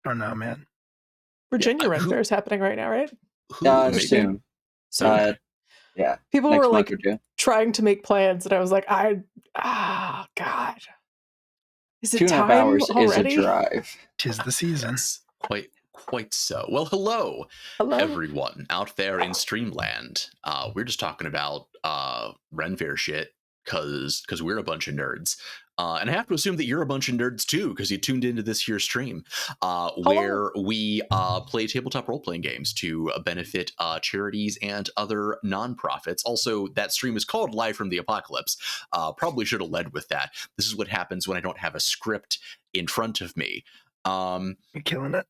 I don't know, man. Virginia Ren Fair is happening right now, right? Soon. Soon. Yeah. People were like trying to make plans, and I was like, God. Is it 2.5 time hours already? is a drive. 'Tis the season. Yes, quite so. Well, hello, everyone out there in Streamland. We're just talking about Ren Fair shit because we're a bunch of nerds. And I have to assume that you're a bunch of nerds too, because you tuned into this here stream where we play tabletop role-playing games to benefit charities and other nonprofits. Also, that stream is called Live from the Apocalypse. Probably should have led with that. This is what happens when I don't have a script in front of me. You're killing it.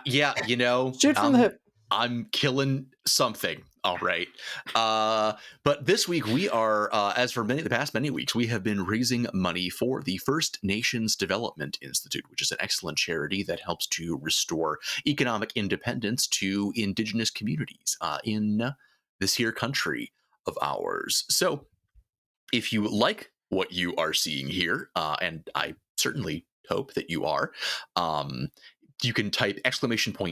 Yeah, you know, shoot from the hip. I'm killing something. All right. But this week we are, as for the past many weeks, we have been raising money for the First Nations Development Institute, which is an excellent charity that helps to restore economic independence to Indigenous communities in this here country of ours. So if you like what you are seeing here, and I certainly hope that you are, you can type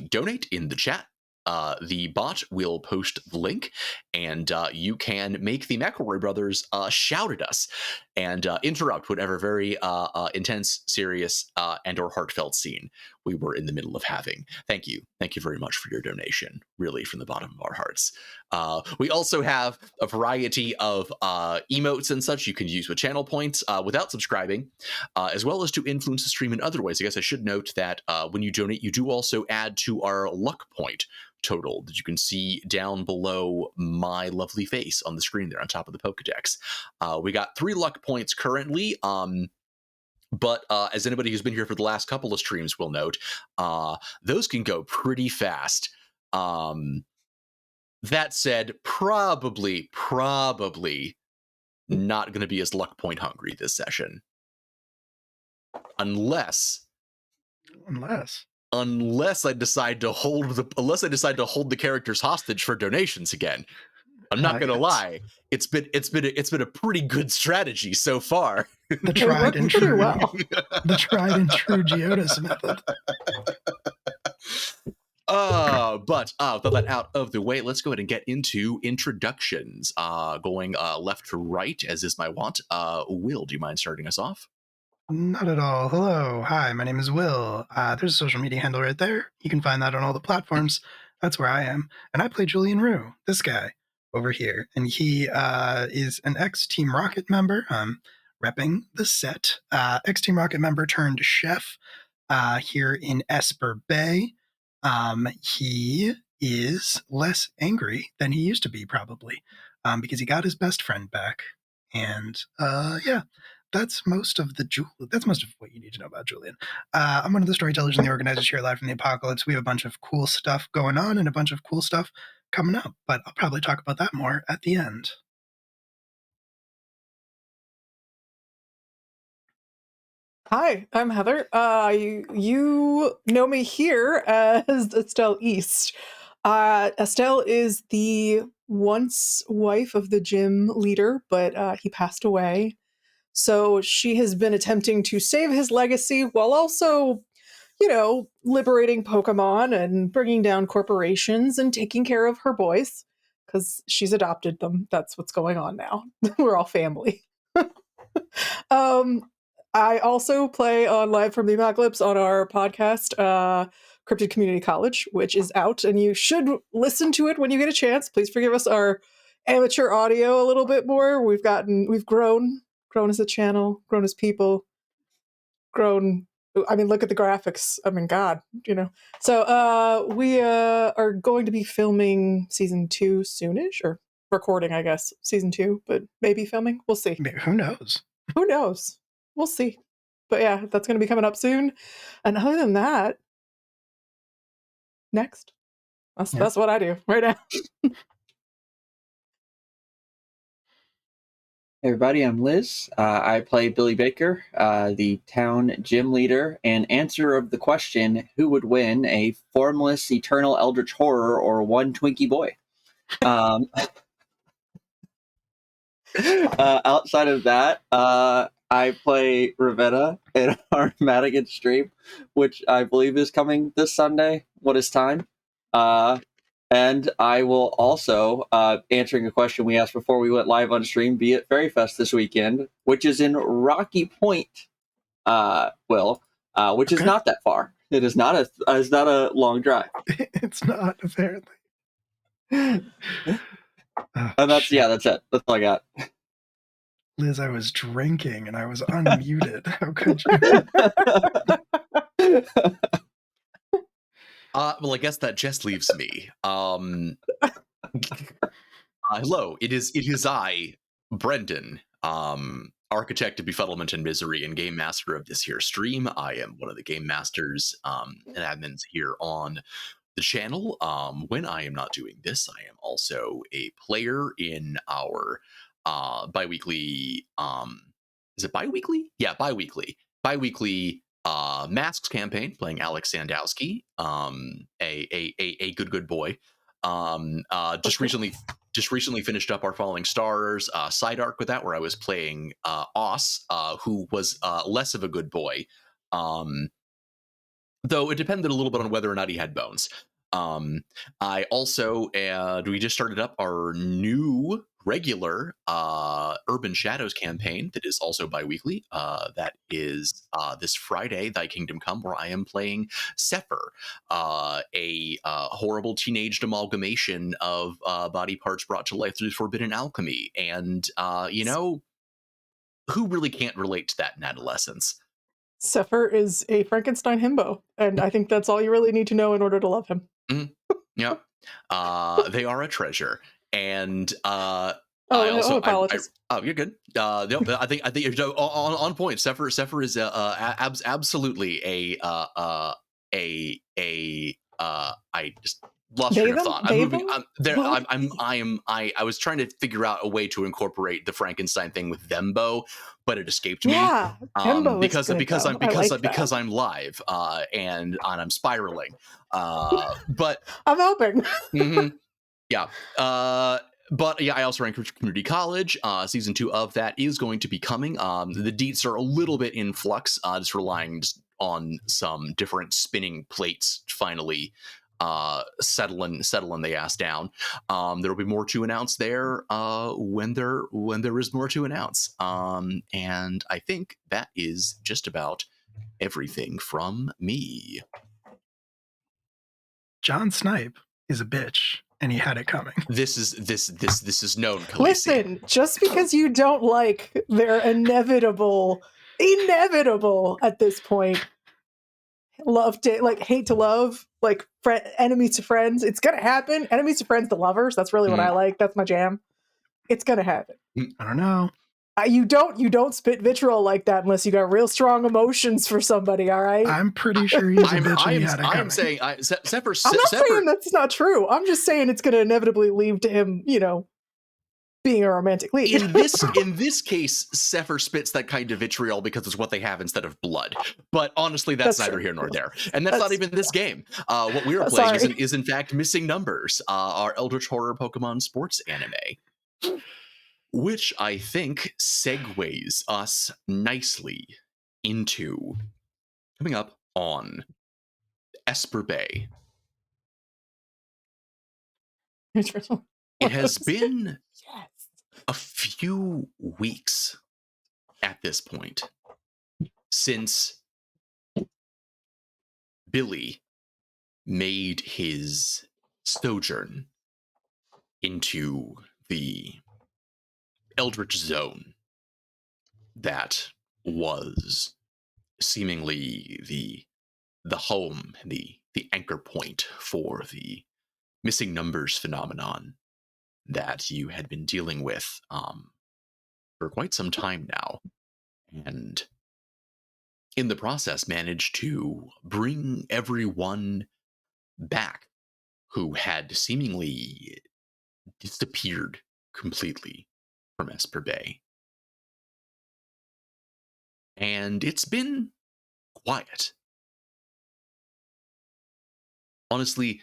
!donate in the chat. The bot will post the link, and you can make the McElroy brothers shout at us and interrupt whatever very intense, serious, and or heartfelt scene we were in the middle of having. Thank you very much for your donation, really, from the bottom of our hearts. We also have a variety of emotes and such you can use with channel points without subscribing, as well as to influence the stream in other ways. I guess I should note that when you donate, you do also add to our luck point total that you can see down below my lovely face on the screen there on top of the Pokedex. We got 3 luck points currently, but as anybody who's been here for the last couple of streams will note, those can go pretty fast. That said, probably not going to be as luck point hungry this session. Unless I decide to hold the characters hostage for donations again. I'm not gonna lie, it's been a pretty good strategy so far. The tried and true, the tried and true Geodis method. But with that out of the way, let's go ahead and get into introductions. Going left to right, as is my wont. Will, do you mind starting us off? Not at all. Hello. Hi, my name is Will. There's a social media handle right there. You can find that on all the platforms. That's where I am. And I play Julian Rue, this guy over here. And he is an ex-Team Rocket member, repping the set. Ex-Team Rocket member turned chef here in Esper Bay. He is less angry than he used to be, probably, because he got his best friend back. And yeah. That's most of what you need to know about Julian. I'm one of the storytellers and the organizers here live from the Apocalypse. We have a bunch of cool stuff going on and a bunch of cool stuff coming up, but I'll probably talk about that more at the end. Hi, I'm Heather. You know me here as Estelle East. Estelle is the once wife of the gym leader, but he passed away. So she has been attempting to save his legacy while also, liberating Pokemon and bringing down corporations and taking care of her boys because she's adopted them. That's what's going on now. We're all family. I also play on Live from the Apocalypse on our podcast, Cryptid Community College, which is out, and you should listen to it when you get a chance. Please forgive us our amateur audio a little bit more. We've grown as a channel, grown as people, look at the graphics. God, So we are going to be filming season 2 soonish, or recording, I guess, season 2, but maybe filming. We'll see. Who knows? We'll see. But yeah, that's going to be coming up soon. And other than that, next. That's what I do right now. Hey everybody, I'm Liz. I play Billy Baker, the town gym leader, and answer of the question, who would win, a formless, eternal eldritch horror or one Twinkie boy? Outside of that, I play Ravenna in our Madigan stream, which I believe is coming this Sunday. What is time? And I will also, answering a question we asked before we went live on stream, be at Fairy Fest this weekend, which is in Rocky Point, which is Okay. not that far. It's not a long drive. It's not, apparently. And Oh, shit. that's it. That's all I got. Liz, I was drinking and I was unmuted. How could you? Well, I guess that just leaves me. Hello, it is I, Brendan, architect of befuddlement and misery and game master of this here stream. I am one of the game masters and admins here on the channel. When I am not doing this, I am also a player in our bi-weekly is it bi-weekly? Yeah, bi-weekly masks campaign, playing Alex Sandowski, a good boy. Just recently finished up our Falling Stars side arc with that, where I was playing Oss, who was less of a good boy, though it depended a little bit on whether or not he had bones. I also we just started up our new regular Urban Shadows campaign that is also bi-weekly. That is this Friday, Thy Kingdom Come, where I am playing Sepher, a horrible teenaged amalgamation of body parts brought to life through forbidden alchemy. And, who really can't relate to that in adolescence? Sepher is a Frankenstein himbo, and I think that's all you really need to know in order to love him. Yeah. They are a treasure. And apologies. You're good. No, I think you're on point. Sepher is absolutely I just lost train of thought. I'm moving. I was trying to figure out a way to incorporate the Frankenstein thing with Thembo, but it escaped me. Yeah, because I'm live and I'm spiraling. But I'm helping. Mm-hmm. Yeah. But yeah, I also ran Community College. Season 2 of that is going to be coming. The deets are a little bit in flux, just relying on some different spinning plates finally settling the ass down. There will be more to announce there when there is more to announce. And I think that is just about everything from me. John Snipe is a bitch, and he had it coming. This is known, Khaleesi. Listen, just because you don't like their inevitable at this point, hate to love, like enemies to friends, it's gonna happen. Enemies to friends to lovers, that's really what I like. That's my jam. It's gonna happen. I don't know. You don't spit vitriol like that unless you got real strong emotions for somebody. All right. I'm pretty sure he's a bitch. I'm saying Sepher. I'm not saying that's not true. I'm just saying it's going to inevitably lead to him, being a romantic lead. In this case, Sepher spits that kind of vitriol because it's what they have instead of blood. But honestly, that's neither here nor there. And that's not even this game. What we are playing is in fact Missing Numbers, our Eldritch Horror Pokemon sports anime, which I think segues us nicely into coming up on Esper Bay. It has been a few weeks at this point since Billy made his sojourn into the Eldritch Zone that was seemingly the home, the anchor point for the Missing Numbers phenomenon that you had been dealing with for quite some time now, and in the process managed to bring everyone back who had seemingly disappeared completely from Esper Bay. And it's been quiet. Honestly,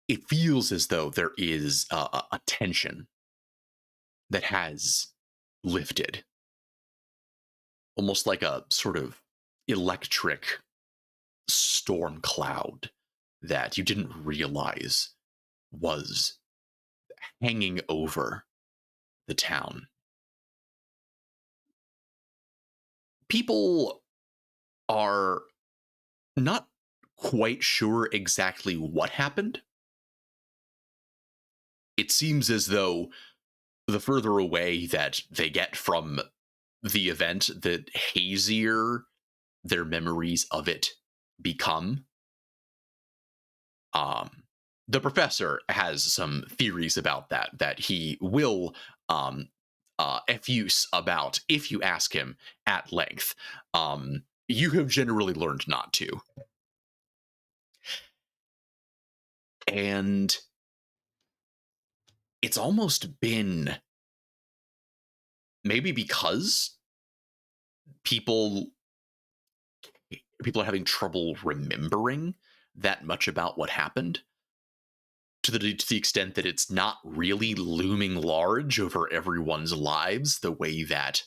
it feels as though there is a tension that has lifted. almost like a sort of electric storm cloud that you didn't realize was hanging over the town. People are not quite sure exactly what happened. It seems as though the further away that they get from the event, the hazier their memories of it become. The professor has some theories about that he will effuse about if you ask him at length. You have generally learned not to. And it's almost been, maybe because people are having trouble remembering that much about what happened, to the extent that it's not really looming large over everyone's lives the way that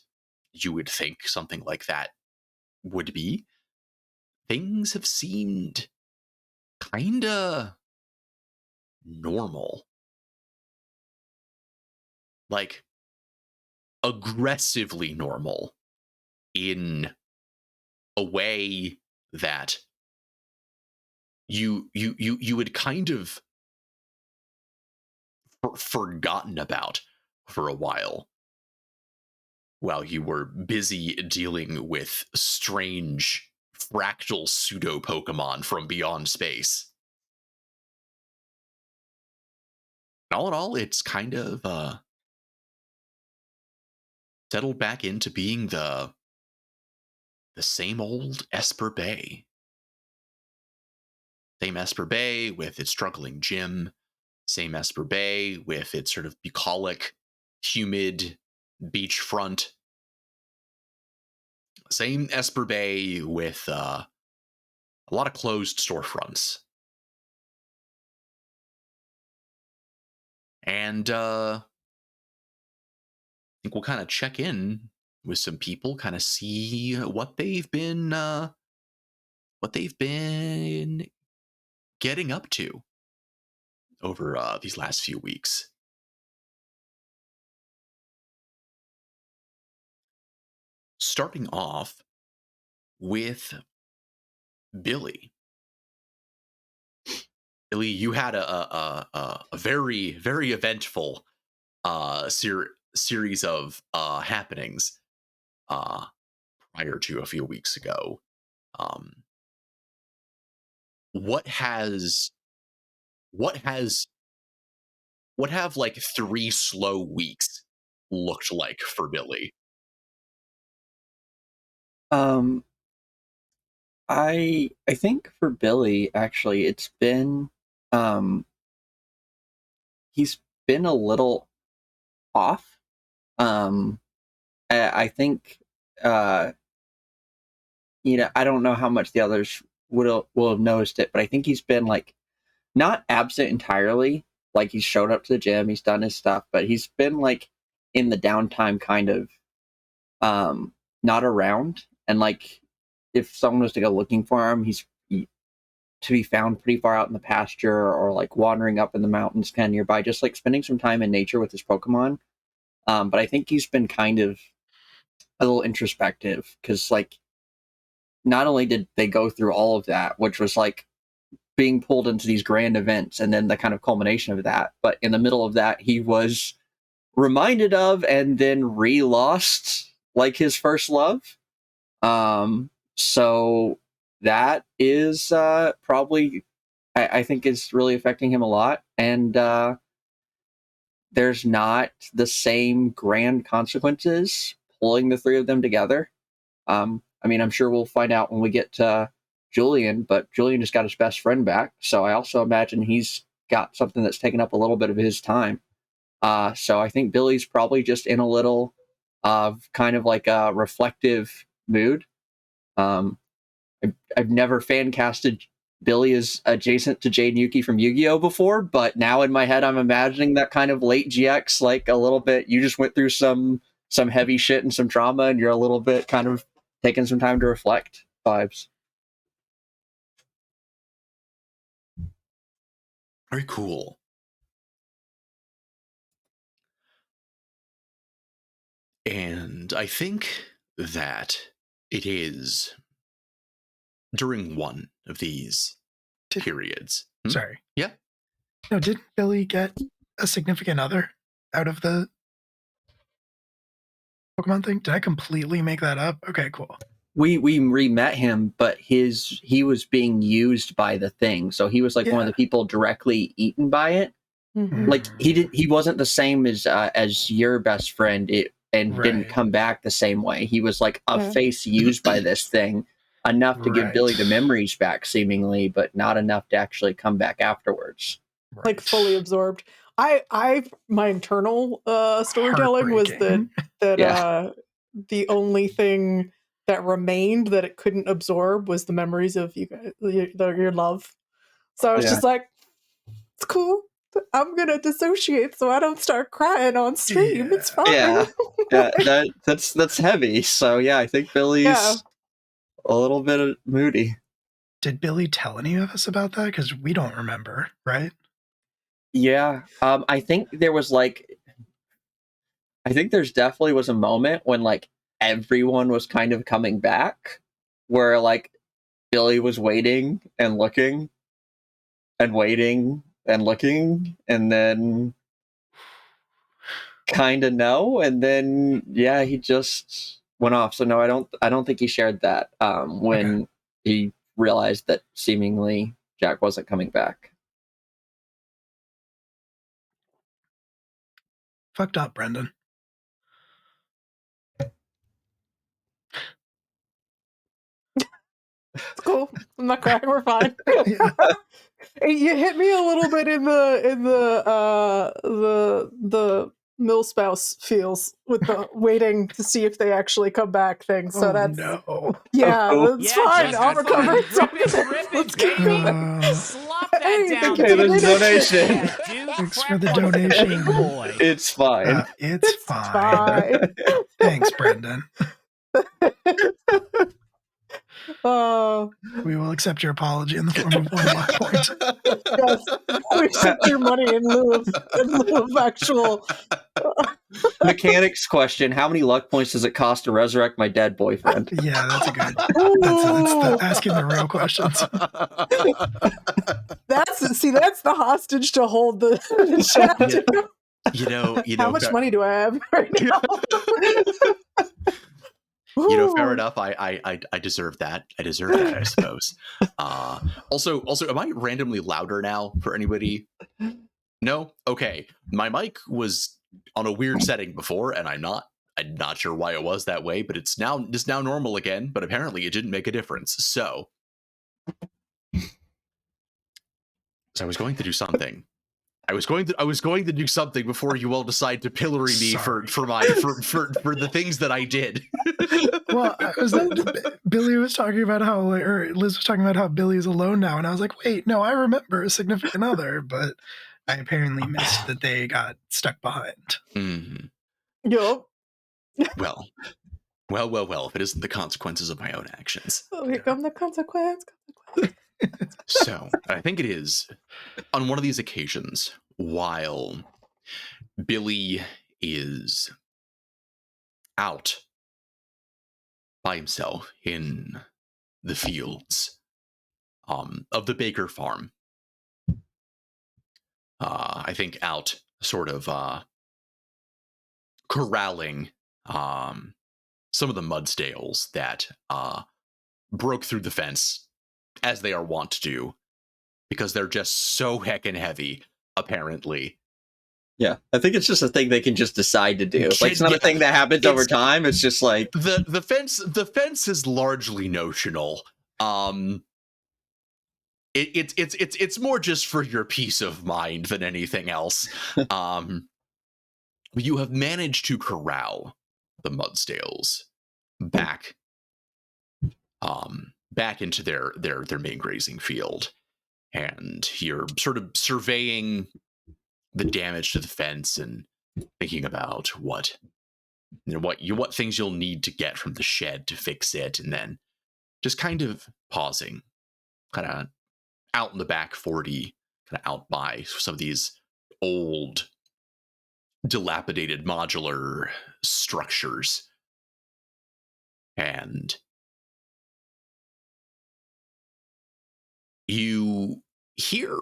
you would think something like that would be. Things have seemed kinda normal. Like, aggressively normal in a way that you would kind of forgotten about for a while you were busy dealing with strange fractal pseudo Pokemon from beyond space. All in all, it's kind of settled back into being the same old Esper Bay. Same Esper Bay with its struggling gym. Same Esper Bay with its sort of bucolic, humid beachfront. Same Esper Bay with a lot of closed storefronts. And I think we'll kind of check in with some people, kind of see what they've been getting up to over these last few weeks. Starting off with Billy. Billy, you had a very, very eventful series of happenings prior to a few weeks ago. What have like 3 slow weeks looked like for Billy? I think for Billy, actually, it's been he's been a little off. I think I don't know how much the others will have noticed it, but I think he's been like not absent entirely. Like, he's showed up to the gym, he's done his stuff, but he's been like in the downtime kind of not around. And like, if someone was to go looking for him, he's to be found pretty far out in the pasture or like wandering up in the mountains kind of nearby, just like spending some time in nature with his Pokemon. But I think he's been kind of a little introspective, because like, not only did they go through all of that, which was like being pulled into these grand events and then the kind of culmination of that, but in the middle of that, he was reminded of and then re-lost like his first love. So that is probably, I think, is really affecting him a lot. And there's not the same grand consequences pulling the 3 of them together. I mean, I'm sure we'll find out when we get to Julian, but Julian just got his best friend back. So I also imagine he's got something that's taken up a little bit of his time. So I think Billy's probably just in a little kind of like a reflective mood. I've never fan casted Billy as adjacent to Jade and Yuki from Yu-Gi-Oh! Before, but now in my head I'm imagining that kind of late GX, like a little bit, you just went through some heavy shit and some trauma, and you're a little bit kind of taking some time to reflect vibes. Very cool. And I think that it is during one of these periods. Sorry. Yeah. No, didn't Billy get a significant other out of the Pokemon thing? Did I completely make that up? Okay, cool. We re-met him, but he was being used by the thing, so he was like one of the people directly eaten by it. Mhm. Like he wasn't the same as your best friend, didn't come back the same way. He was like a face used by this thing, enough to give Billy the memories back, seemingly, but not enough to actually come back afterwards. Like fully absorbed. My internal storytelling was that the only thing that remained that it couldn't absorb was the memories of you guys, your love. So I was just like, it's cool. I'm gonna dissociate so I don't start crying on stream. It's fine. That's heavy. So yeah, I think Billy's a little bit moody. Did Billy tell any of us about that? Because we don't remember, right? Yeah. I think there's definitely was a moment when like everyone was kind of coming back, where like Billy was waiting and looking and waiting and looking, and then kind of no, and then he just went off. So no, I don't think he shared that when he realized that seemingly Jack wasn't coming back. Fucked up, Brendan. It's cool. I'm not crying. We're fine. You hit me a little bit in the Millspouse feels with the waiting to see if they actually come back thing. So that's it's fine. I'll recover. Let's keep going. Slop that down. Okay, there's a donation. Thanks for the donation. It's fine. It's fine. Thanks, Brendan. We will accept your apology in the form of 1 luck point. Yes, we accept your money in lieu of actual. Mechanics question: how many luck points does it cost to resurrect my dead boyfriend? Yeah, that's a good. That's asking the real questions. That's the hostage to hold the chat. You know. How much money do I have right now? Fair enough. I deserve that. I suppose. Also, am I randomly louder now for anybody? No? Okay. My mic was on a weird setting before, and I'm not sure why it was that way, but it's now normal again, but apparently it didn't make a difference. So I was going to do something. I was going to do something before you all decide to pillory me for the things that I did. Well, Billy was talking about or Liz was talking about how Billy is alone now, and I was like, wait, no, I remember a significant other, but I apparently missed that they got stuck behind. Mm-hmm. Yup. Well. If it isn't the consequences of my own actions. Oh, here come the consequence. So, I think it is on one of these occasions while Billy is out by himself in the fields of the Baker farm. I think out sort of corralling some of the Mudsdales that broke through the fence, as they are wont to do, because they're just so heckin' heavy, apparently. Yeah, I think it's just a thing they can just decide to do. Like, it's not a thing that happens over time. It's just like the fence is largely notional. It's more just for your peace of mind than anything else. You have managed to corral the Mudsdales back into their main grazing field, and you're sort of surveying the damage to the fence and thinking about what what things you'll need to get from the shed to fix it, and then just kind of pausing, kind of out in the back 40, kind of out by some of these old, dilapidated modular structures. And you hear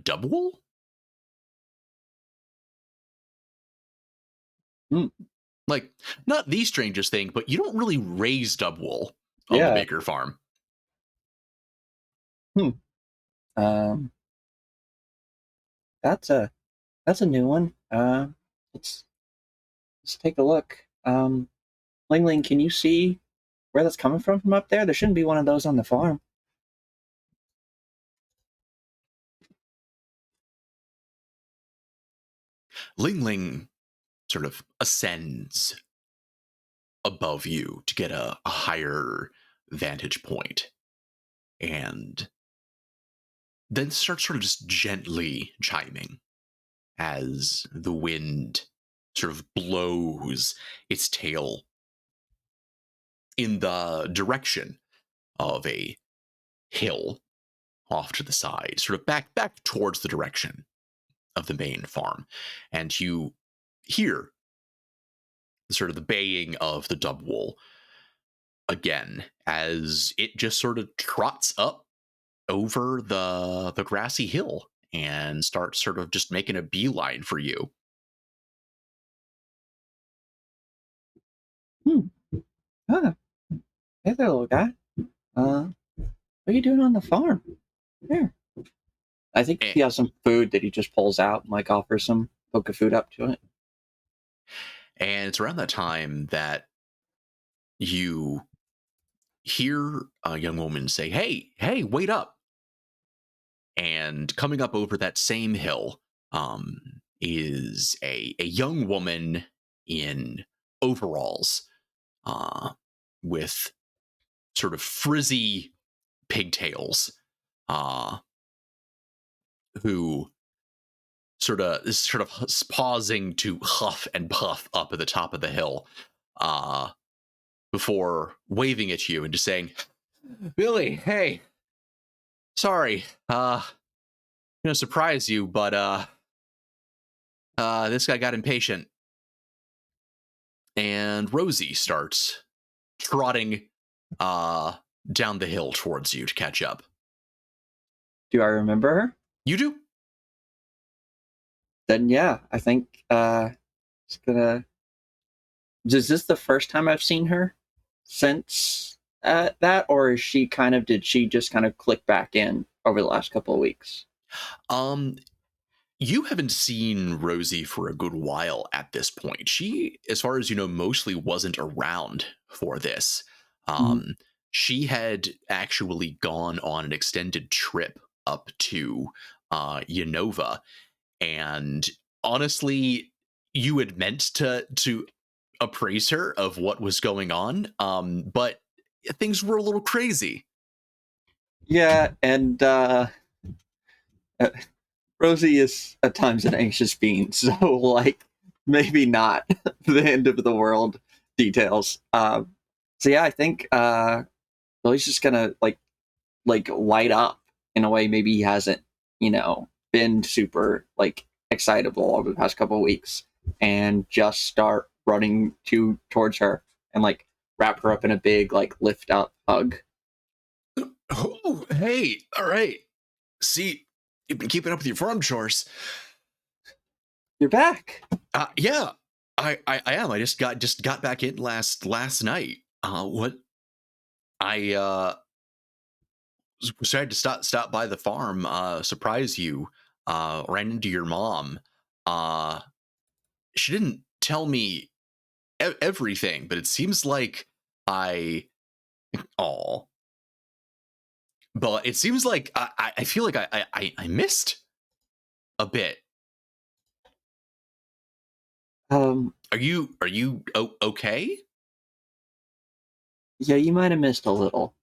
double? Like, not the strangest thing, but you don't really raise double on the Baker farm. That's a new one. Let's take a look. Ling Ling, can you see where that's coming from up there? There shouldn't be one of those on the farm. Ling Ling sort of ascends above you to get a higher vantage point, and then starts sort of just gently chiming as the wind sort of blows its tail in the direction of a hill off to the side, sort of back towards the direction of the main farm. And you hear sort of the baying of the dubwool again as it just sort of trots up over the grassy hill and starts sort of just making a beeline for you. Hey there, little guy. What are you doing on the farm? Here. I think he has some food that he just pulls out and like offers some poke food up to it. And it's around that time that you hear a young woman say, hey, wait up. And coming up over that same hill is a young woman in overalls with sort of frizzy pigtails who is pausing to huff and puff up at the top of the hill before waving at you and just saying, Billy, hey, sorry, surprise you, but this guy got impatient. And Rosie starts trotting down the hill towards you to catch up. Do I remember her? You do? Then yeah, I think it's gonna. Is this the first time I've seen her since that, or is she did she just kind of click back in over the last couple of weeks? You haven't seen Rosie for a good while at this point. She, as far as you know, mostly wasn't around for this. She had actually gone on an extended trip up to Unova, and honestly, you had meant to appraise her of what was going on, but things were a little crazy. Yeah, and Rosie is at times an anxious being, so like maybe not the end of the world details. So yeah, I think Billy's just gonna like light up in a way maybe he hasn't, been super like excitable over the past couple of weeks, and just start running towards her and like wrap her up in a big like lift up hug. Oh, hey, all right. See, you've been keeping up with your farm chores. You're back. Yeah, I am. I just got back in last night. What? I decided to stop by the farm, surprise you. Ran into your mom. She didn't tell me everything, but it seems like but it seems like I feel like I missed a bit. Are you okay? Yeah, you might have missed a little.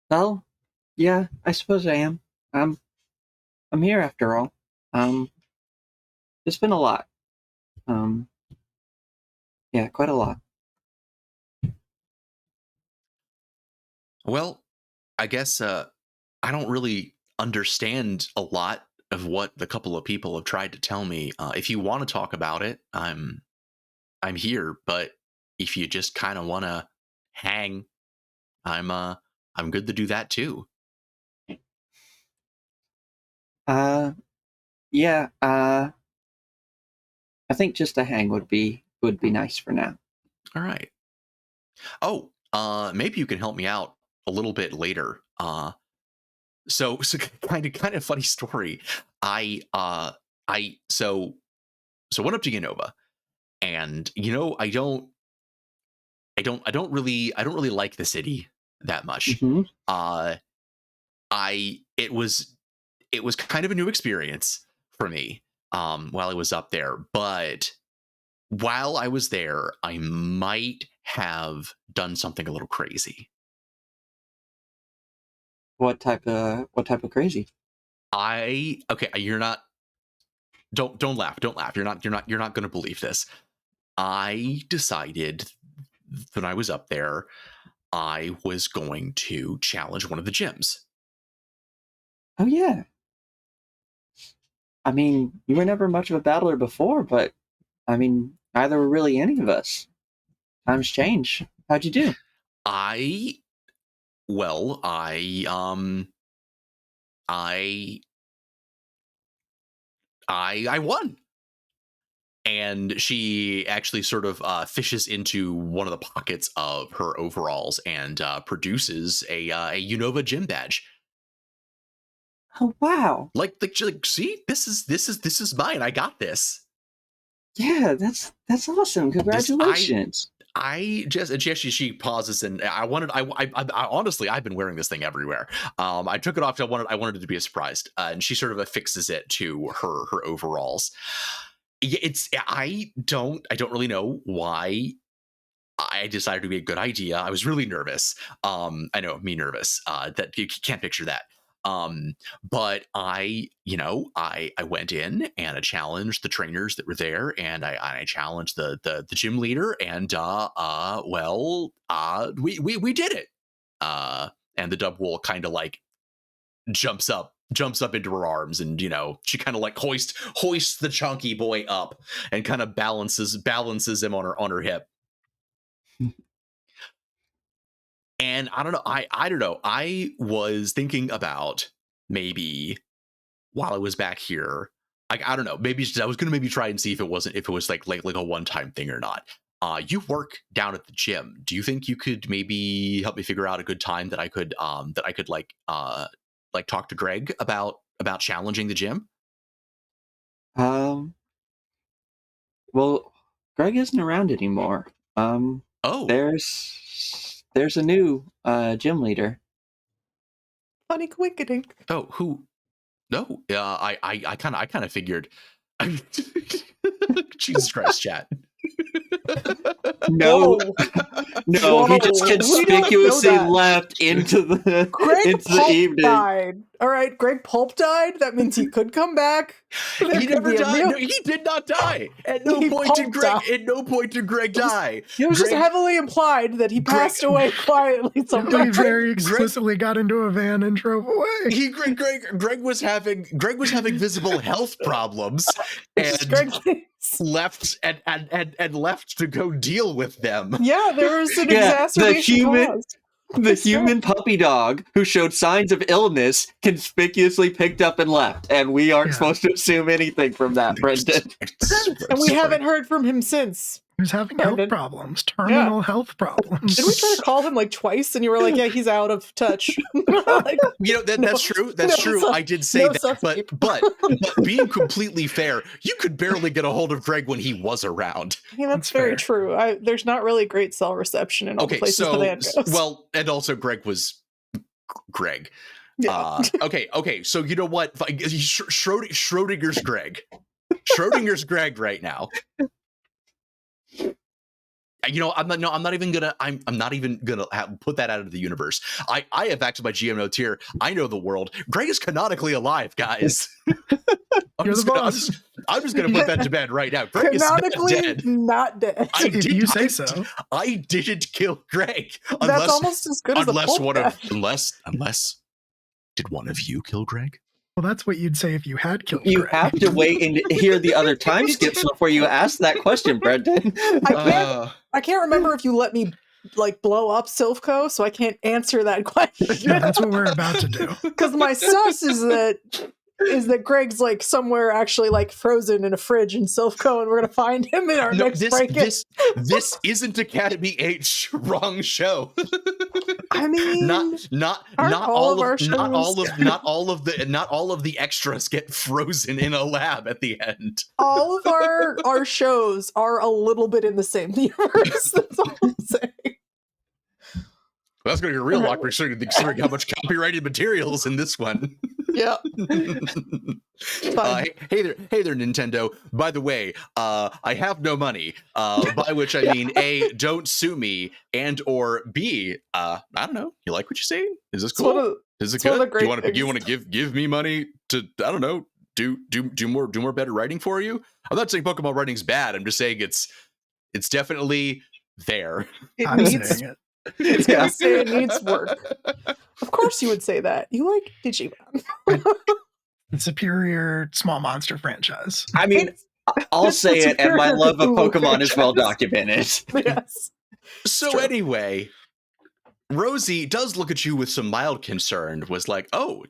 Well, yeah, I suppose I am. I'm here after all. It's been a lot. Yeah, quite a lot. Well, I guess I don't really understand a lot of what the couple of people have tried to tell me. If you want to talk about it, I'm here. But if you just kind of want to hang, I'm good to do that too. Yeah. I think just a hang would be nice for now. All right. Oh, maybe you can help me out a little bit later. So kind of funny story. So went up to Unova, and I don't really like the city that much. Mm-hmm. It was kind of a new experience for me while I was up there, but while I was there, I might have done something a little crazy. What type of crazy? You're not. Don't laugh. Don't laugh. You're not going to believe this. I decided when I was up there, I was going to challenge one of the gyms. Oh yeah. I mean, you were never much of a battler before, but I mean, neither were really any of us. Times change. How'd you do? I won. And she actually sort of fishes into one of the pockets of her overalls and produces a Unova gym badge. Oh wow! Like, see, this is mine. I got this. Yeah, that's awesome. Congratulations. She pauses, and I honestly, I've been wearing this thing everywhere. I took it off. I wanted it to be a surprise, and she sort of affixes it to her overalls. I don't really know why I decided to be a good idea. I was really nervous. I know, me nervous. That you can't picture that. But I went in and I challenged the trainers that were there, and I challenged the gym leader, and we did it. And the dub wool kind of like jumps up into her arms, and she kind of like hoists the chunky boy up and kind of balances him on her hip. And I don't know, I don't know, I was thinking about maybe while I was back here, I don't know, maybe I was gonna maybe try and see if it was like a one-time thing or not. You work down at the gym. Do you think you could maybe help me figure out a good time that I could like talk to Greg about challenging the gym? Well, Greg isn't around anymore. Oh, There's a new gym leader. Funny quickening. oh, who? No, I kind of figured. Jesus Christ, chat. No, Whoa. no, he just Whoa. conspicuously We don't know that. left into the Greg Pulp evening. died. All right, Greg Pulp died. That means he could come back. There He could never be a died. meal- No, he did not die. At no He point did pulped Greg. out. At no point did Greg die. It was just Greg- heavily implied that he passed away quietly He somewhere. very explicitly got into a van and drove away. Greg was having visible health problems and Greg, left and left to go deal with them. yeah, there was an Yeah, exacerbation caused. the human puppy dog who showed signs of illness conspicuously picked up and left, and we aren't supposed to assume anything from that, Brendan. And we haven't heard from him since. He was having Brendan. health problems, terminal health problems. Did we try to call him like twice? And you were like, "Yeah, he's out of touch." Like, That's true. That's true. I did say that, but being completely fair, you could barely get a hold of Greg when he was around. yeah, that's very true. There's not really great cell reception in all the places the van goes. Well, and also Greg was Greg. Yeah. Okay. So you know what? Schrodinger's Greg. Schrodinger's Greg right now. I'm not even gonna put that out of the universe. I have access to my GM notes here. I know the world. Greg is canonically alive, guys. You're the boss. I'm just gonna put that to bed right now. Greg is not Canonically dead. not dead. If you say so. I didn't kill Greg. That's almost as good as a unless did one of you kill Greg? Well, that's what you'd say if you had killed You Greg. have to wait and hear the other time skips before you ask that question, Brendan. I can't remember if you let me like blow up Silphco, so I can't answer that question. Yeah, that's what we're about to do. Because my sus is that Greg's like somewhere actually like frozen in a fridge in Silphco, and we're gonna find him in our next break. This isn't Academy H. Wrong show. I mean, not all of the extras get frozen in a lab at the end. all of our shows are a little bit in the same universe. That's all I'm saying. That's going to be a real awkward considering how much copyrighted materials in this one. Yeah. Hey there, Nintendo. By the way, I have no money. By which I mean A, don't sue me, and or B, I don't know. You like what you say? Is this cool? Is it good? Do you want to give me money to, I don't know, do more better writing for you? I'm not saying Pokemon writing's bad. I'm just saying it's definitely there. I'm saying it. It's gonna say it needs work. Of course you would say that. You like Digimon. The superior small monster franchise. I mean, I'll say it, and my love of Pokemon is well documented. Yes. So anyway, Rosie does look at you with some mild concern. Was like, so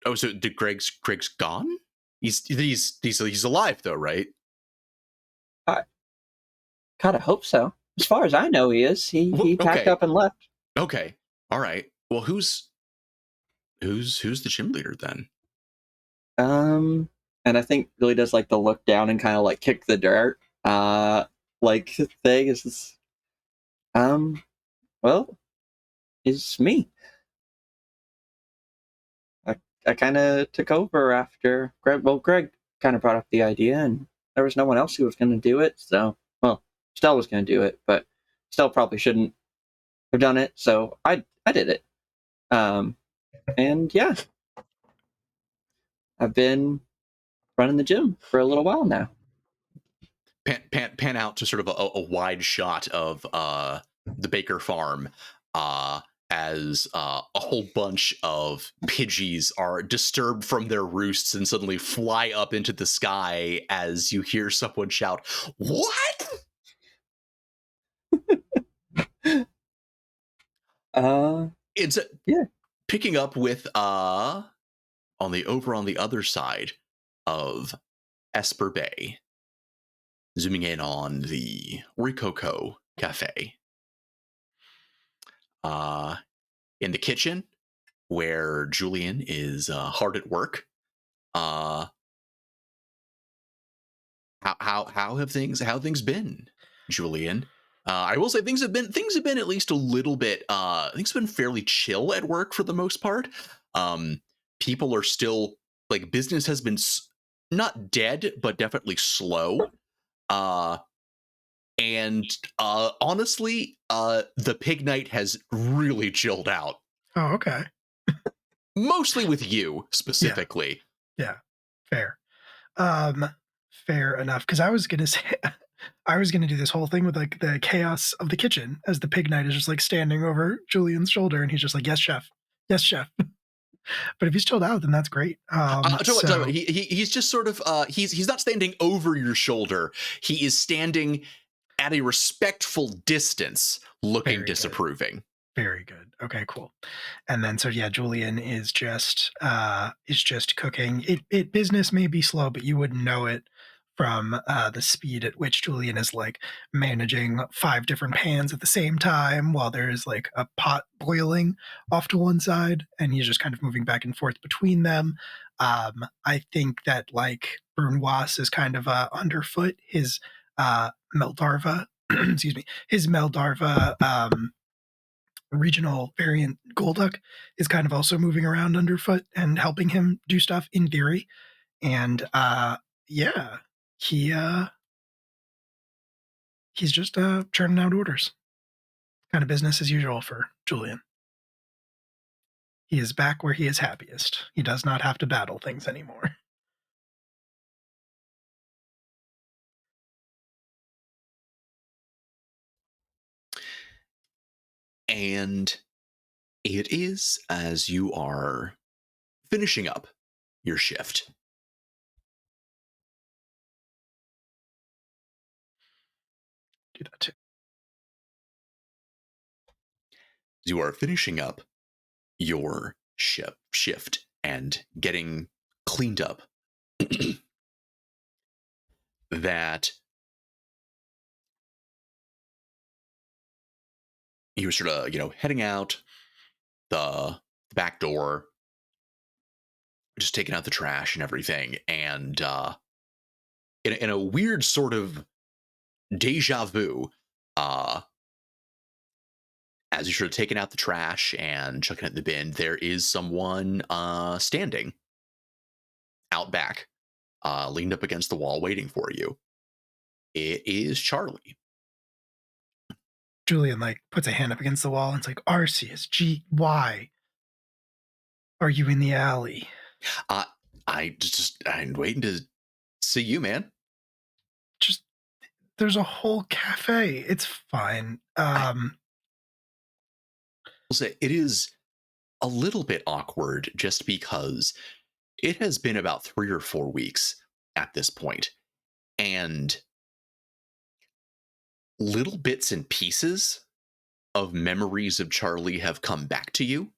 did Greg's gone? He's alive though, right? I kind of hope so. As far as I know, he is. He packed up and left. Okay, all right. Well, who's the gym leader then? And I think Billy does like the look down and kind of like kick the dirt. Like thing is this. Well, it's me. I kind of took over after Greg. Well, Greg kind of brought up the idea, and there was no one else who was going to do it. So, well, Stell was going to do it, but Stell probably shouldn't have done it. So I did it. And yeah, I've been running the gym for a little while now. Pan out to sort of a wide shot of the Baker farm as a whole bunch of Pidgeys are disturbed from their roosts and suddenly fly up into the sky as you hear someone shout, "What?" It's picking up with on the other side of Esper Bay, zooming in on the Rococo Cafe. In the kitchen, where Julian is hard at work. How have things been, Julian? I will say things have been at least a little bit. Things have been fairly chill at work for the most part. People are still like business has been not dead, but definitely slow. And honestly, the pig night has really chilled out. Oh, okay. Mostly with you specifically. Yeah. Fair. Fair enough. Because I was gonna say. I was going to do this whole thing with like the chaos of the kitchen as the pig knight is just like standing over Julian's shoulder and he's just like, "Yes, chef. Yes, chef." But if he's chilled out, then that's great. He's just sort of he's not standing over your shoulder. He is standing at a respectful distance, looking disapproving. Very good. Okay, cool. And then so yeah, Julian is just cooking. It business may be slow, but you wouldn't know it from the speed at which Julian is like managing 5 different pans at the same time while there is like a pot boiling off to one side and he's just kind of moving back and forth between them. I think that like Brunoise is kind of underfoot. His Meldarva, excuse me, his Meldarva regional variant Golduck is kind of also moving around underfoot and helping him do stuff in theory. And yeah. He He's just churning out orders. Kind of business as usual for Julian. He is back where he is happiest. He does not have to battle things anymore. And it is as you are finishing up your shift. Do that too. You are finishing up your shift and getting cleaned up. That you were sort of, heading out the back door, just taking out the trash and everything, and in a weird sort of deja vu, as you're sort of taking out the trash and chucking it in the bin, there is someone standing out back, leaned up against the wall, waiting for you. It is Charlie. Julian puts a hand up against the wall and it's like, Arceus, why are you in the alley? I'm waiting to see you, man. Just there's a whole cafe. It's fine. I'll say it is a little bit awkward just because it has been about 3 or 4 weeks at this point, and little bits and pieces of memories of Charlie have come back to you.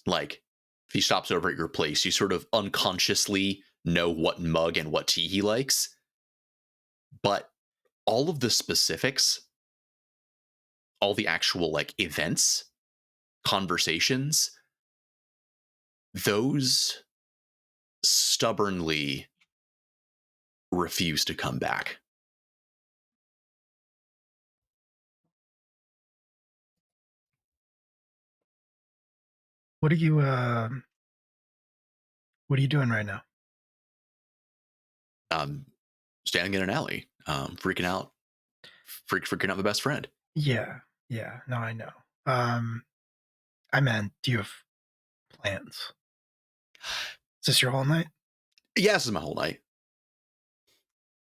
Like if he stops over at your place, you sort of unconsciously know what mug and what tea he likes, but all of the specifics, all the actual events, conversations, those stubbornly refuse to come back. What are you doing right now? Standing in an alley, freaking out my best friend. Yeah. No, I know. I meant, do you have plans? Is this your whole night? Yeah, this is my whole night.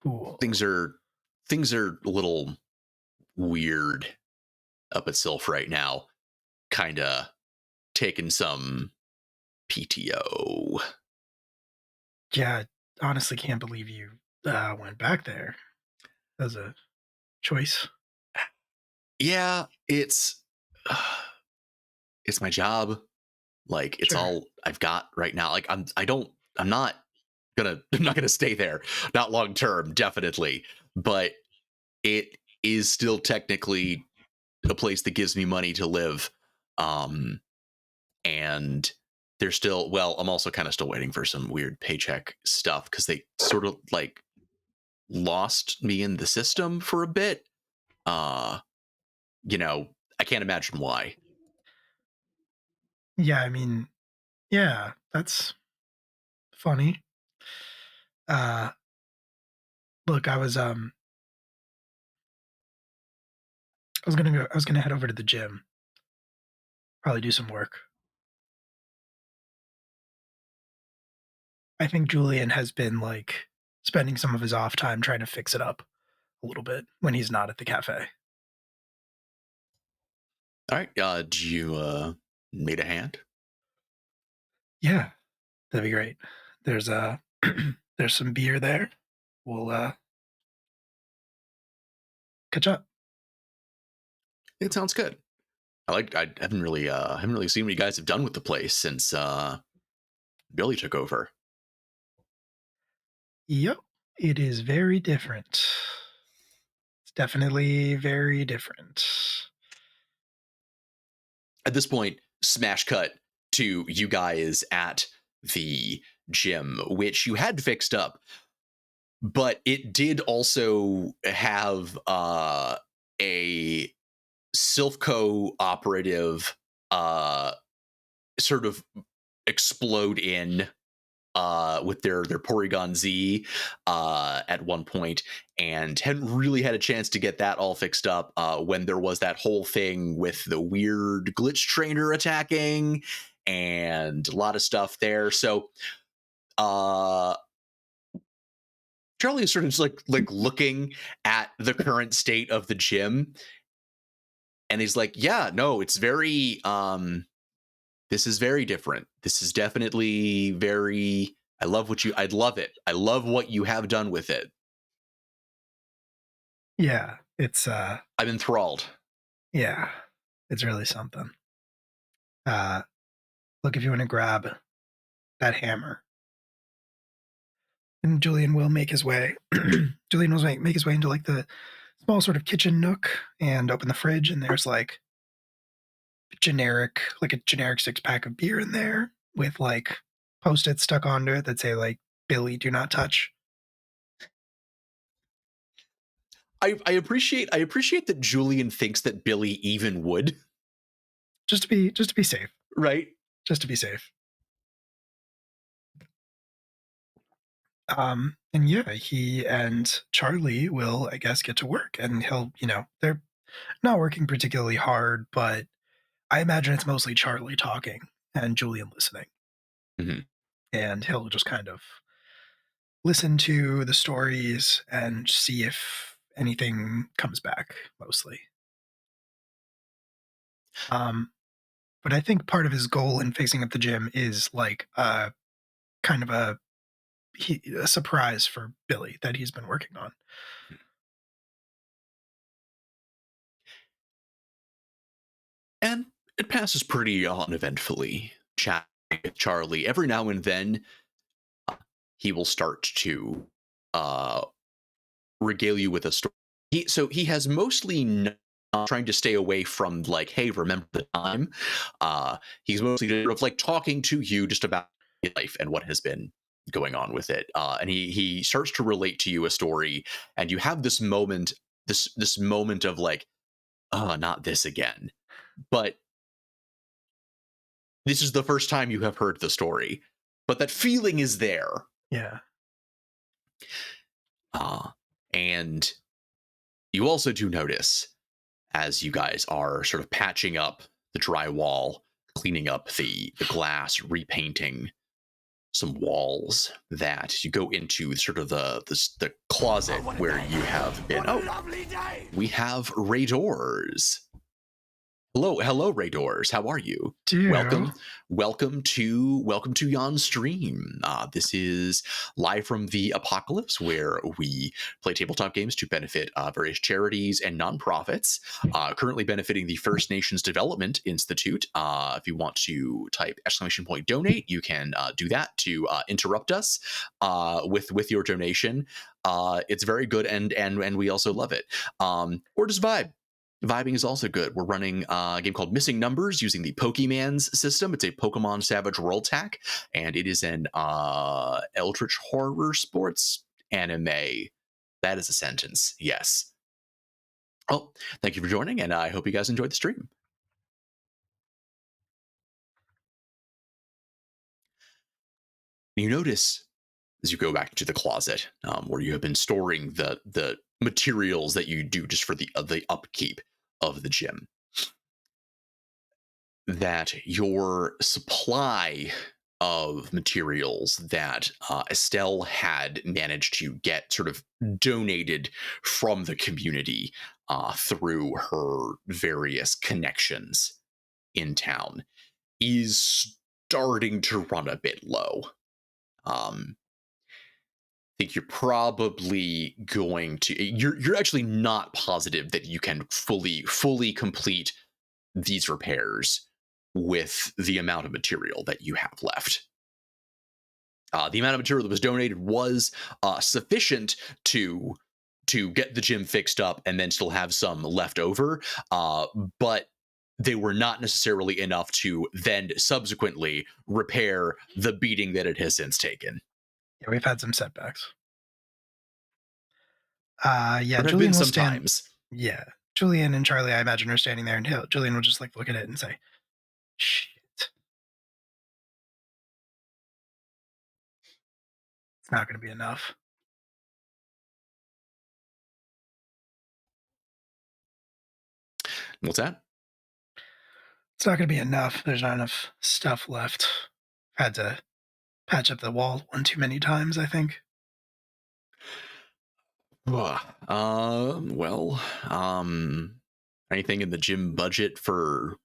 Cool. Things are a little weird up at Sylph right now. Kinda taking some PTO. Yeah, I honestly can't believe you went back there as a choice. Yeah, it's my job. It's Sure. all I've got right now. I'm not gonna stay there. Not long term, definitely. But it is still technically a place that gives me money to live. And they're still, I'm also kind of still waiting for some weird paycheck stuff because they sort of lost me in the system for a bit. I can't imagine why. Yeah, I mean, yeah, that's funny. Look, I was gonna head over to the gym. Probably do some work. I think Julian has been spending some of his off time trying to fix it up a little bit when he's not at the cafe. All right. Do you need a hand? Yeah, that'd be great. There's there's some beer there. We'll catch up. It sounds good. I haven't really seen what you guys have done with the place since Billy took over. Yep, it is very different. It's definitely very different. At this point, smash cut to you guys at the gym, which you had fixed up, but it did also have a Silphco operative sort of explode in with their Porygon Z at one point, and hadn't really had a chance to get that all fixed up when there was that whole thing with the weird glitch trainer attacking and a lot of stuff there. So Charlie is sort of just like looking at the current state of the gym, and he's like, yeah, no, it's very this is very different. This is definitely very, I love it. I love what you have done with it. Yeah, it's I'm enthralled. yeah, it's really something. Look, if you want to grab that hammer. And Julian will make his way. Julian will make his way into like the small sort of kitchen nook and open the fridge, and there's like a generic 6-pack of beer in there with like Post-its stuck onto it that say like Billy, do not touch. I appreciate that Julian thinks that Billy even would. Just to be safe. Right? Just to be safe. And yeah, he and Charlie will, I guess, get to work, and he'll, they're not working particularly hard, but I imagine it's mostly Charlie talking and Julian listening. Mm-hmm. And he'll just kind of listen to the stories and see if anything comes back, mostly. But I think part of his goal in fixing up the gym is like kind of a surprise for Billy that he's been working on. And it passes pretty uneventfully. Chatting with Charlie, every now and then, he will start to regale you with a story. He has mostly trying to stay away from like, hey, remember the time? He's mostly sort of like talking to you just about life and what has been going on with it. And he starts to relate to you a story, and you have this moment, this moment of like, oh, not this again. But this is the first time you have heard the story. But that feeling is there. Yeah. And you also do notice, as you guys are sort of patching up the drywall, cleaning up the glass, repainting some walls, that you go into sort of the closet where you have been. Oh, we have Raidors. Hello, Raidors. How are you? Dude. Welcome to Yon Stream. This is live from the Apocalypse, where we play tabletop games to benefit various charities and nonprofits. Currently benefiting the First Nations Development Institute. If you want to type !donate, you can do that to interrupt us with your donation. It's very good, and we also love it. Or just vibe. Vibing is also good. We're running a game called Missing Numbers using the Pokeymanz system. It's a Pokemon Savage Worlds hack, and it is an eldritch horror sports anime. That is a sentence. Yes. Oh, thank you for joining, and I hope you guys enjoyed the stream. You notice as you go back to the closet where you have been storing the materials that you do just for the upkeep of the gym, that your supply of materials that Estelle had managed to get sort of donated from the community through her various connections in town is starting to run a bit low. I think you're probably going to, you're actually not positive that you can fully complete these repairs with the amount of material that you have left. The amount of material that was donated was sufficient to get the gym fixed up and then still have some left over, but they were not necessarily enough to then subsequently repair the beating that it has since taken. Yeah, we've had some setbacks. Yeah, there have been some times. Yeah, Julian and Charlie, I imagine, are standing there, and Julian will just like look at it and say, "Shit." It's not going to be enough. What's that? It's not going to be enough. There's not enough stuff left. Had to patch up the wall one too many times, I think. Anything in the gym budget for?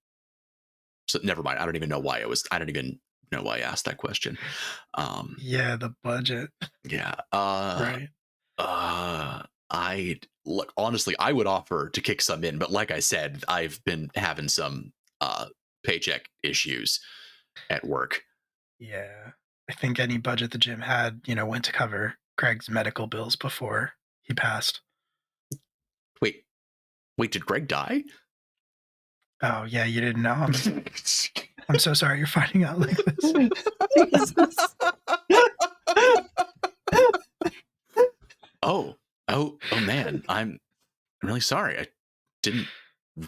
So never mind. I don't even know why I asked that question. Yeah, the budget. Yeah. Right. I look, honestly, I would offer to kick some in, but like I said, I've been having some paycheck issues at work. Yeah. I think any budget the gym had, went to cover Craig's medical bills before he passed. Wait, did Greg die? Oh, yeah, you didn't know. I'm so sorry you're finding out like this. Oh man, I'm really sorry. I didn't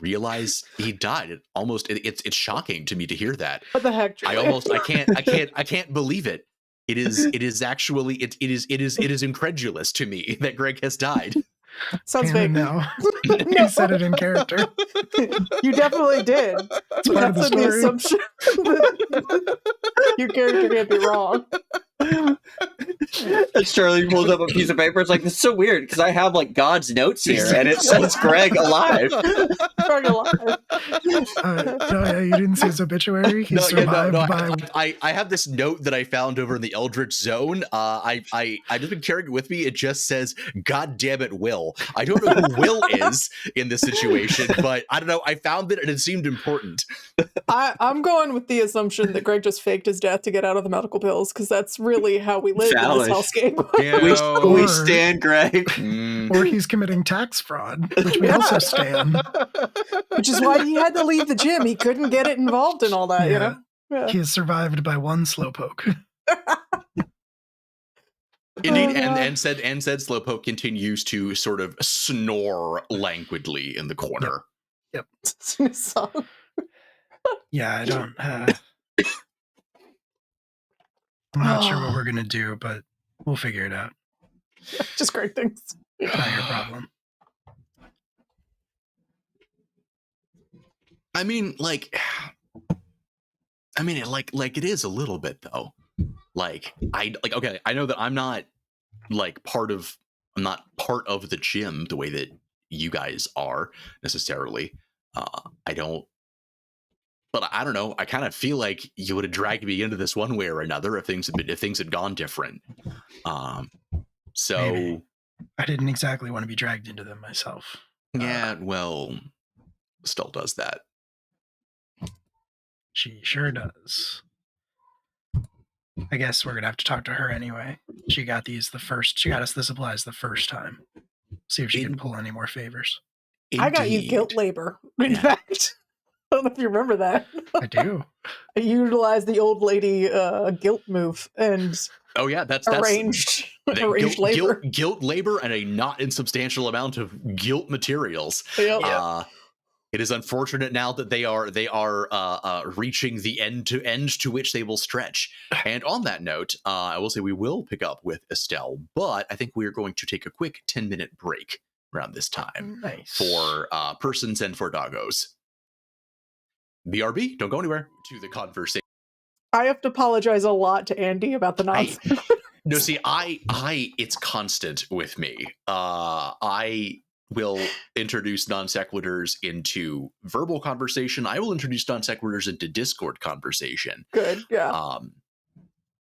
realize he died. It's shocking to me to hear that. What the heck? I can't believe it. It is actually it is incredulous to me that Greg has died. Sounds fake. No. You said it in character. You definitely did. It's part of the story. Assumption that your character can't be wrong. Charlie pulls up a piece of paper. It's like, this is so weird because I have like God's notes here, and it says Greg alive. Greg alive. No, you didn't see his obituary. He survived by. I have this note that I found over in the Eldritch Zone. I just been carrying it with me. It just says, "God damn it, Will." I don't know who Will is in this situation, but I don't know. I found it and it seemed important. I'm going with the assumption that Greg just faked his death to get out of the medical bills, because that's really how we live in this hellscape. Yeah, we stand Greg. Or he's committing tax fraud, which we also stand. Which is why he had to leave the gym. He couldn't get it involved in all that, Yeah. He has survived by one slowpoke. Indeed, and said Slowpoke continues to sort of snore languidly in the corner. Yep. Song. Yeah, I don't. I'm not sure what we're gonna do, but we'll figure it out. Just great things. Not your problem. I mean, it is a little bit though. Okay, I know that I'm not part of the gym the way that you guys are necessarily. I don't know. I kind of feel like you would have dragged me into this one way or another if things had gone different. So maybe. I didn't exactly want to be dragged into them myself. Yeah, well, Stell does that. She sure does. I guess we're gonna have to talk to her anyway. She got us the supplies the first time. See if she can pull any more favors. Indeed. I got you guilt labor, in fact. I don't know if you remember that. I do. I utilized the old lady guilt move and that's arranged labor. Guilt labor and a not insubstantial amount of guilt materials. Yep. It is unfortunate now that they are reaching the end to which they will stretch. And on that note, I will say we will pick up with Estelle, but I think we are going to take a quick 10-minute break around this time. Nice. For persons and for doggos. BRB, don't go anywhere. To the conversation. I have to apologize a lot to Andy about the nonsense. No, see, it's constant with me. I will introduce non sequiturs into verbal conversation. I will introduce non sequiturs into Discord conversation. Good, yeah.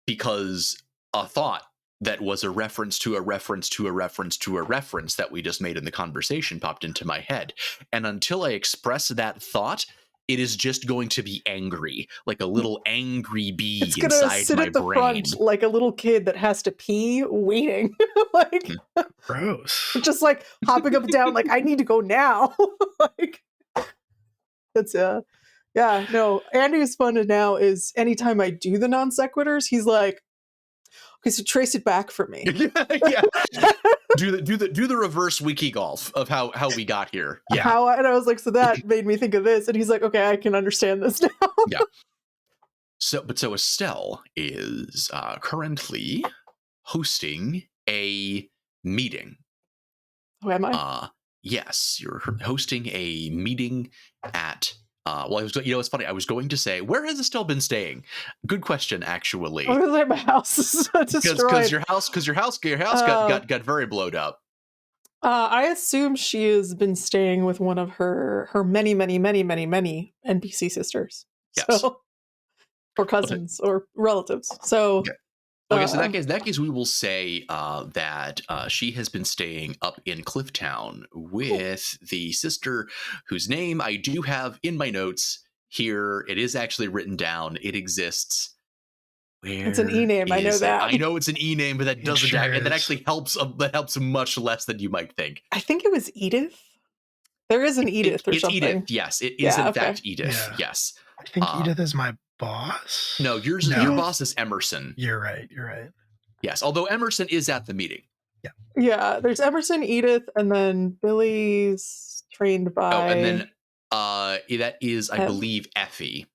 Because a thought that was a reference to a reference to a reference to a reference that we just made in the conversation popped into my head. And until I express that thought, it is just going to be angry, like a little angry bee inside my brain. It's going to sit at the front like a little kid that has to pee, waiting. Gross. Just like hopping up and down, like, I need to go now. That's yeah, no. Andy's fun now is anytime I do the non sequiturs, he's like, okay, so trace it back for me. Yeah. Do the reverse wiki golf of how we got here. Yeah. And I was like, so that made me think of this. And he's like, okay, I can understand this now. Yeah. So Estelle is currently hosting a meeting. Oh, am I? Yes, you're hosting a meeting at. It's funny. I was going to say, where has Estelle been staying? Good question, actually. Oh, my house is destroyed. Because your house got very blowed up. I assume she has been staying with one of her many NPC sisters. Yes. So, or cousins or relatives. So, okay. Okay, so in that case, we will say that she has been staying up in Clifftown with the sister whose name I do have in my notes here. It is actually written down. It exists. Where it's an E-name. I know that. I know it's an E-name, but that doesn't. That actually helps. That helps much less than you might think. I think it was Edith. There is an Edith or something. It's Edith. Yes, it is in fact Edith. Yeah. Yes. I think Edith is my boss. No, your boss is Emerson. You're right. Yes, although Emerson is at the meeting. Yeah, there's Emerson, Edith, and then Billy's trained by. Oh, and then that is, I believe, Effie.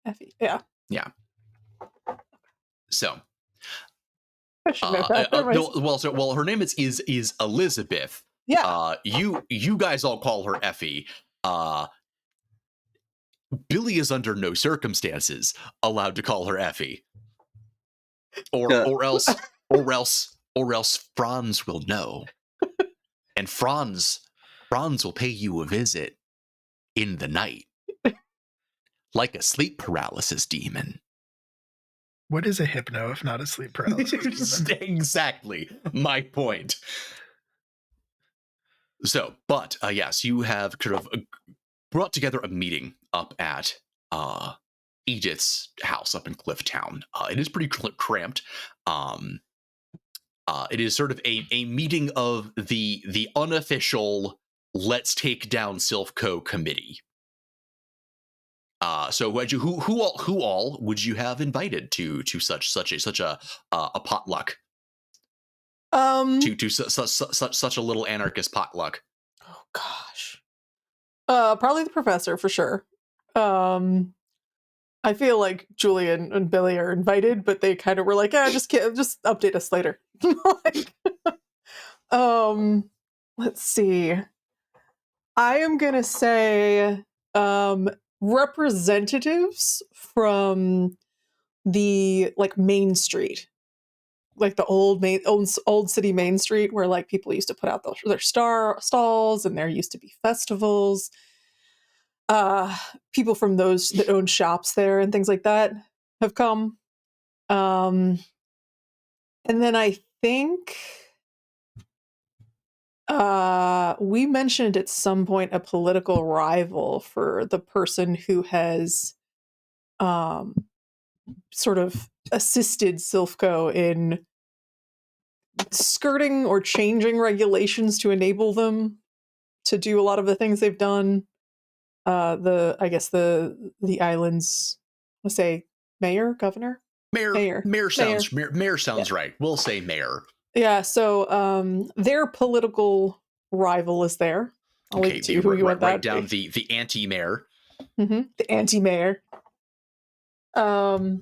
Effie, yeah. Yeah. So. I should know that. Well, her name is Elizabeth. Yeah. You guys all call her Effie. Billy is under no circumstances allowed to call her Effie. Or else Franz will know. And Franz will pay you a visit in the night. Like a sleep paralysis demon. What is a hypno if not a sleep paralysis demon? Exactly my point. So, but yes, you have kind of brought together a meeting up at Edith's house up in Clifftown. It is pretty cramped. It is sort of a meeting of the unofficial "Let's Take Down Silphco" committee. So who all would you have invited to such a potluck? To such a little anarchist potluck. Oh gosh. Probably the professor for sure. I feel like Julian and Billy are invited, but they kind of were like, just update us later. Let's see. I am gonna say representatives from the Main Street, like the old city Main Street, where like people used to put out their stalls, and there used to be festivals. People from those that own shops there and things like that have come. And then I think we mentioned at some point a political rival for the person who has sort of assisted Silphco in skirting or changing regulations to enable them to do a lot of the things they've done. The island's, let's say, mayor, governor, mayor sounds right. We'll say mayor. Yeah. So their political rival is there. I'll leave it to you who you want that. Write down the anti-mayor. Mm-hmm. The anti-mayor. We're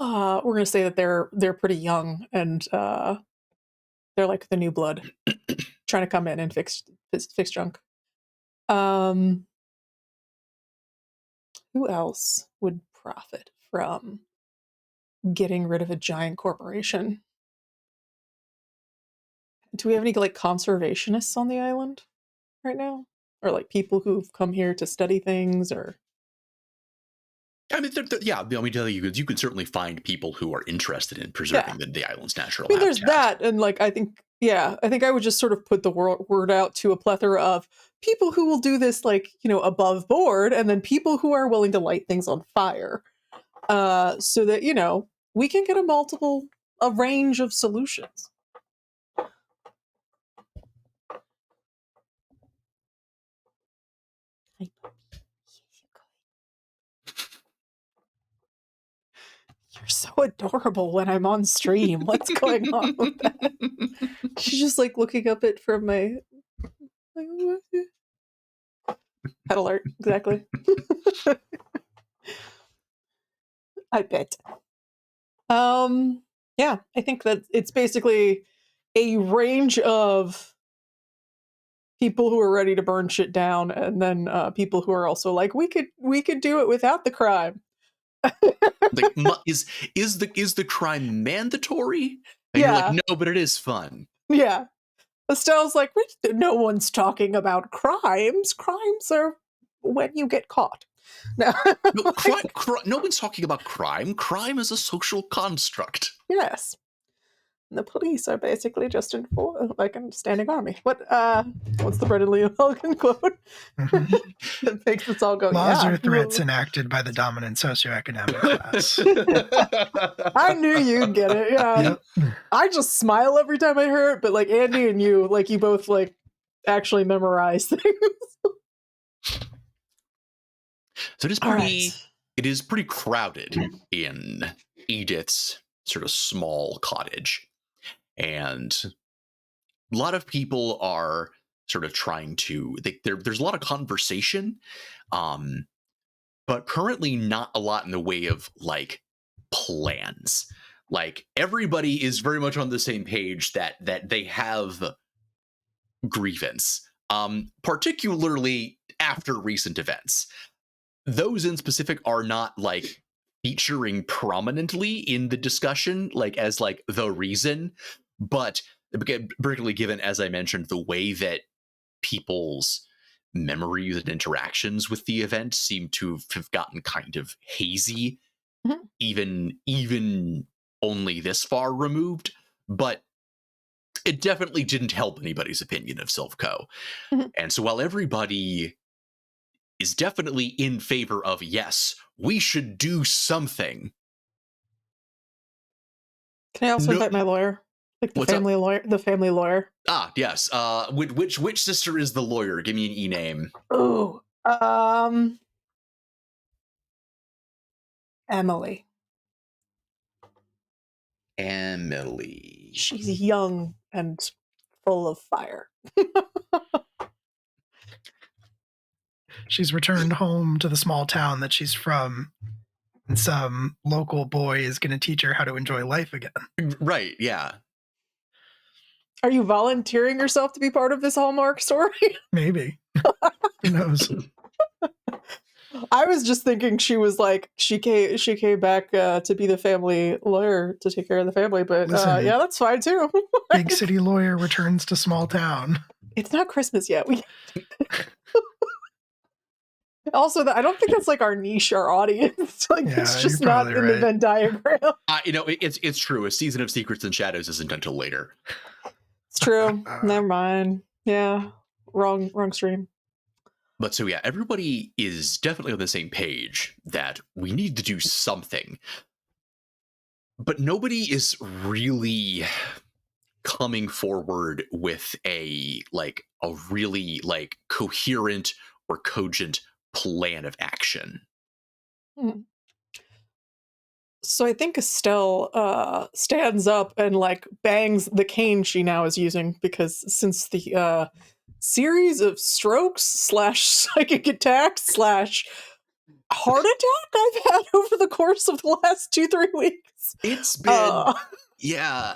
gonna say that they're pretty young, and they're like the new blood, trying to come in and fix junk. Who else would profit from getting rid of a giant corporation? Do we have any conservationists on the island right now, or people who've come here to study things? Or I mean, you could certainly find people who are interested in preserving the island's natural habitat. There's that, and I think I would just sort of put the word out to a plethora of people who will do this, above board, and then people who are willing to light things on fire, so that we can get a range of solutions. You're so adorable when I'm on stream. What's going on with that? She's just looking up it from my pet alert. Exactly. I bet. Yeah, I think that it's basically a range of people who are ready to burn shit down, and then people who are also like, we could do it without the crime. Like, is the crime mandatory? And you're like, Yeah, no, but it is fun. yeah. Estelle's like, no one's talking about crimes. Crimes are when you get caught. No, No, no one's talking about crime. Crime is a social construct. yes. And the police are basically just like a standing army. What's the Brendan Lee Logan quote that makes us all go, Laws yeah. are threats enacted by the dominant socioeconomic class. I knew you'd get it. Yeah. Yep. I just smile every time I hear it, but like Andy and you, like you both like actually memorize things. So it is All pretty. right. It is pretty crowded in Edith's sort of small cottage, and a lot of people are sort of trying to. There's a lot of conversation, but currently not a lot in the way of like plans. Like everybody is very much on the same page that they have grievance, particularly after recent events. Those in specific are not like featuring prominently in the discussion, like as like the reason, but particularly given, as I mentioned, the way that people's memories and interactions with the event seem to have gotten kind of hazy, Mhm. even only this far removed. But it definitely didn't help anybody's opinion of Silvco. Mhm. And so while everybody is definitely in favor of, yes, we should do something. Can I also invite my lawyer? Like the What's family lawyer? The family lawyer. Ah, yes. Which sister is the lawyer? Give me an e-name. Oh, Emily. Emily. She's young and full of fire. She's returned home to the small town that she's from, and some local boy is going to teach her how to enjoy life again. Right, yeah. Are you volunteering yourself to be part of this Hallmark story? Maybe. Who knows? I was just thinking she was like she came back to be the family lawyer to take care of the family, but Listen. yeah, that's fine too. Big city lawyer returns to small town. It's not Christmas yet. Also, I don't think that's like our niche, our audience. Like Yeah, it's just you're not probably in the right. Venn diagram. It's true. A season of Secrets and Shadows isn't until later. It's true. Never mind. Yeah, wrong stream. But so yeah, everybody is definitely on the same page that we need to do something. But nobody is really coming forward with a really like coherent or cogent plan of action. So I think Estelle stands up and like bangs the cane she now is using, because since the series of strokes / psychic attacks / heart attack I've had over the course of the last 2-3 weeks, It's been yeah.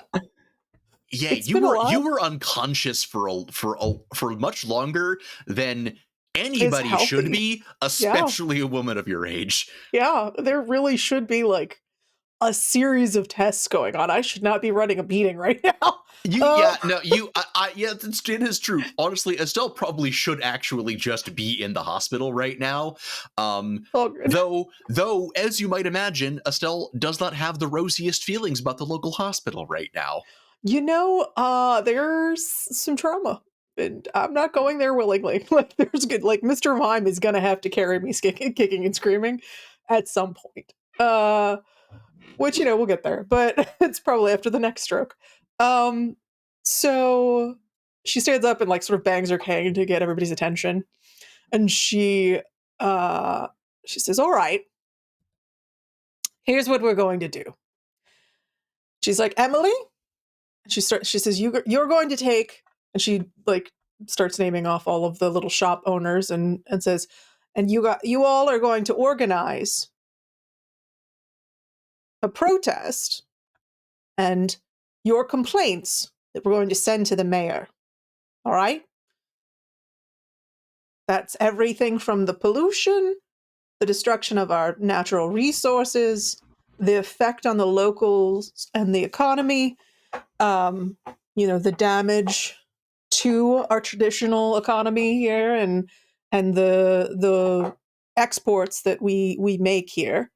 You were unconscious for much longer than anybody should be, especially a woman of your age. Yeah, there really should be like a series of tests going on. I should not be running a meeting right now. It is true. Honestly, Estelle probably should actually just be in the hospital right now. Though, as you might imagine, Estelle does not have the rosiest feelings about the local hospital right now. You know, there's some trauma, and I'm not going there willingly. Like, there's good. Like, Mr. Mime is gonna have to carry me kicking and screaming at some point. Which, we'll get there, but it's probably after the next stroke. So she stands up and like sort of bangs her cane to get everybody's attention, and she says, "All right, here's what we're going to do." She's like, "Emily," she says, "You're going to take," and she like starts naming off all of the little shop owners and says, "And you all are going to organize a protest and your complaints that we're going to send to the mayor. All right? That's everything from the pollution, the destruction of our natural resources, the effect on the locals and the economy, the damage to our traditional economy here, and the exports that we make here.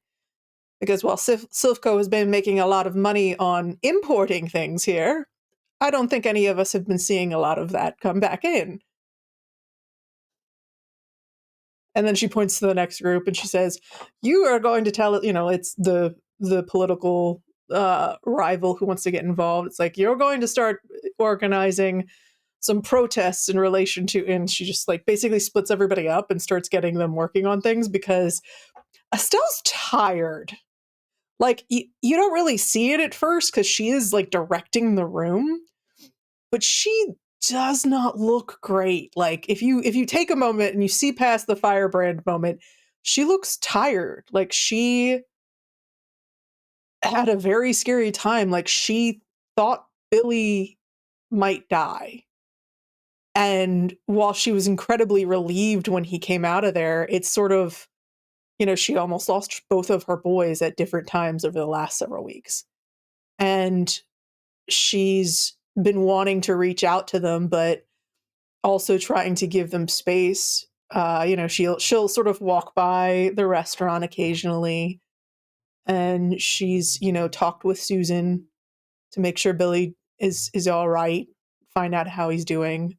Because while Silphco has been making a lot of money on importing things here, I don't think any of us have been seeing a lot of that come back in. And then she points to the next group and she says, you are going to tell it, it's the political rival who wants to get involved. It's like, you're going to start organizing some protests in relation to, and she just like basically splits everybody up and starts getting them working on things because Estelle's tired. Like, you don't really see it at first because she is like directing the room, but she does not look great. Like, if you take a moment and you see past the firebrand moment, she looks tired. Like, she had a very scary time. Like, she thought Billy might die. And while she was incredibly relieved when he came out of there, it's sort of, she almost lost both of her boys at different times over the last several weeks. And she's been wanting to reach out to them, but also trying to give them space. She'll sort of walk by the restaurant occasionally, and she's, talked with Susan to make sure Billy is all right, find out how he's doing.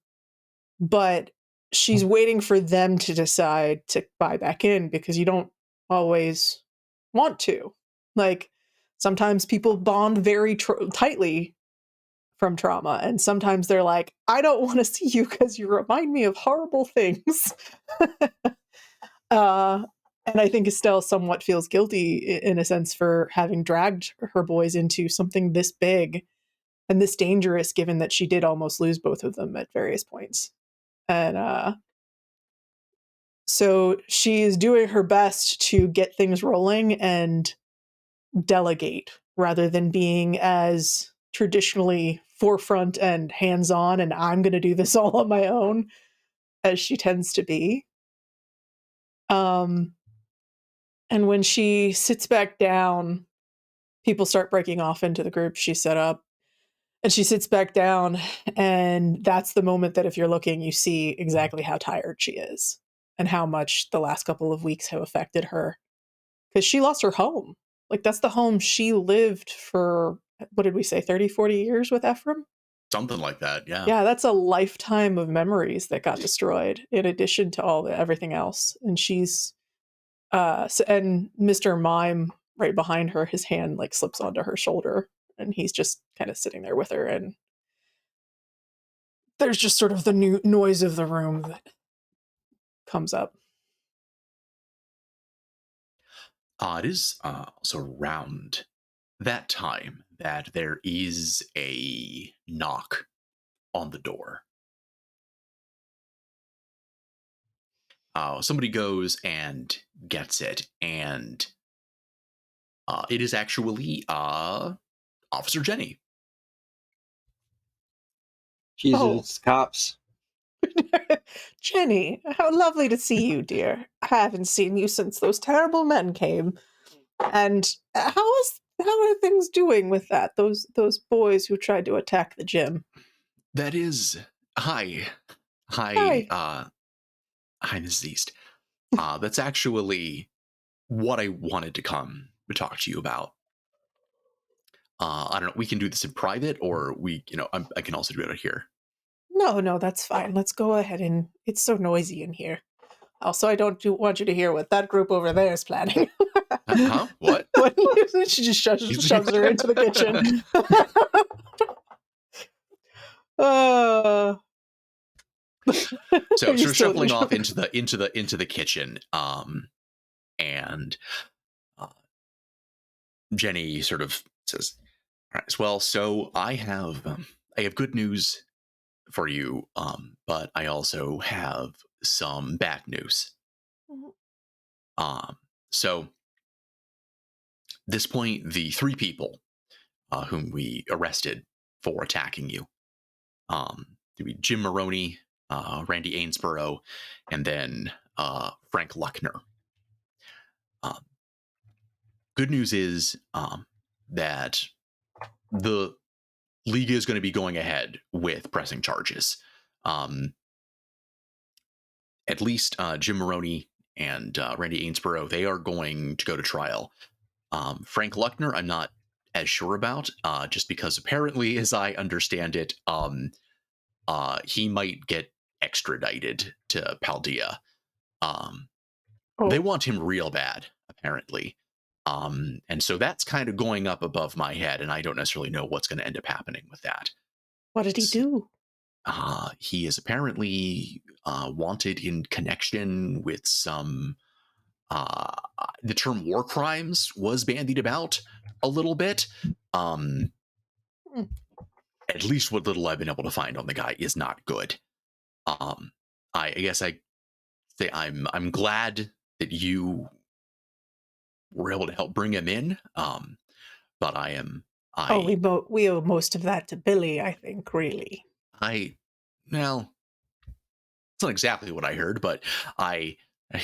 But she's waiting for them to decide to buy back in because you don't always want to. Like, sometimes people bond very tightly from trauma, and sometimes they're like, I don't want to see you because you remind me of horrible things. And I think Estelle somewhat feels guilty in a sense for having dragged her boys into something this big and this dangerous, given that she did almost lose both of them at various points. And so she is doing her best to get things rolling and delegate rather than being as traditionally forefront and hands-on and I'm going to do this all on my own as she tends to be. And when she sits back down, people start breaking off into the group she set up. And she sits back down, and that's the moment that if you're looking, you see exactly how tired she is and how much the last couple of weeks have affected her. Because she lost her home. Like, that's the home she lived for, what did we say, 30, 40 years with Ephraim? Something like that, yeah. Yeah, that's a lifetime of memories that got destroyed in addition to everything else. And she's, and Mr. Mime right behind her, his hand like slips onto her shoulder. And he's just kind of sitting there with her, and there's just sort of the new noise of the room that comes up. It is also around that time that there is a knock on the door. Somebody goes and gets it, and it is actually Officer Jenny. Jesus, cops. Jenny, how lovely to see you, dear. I haven't seen you since those terrible men came. And how are things doing with that? Those boys who tried to attack the gym. That is hi, Mrs. East. That's actually what I wanted to come to talk to you about. I don't know. We can do this in private, or I can also do it out here. No, that's fine. Let's go ahead, and it's so noisy in here. Also, I don't want you to hear what that group over there is planning. Huh? What? She just shoves her into the kitchen. So she's shuffling off into the kitchen, and Jenny sort of says, "All right, well, so I have good news for you, but I also have some bad news." So at this point, the three people whom we arrested for attacking you. There'd be Jim Maroney, Randy Ainsborough, and then Frank Luckner. Good news is that the league is going to be going ahead with pressing charges. At least Jim Maroney and Randy Ainsborough, they are going to go to trial. Frank Luckner, I'm not as sure about, just because apparently, as I understand it, he might get extradited to Paldea. They want him real bad, apparently. And so that's kind of going up above my head, and I don't necessarily know what's going to end up happening with that. What did he do? He is apparently wanted in connection with some... the term war crimes was bandied about a little bit. At least what little I've been able to find on the guy is not good. I guess I say I'm glad that you were able to help bring him in. But we owe most of that to Billy, I think, really. Well, it's not exactly what I heard, but at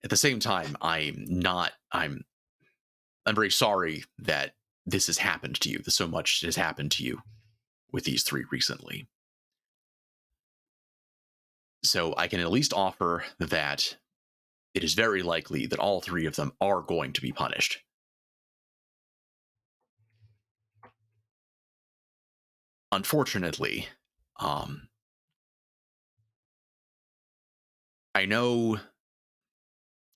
the same time, I'm very sorry that this has happened to you, that so much has happened to you with these three recently. So I can at least offer that it is very likely that all three of them are going to be punished. Unfortunately, I know...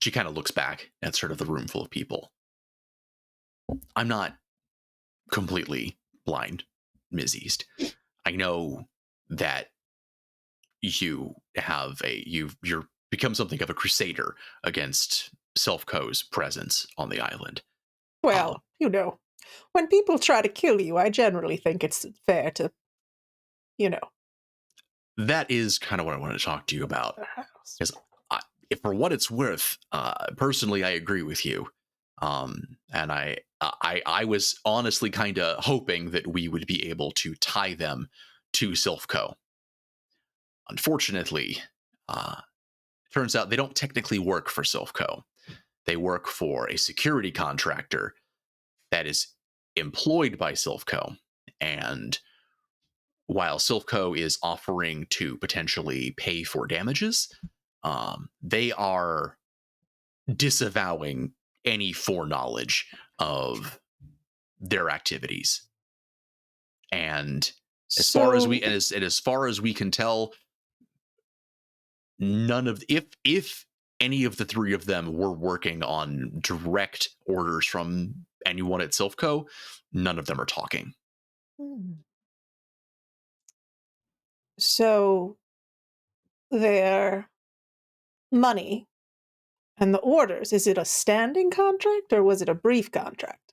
She kind of looks back at sort of the room full of people. I'm not completely blind, Ms. East. I know that you're become something of a crusader against Self-Co's presence on the island. Well, when people try to kill you, I generally think it's fair to, That is kind of what I wanted to talk to you about. Because for what it's worth, personally, I agree with you. And I was honestly kind of hoping that we would be able to tie them to Self-Co. Unfortunately, turns out they don't technically work for Self-Co. They work for a security contractor that is employed by Self-Co. And while Self-Co is offering to potentially pay for damages, they are disavowing any foreknowledge of their activities. And as far as we can tell, none of if any of the three of them were working on direct orders from anyone at Self-Co, none of them are talking. So their money and the orders, is it a standing contract or was it a brief contract?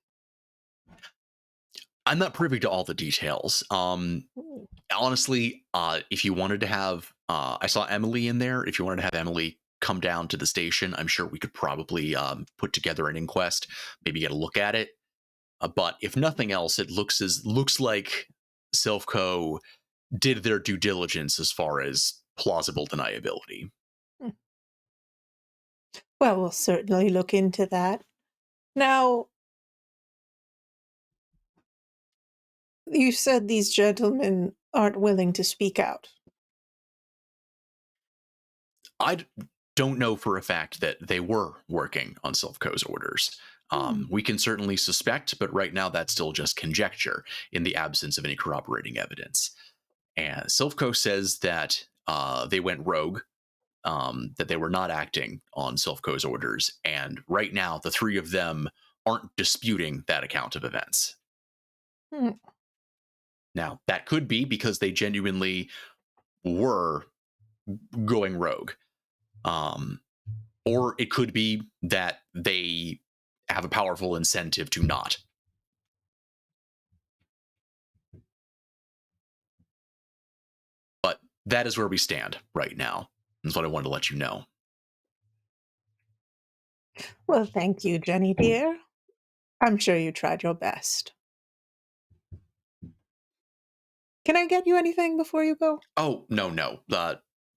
I'm not privy to all the details. Honestly, if you wanted to have, I saw Emily in there. If you wanted to have Emily come down to the station, I'm sure we could probably put together an inquest, maybe get a look at it. But if nothing else, it looks like Self-Co did their due diligence as far as plausible deniability. Well, we'll certainly look into that. Now, you said these gentlemen aren't willing to speak out. I don't know for a fact that they were working on Self-Co's orders. We can certainly suspect, but right now that's still just conjecture in the absence of any corroborating evidence. And Self-Co says that they went rogue, that they were not acting on Self-Co's orders, and right now the three of them aren't disputing that account of events. Now, that could be because they genuinely were going rogue. Or it could be that they have a powerful incentive to not. But that is where we stand right now. That's what I wanted to let you know. Well, thank you, Jenny dear. I'm sure you tried your best. Can I get you anything before you go? Oh, no.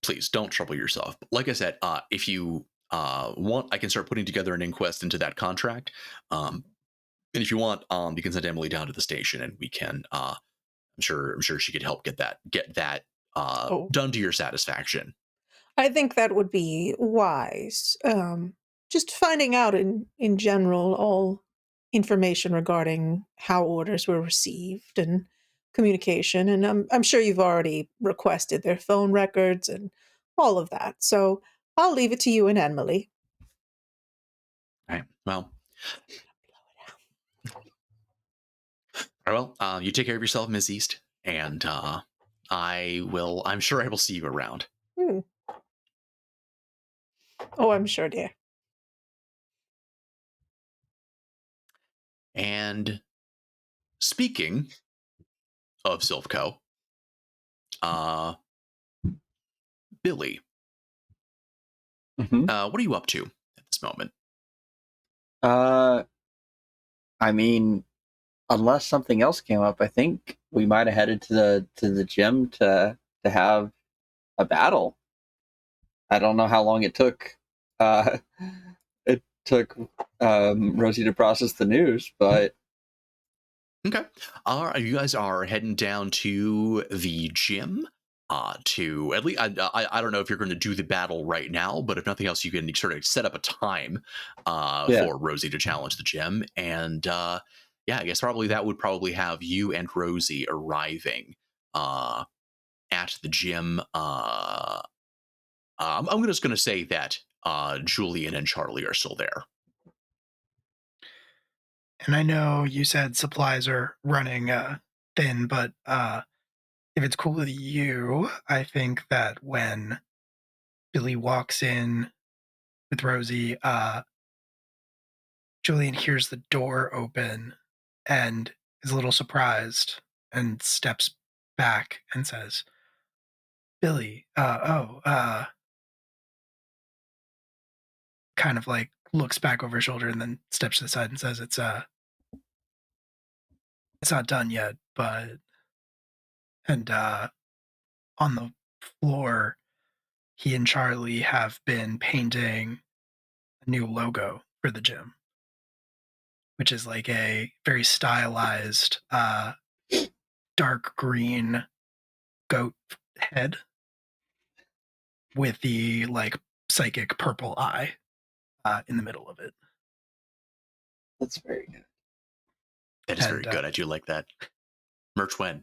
Please don't trouble yourself. Like I said, if you want, I can start putting together an inquest into that contract. And if you want, you can send Emily down to the station, and we can. I'm sure she could help get that Oh, done to your satisfaction. I think that would be wise. Just finding out in general all information regarding how orders were received and communication, and I'm sure you've already requested their phone records and all of that. So I'll leave it to you and Emily. All right. Well. All right, well, you take care of yourself, Ms. East, and I'm sure I will see you around. Hmm. Oh, I'm sure, dear. And speaking of Silvco, Billy, what are you up to at this moment? I mean, unless something else came up, I think we might have headed to the gym to have a battle. I don't know how long it took. Uh, it took Rosie to process the news, but Okay. You guys are heading down to the gym. To at least, I don't know if you're going to do the battle right now, but if nothing else, you can sort of set up a time yeah, for Rosie to challenge the gym. And yeah, I guess that would probably have you and Rosie arriving at the gym. I'm just going to say that Julian and Charlie are still there. And I know you said supplies are running thin, but if it's cool with you, I think that when Billy walks in with Rosie, Julian hears the door open and is a little surprised and steps back and says, Billy, kind of like looks back over his shoulder and then steps to the side and says, it's not done yet, but, and on the floor, he and Charlie have been painting a new logo for the gym, which is like a very stylized dark green goat head with the like psychic purple eye in the middle of it. that's very good. That is very good. I do like that. Merch when?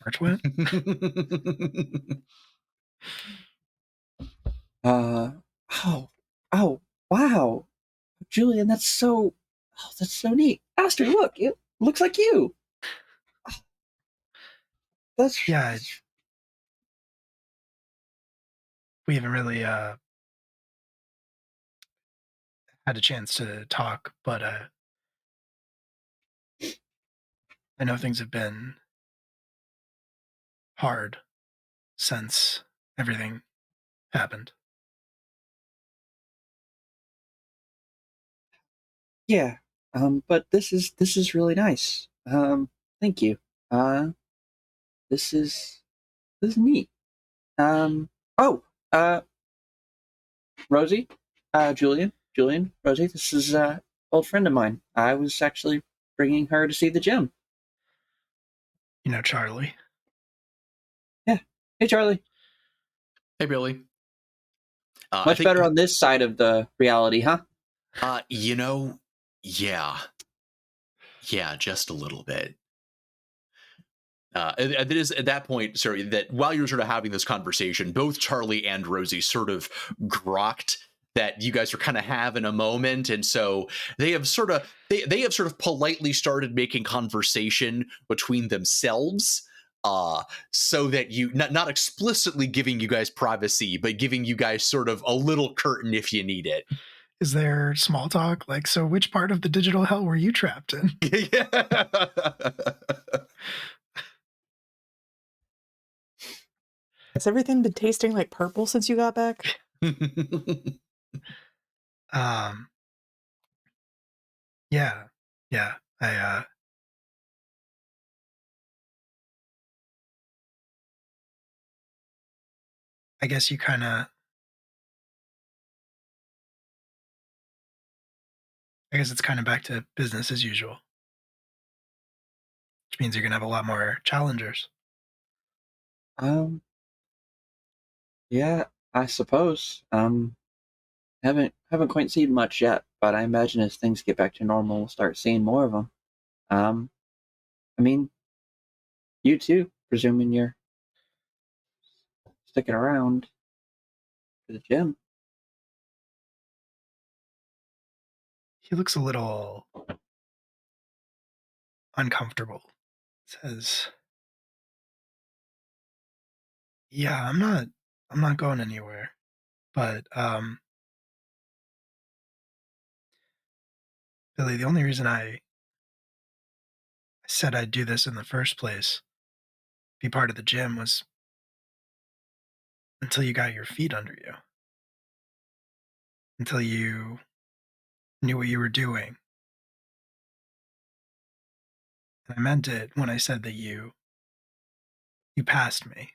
March went? Oh, wow, Julian, that's so neat. Aster, look, it looks like you. That's Yeah, we haven't really had a chance to talk, but I know things have been hard since everything happened. yeah. But this is really nice. Thank you. This is neat. Oh, uh, Rosie, Julian, Rosie. This is old friend of mine. I was actually bringing her to see the gym. You know, Charlie. Yeah. Hey, Charlie. Hey, Billy. Much better on this side of the reality, huh? Yeah, just a little bit. It is at that point, sorry, that while you're sort of having this conversation, both Charlie and Rosie sort of grokked that you guys are kind of having a moment, and so they have sort of politely started making conversation between themselves, so that you not explicitly giving you guys privacy, but giving you guys sort of a little curtain if you need it. Is there small talk? Like, so which part of the digital hell were you trapped in? Yeah. Has everything been tasting like purple since you got back? Yeah. I I guess you kind of. I guess it's kind of back to business as usual, which means you're gonna have a lot more challengers. Um, yeah, I suppose. Haven't quite seen much yet, but I imagine as things get back to normal, we'll start seeing more of them. Um, I mean, you too, presuming you're sticking around for the gym. He looks a little uncomfortable. Says, "Yeah, I'm not going anywhere. But Billy, the only reason I said I'd do this in the first place, be part of the gym, was until you got your feet under you, until you knew what you were doing. And I meant it when I said that you passed me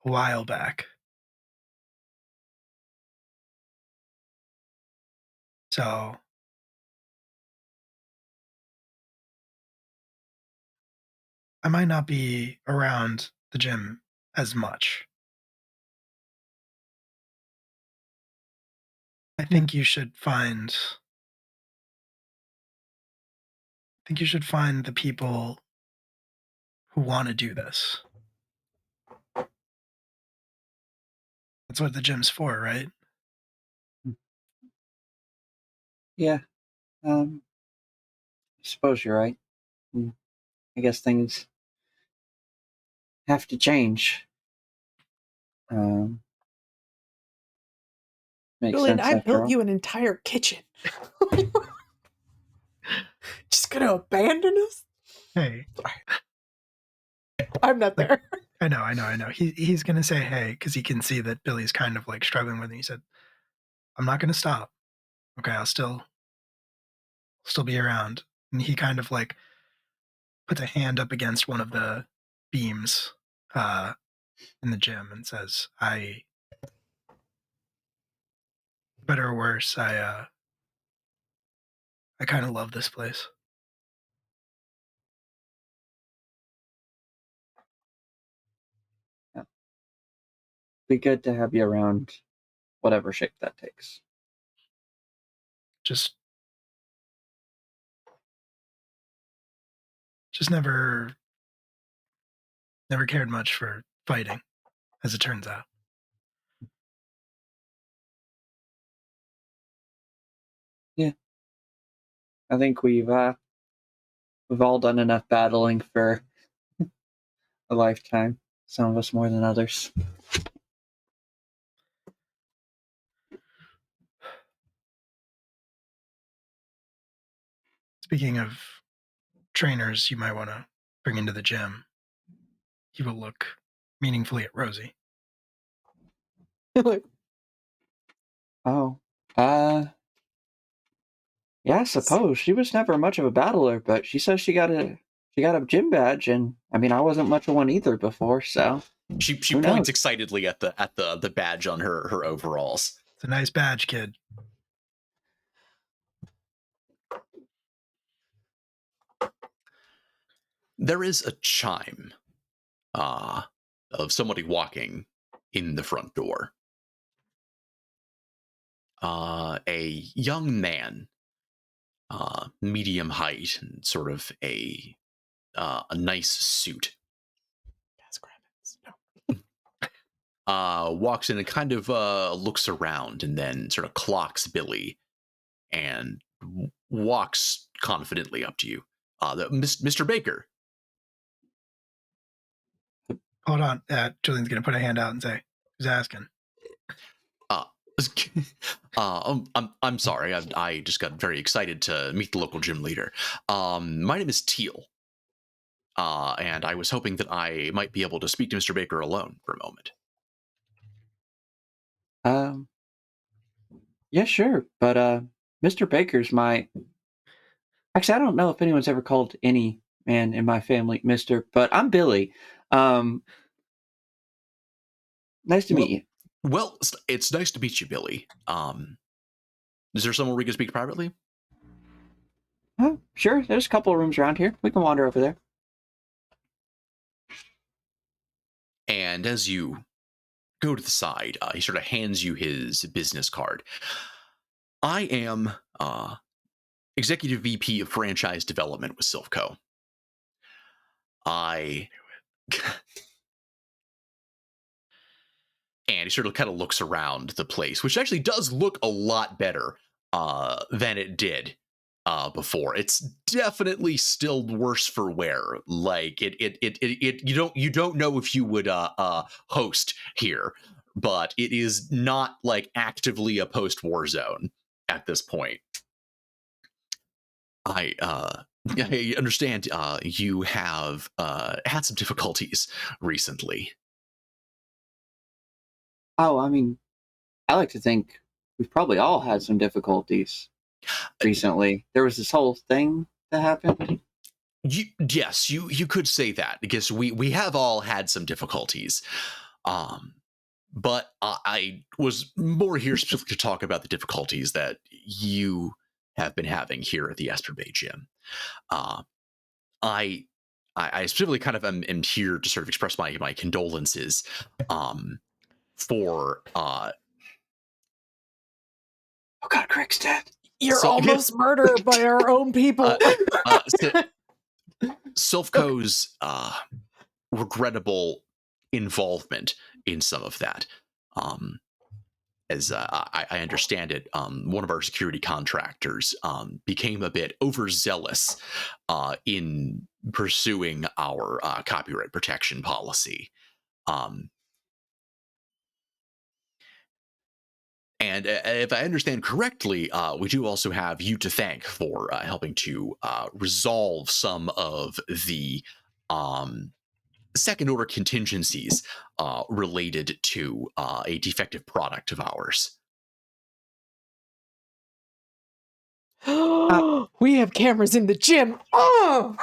a while back. So I might not be around the gym as much. I think you should find the people who want to do this. That's what the gym's for, right? Yeah, I suppose you're right. I guess things have to change. Um, Makes Billy and sense I after built all. you an entire kitchen. Just gonna abandon us? Hey, I'm not Like- there. I know. He's gonna say hey because he can see that Billy's kind of like struggling with it. He said, "I'm not gonna stop. Okay, I'll still be around." And he kind of like puts a hand up against one of the beams uh, in the gym and says, "I, better or worse, I kind of love this place." Yeah. Be good to have you around, whatever shape that takes. Just never cared much for fighting, as it turns out. I think we've all done enough battling for a lifetime. Some of us more than others. Speaking of trainers you might want to bring into the gym, he will look meaningfully at Rosie. Like, Oh, yeah, I suppose she was never much of a battler, but she says she got a gym badge, and I mean, I wasn't much of one either before, so She Who knows? points excitedly at the badge on her overalls. It's a nice badge, kid. There is a chime of somebody walking in the front door. A young man, medium height, and sort of a nice suit, walks in and kind of looks around and then sort of clocks Billy and walks confidently up to you. Mr. Baker. Hold on. Julian's going to put a hand out and say, "Who's asking?" I'm sorry. I just got very excited to meet the local gym leader. My name is Teal. And I was hoping that I might be able to speak to Mr. Baker alone for a moment. Yeah, sure, but Mr. Baker's my. Actually, I don't know if anyone's ever called any man in my family Mister, but I'm Billy. Um, Nice to meet you. Well, it's nice to meet you, Billy. Is there somewhere we can speak privately? Oh, sure, there's a couple of rooms around here. We can wander over there. And as you go to the side, he sort of hands you his business card. I am Executive VP of Franchise Development with Silphco. And he sort of kind of looks around the place, which actually does look a lot better than it did before. It's definitely still worse for wear. Like you don't know if you would host here, but it is not like actively a post-war zone at this point. I understand you have had some difficulties recently. Oh, I mean, I like to think we've probably all had some difficulties recently. There was this whole thing that happened. Yes, you could say that, because we have all had some difficulties. But I was more here specifically to talk about the difficulties that you have been having here at the Esper Bay Gym. I specifically kind of am here to sort of express my condolences for Oh God, Craig's dead. You're almost murdered by our own people. Silphco's regrettable involvement in some of that. As I understand it, one of our security contractors became a bit overzealous in pursuing our copyright protection policy. And if I understand correctly, we do also have you to thank for helping to resolve some of the second-order contingencies related to a defective product of ours. We have cameras in the gym. Oh!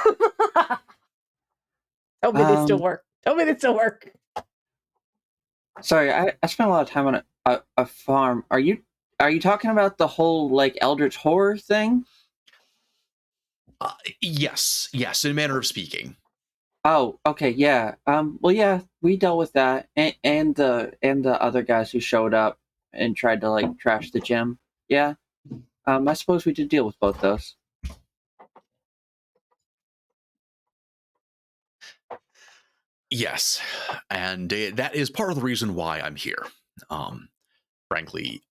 Tell me they still work. Tell me they still work. Sorry, I spent a lot of time on a farm. Are you talking about the whole like eldritch horror thing? Yes, in a manner of speaking. Oh, okay, yeah. Well, yeah, we dealt with that, and the other guys who showed up and tried to like trash the gym. Yeah. I suppose we did deal with both those. Yes, and that is part of the reason why I'm here. Frankly,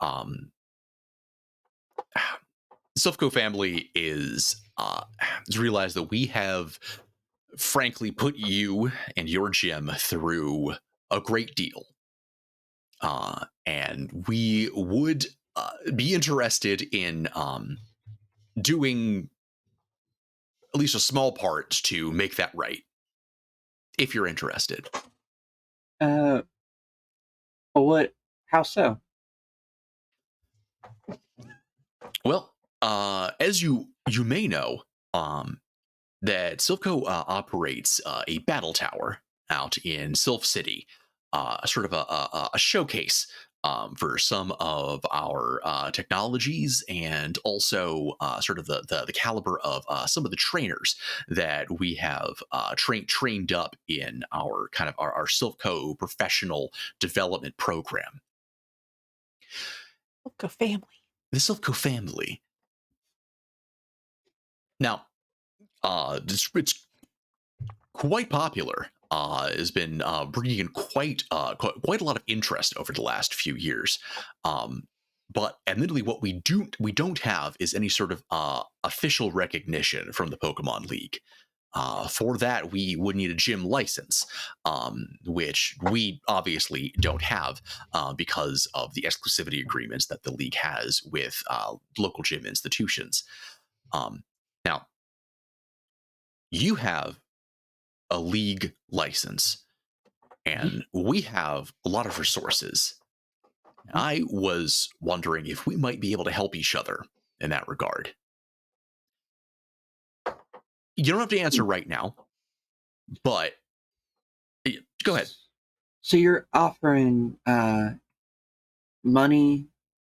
Silphco family is realized that we have, frankly, put you and your gym through a great deal. And we would be interested in doing at least a small part to make that right, if you're interested. What? How so? Well, as you may know, that Silphco operates a battle tower out in Sylph City, sort of a showcase for some of our technologies, and also sort of the caliber of some of the trainers that we have trained up in our kind of our Silphco professional development program. Silphco family. The Silphco family. Now, it's quite popular. Has been bringing in quite a lot of interest over the last few years. But admittedly, what we don't have is any sort of official recognition from the Pokemon League. For that, we would need a gym license, which we obviously don't have because of the exclusivity agreements that the league has with local gym institutions. Now, you have a league license, and we have a lot of resources. I was wondering if we might be able to help each other in that regard. You don't have to answer right now, but go ahead. So you're offering money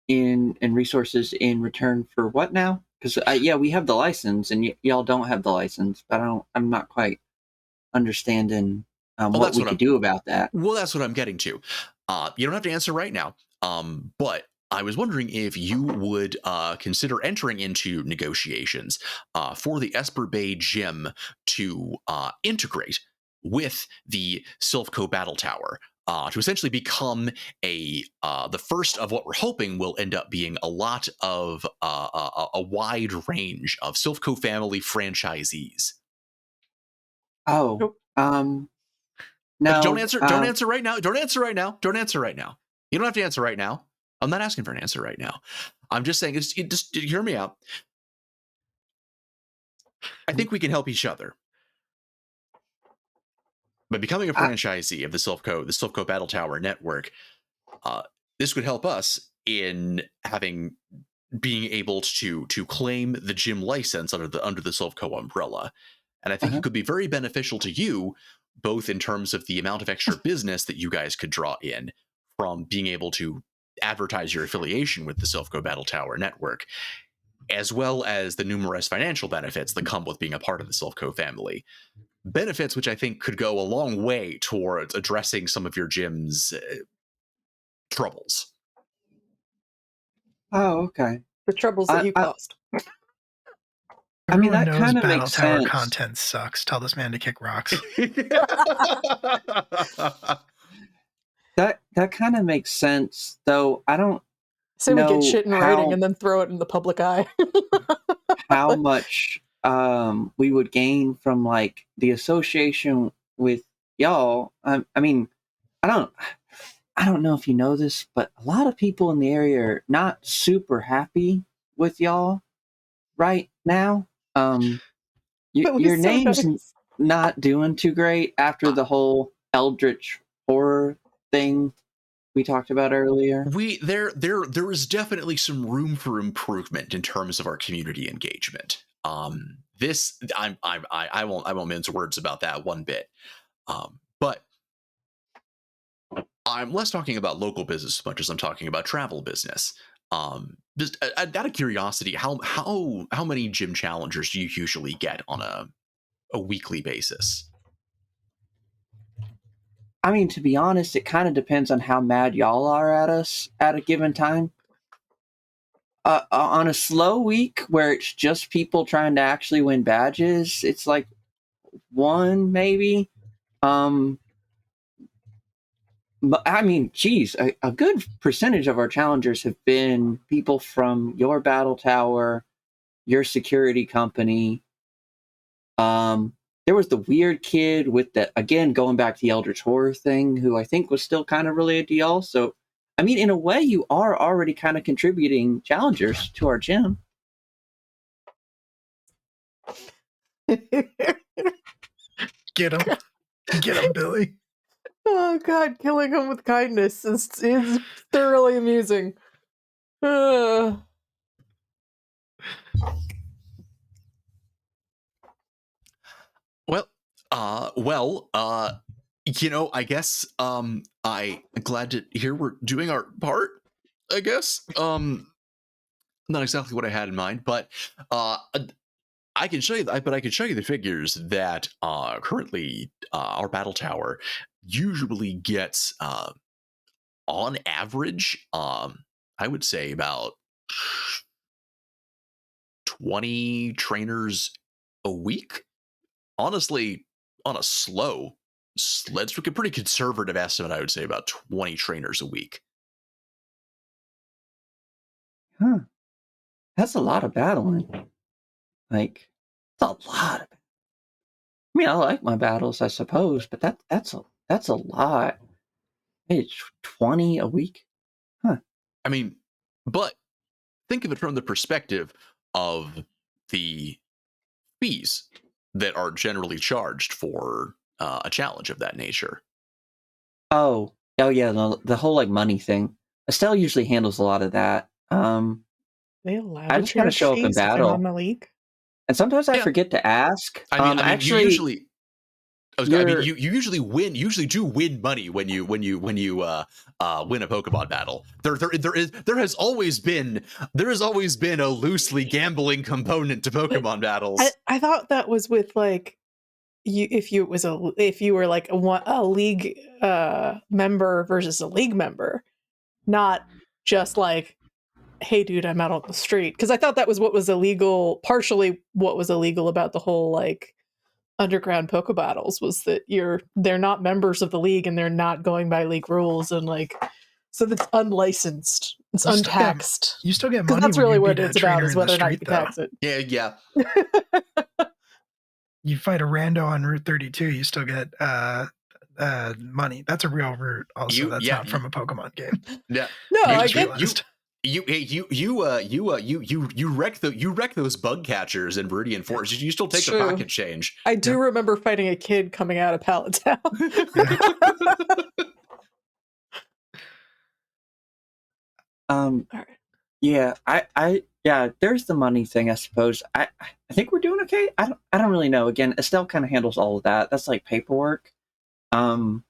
and resources in return for what now? Because yeah, we have the license, and y'all don't have the license. But I'm not quite understanding what we could do about that. Well, that's what I'm getting to. You don't have to answer right now, but I was wondering if you would consider entering into negotiations for the Esper Bay Gym to integrate with the Silphco Battle Tower. To essentially become the first of what we're hoping will end up being a lot of a wide range of Silphco family franchisees. Oh, no. But don't answer. Don't answer right now. Don't answer right now. Don't answer right now. You don't have to answer right now. I'm not asking for an answer right now. I'm just saying. Just hear me out. I think we can help each other. By becoming a franchisee of the Silphco Battle Tower network, this would help us in being able to claim the gym license under the Silphco umbrella. And I think it could be very beneficial to you, both in terms of the amount of extra business that you guys could draw in from being able to advertise your affiliation with the Silphco Battle Tower network, as well as the numerous financial benefits that come with being a part of the Silphco family. Benefits which I think could go a long way towards addressing some of your gym's troubles. Oh, okay. The troubles that you caused. I mean, that knows kind of Battle makes Tower sense. content sucks. Tell this man to kick rocks. That kind of makes sense, though. I don't Say we get shit in writing how- and then throw it in the public eye. how much we would gain from like the association with y'all. I mean, I don't know if you know this, but a lot of people in the area are not super happy with y'all right now. Your name's not doing too great after the whole Eldritch horror thing we talked about earlier. There is definitely some room for improvement in terms of our community engagement. I won't mince words about that one bit. But I'm less talking about local business as much as I'm talking about travel business. Just out of curiosity, how many gym challengers do you usually get on a weekly basis? I mean, to be honest, it kind of depends on how mad y'all are at us at a given time. On a slow week where it's just people trying to actually win badges, it's like one maybe. But I mean, geez, a good percentage of our challengers have been people from your battle tower, your security company. There was the weird kid with the, again, going back to the Eldritch Horror thing, who I think was still kind of related to y'all. So, I mean, in a way, you are already kind of contributing challengers to our gym. Get him. Get him, Billy. Oh god, killing him with kindness is thoroughly amusing. Well, I guess I'm glad to hear we're doing our part, I guess. Not exactly what I had in mind, but I can show you the figures that currently our battle tower usually gets on average, I would say about 20 trainers a week. Honestly, on a let's look a pretty conservative estimate, I would say about 20 trainers a week. Huh. That's a lot of battling. Like, that's a lot. I mean, I like my battles, I suppose, but that's a lot. It's 20 a week. Huh. I mean, but think of it from the perspective of the fees that are generally charged for a challenge of that nature. Oh yeah, the whole like money thing. Estelle usually handles a lot of that. they allow I to just gotta charge show up in fees if they're battle. not in the league. And sometimes I Yeah. forget to ask. I mean, actually, you usually. I mean, you usually win. You usually do win money when you win a Pokemon battle. There has always been a loosely gambling component to Pokemon battles. I thought that was with like if you were like a league member versus a league member, not just like, hey dude, I'm out on the street, because I thought that was what was illegal, partially what was illegal about the whole like underground Poke battles, was that they're not members of the league and they're not going by league rules, and like, so that's unlicensed, it's untaxed. You still get Because money. that's when really you what beat a it's about, trainer is in the whether or not you street, can tax it. Yeah. You fight a rando on Route 32, you still get money. That's a real route. Also, that's not from a Pokemon game. Yeah. No, I I just get realized. You wreck those bug catchers in Viridian Forest. You still take the True. pocket change. I do remember fighting a kid coming out of Pallet Town. Yeah, there's the money thing, I suppose. I think we're doing okay. I don't really know. Again, Estelle kind of handles all of that. That's like paperwork. I'm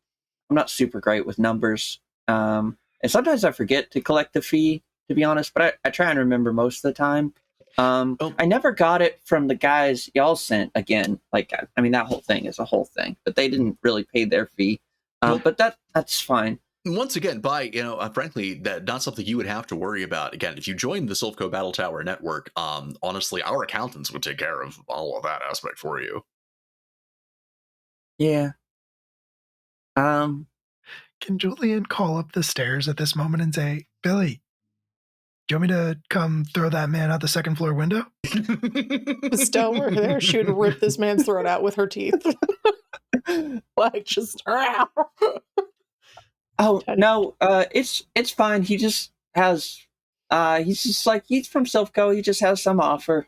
not super great with numbers. And sometimes I forget to collect the fee, to be honest, but I try and remember most of the time. I never got it from the guys y'all sent again. Like, I mean, that whole thing is a whole thing, but they didn't really pay their fee. But that's fine. Once again, frankly, that not something you would have to worry about. Again, if you join the Silphco Battle Tower network, honestly, our accountants would take care of all of that aspect for you. Yeah. Can Julian call up the stairs at this moment and say, Billy, do you want me to come throw that man out the second floor window? Estelle were there, she would rip this man's throat out with her teeth. Like, just Oh no, it's fine. He just has he's just like, he's from Silphco, he just has some offer.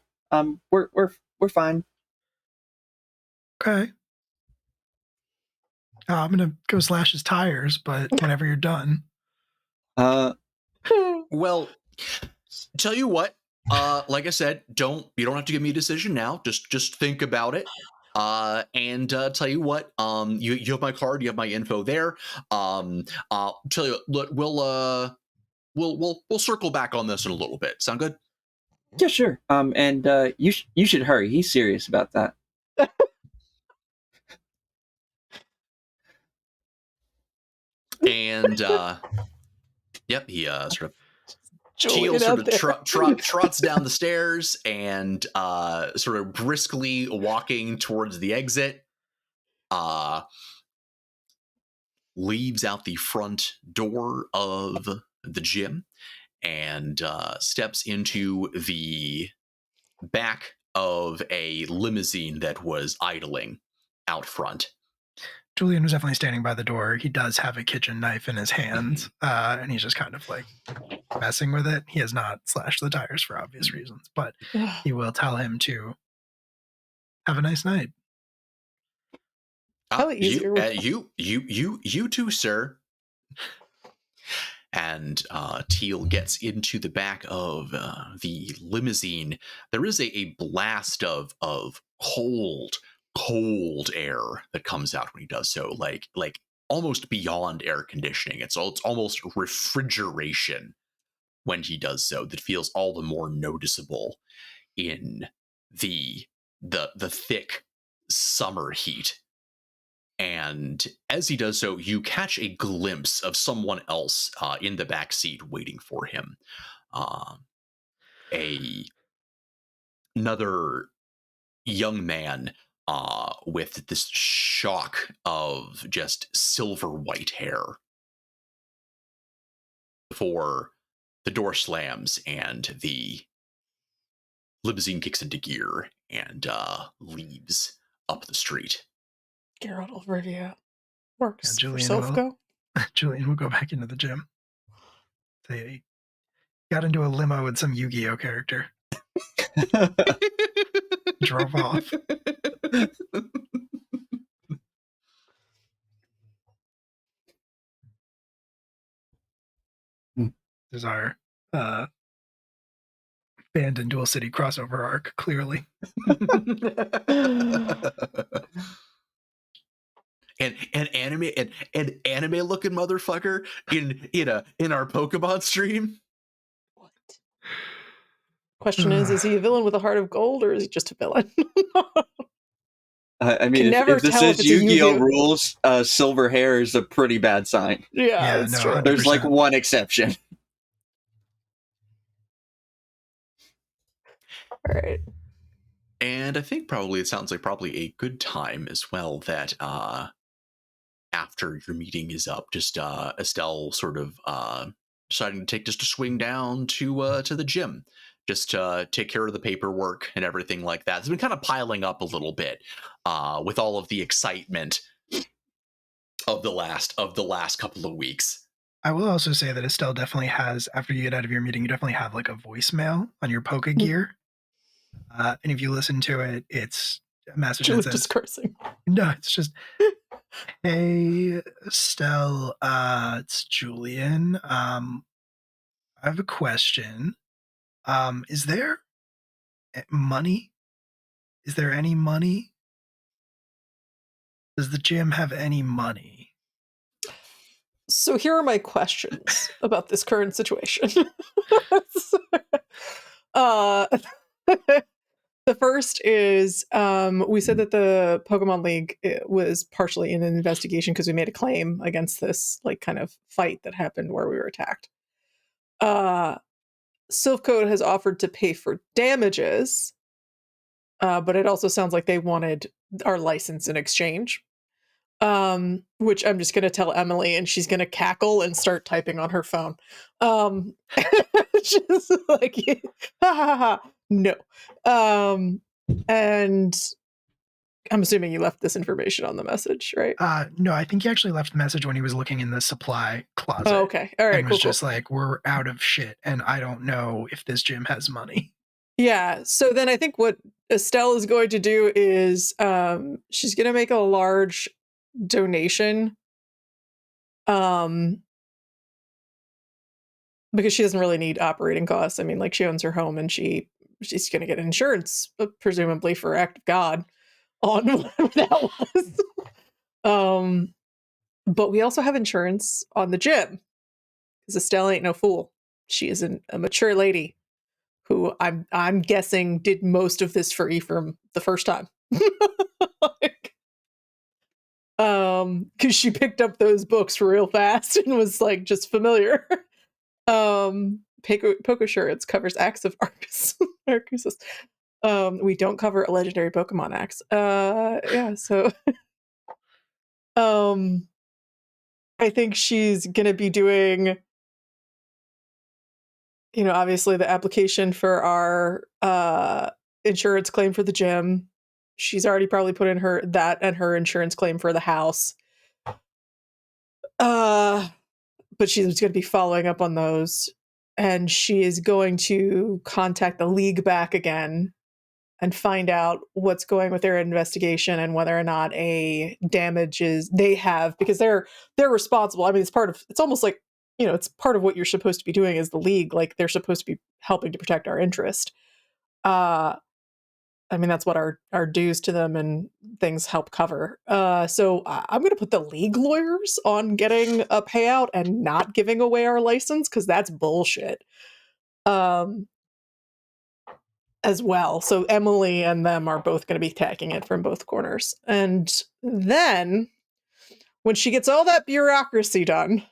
We're fine. Okay. I'm gonna go slash his tires, but whenever you're done. Well, tell you what, like I said, you don't have to give me a decision now. Just think about it. And tell you what, you have my card, you have my info there. Tell you, look, we'll circle back on this in a little bit. Sound good? Yeah, sure. And you should hurry. He's serious about that. And yep, he sort of Teal sort of trots down the stairs and sort of briskly walking towards the exit, leaves out the front door of the gym and steps into the back of a limousine that was idling out front. Julian was definitely standing by the door. He does have a kitchen knife in his hands, and he's just kind of like messing with it. He has not slashed the tires for obvious reasons, but he will tell him to have a nice night. You too, sir. And Teal gets into the back of the limousine. There is a blast of cold air that comes out when he does so, like almost beyond air conditioning. It's almost refrigeration when he does so, that feels all the more noticeable in the thick summer heat. And as he does so, you catch a glimpse of someone else in the back seat waiting for him. Another young man with this shock of just silver white hair. Before the door slams and the limousine kicks into gear and leaves up the street. Geralt of Rivia works for Julian Silphco. Julian will go back into the gym. They got into a limo with some Yu-Gi-Oh character. Drove off. There's our band and Dual City crossover arc, clearly. and anime looking motherfucker in our Pokemon stream. What? Question is he a villain with a heart of gold, or is he just a villain? I mean, Can never if this tell if is it's a Yu-Gi-Oh Yu-Gi-Oh! rules, silver hair is a pretty bad sign. Yeah, that's no, true. 100%. There's like one exception. All right. And I think it sounds like probably a good time as well that after your meeting is up, just Estelle sort of deciding to take just a swing down to the gym, just to take care of the paperwork and everything like that. It's been kind of piling up a little bit with all of the excitement of the last couple of weeks. I will also say that Estelle definitely has, after you get out of your meeting, you definitely have like a voicemail on your Poke Gear. And if you listen to it, it's a message that says, Just cursing. no, it's just, hey, Estelle, it's Julian. I have a question. Is there money? Is there any money? Does the gym have any money? So here are my questions about this current situation. The first is, we said that the Pokemon League was partially in an investigation because we made a claim against this like kind of fight that happened where we were attacked. Silph Code has offered to pay for damages, but it also sounds like they wanted our license in exchange. Which I'm just gonna tell Emily, and she's gonna cackle and start typing on her phone. Just like ha ha ha. No. And I'm assuming you left this information on the message, right? No, I think he actually left a message when he was looking in the supply closet. Oh, okay. All right, and cool, was just like, we're out of shit, and I don't know if this gym has money. Yeah, so then I think what Estelle is going to do is she's going to make a large donation because she doesn't really need operating costs. I mean, like, she owns her home, and she's going to get insurance, presumably for act of God, on whatever that was. But we also have insurance on the gym because Estelle ain't no fool. She is a mature lady who I'm guessing did most of this for Ephraim the first time. Like, because she picked up those books real fast and was like just familiar. Pokossurance covers acts of Arceus. We don't cover a legendary Pokemon acts. Yeah, so I think she's gonna be doing, obviously the application for our insurance claim for the gym. She's already probably put in her insurance claim for the house. But she's going to be following up on those, and she is going to contact the league back again and find out what's going with their investigation and whether or not a damages they have, because they're responsible. I mean, it's almost like, it's part of what you're supposed to be doing as the league. Like, they're supposed to be helping to protect our interest. I mean, that's what our dues to them and things help cover. So I'm going to put the league lawyers on getting a payout and not giving away our license, because that's bullshit. As well. So Emily and them are both going to be attacking it from both corners. And then when she gets all that bureaucracy done,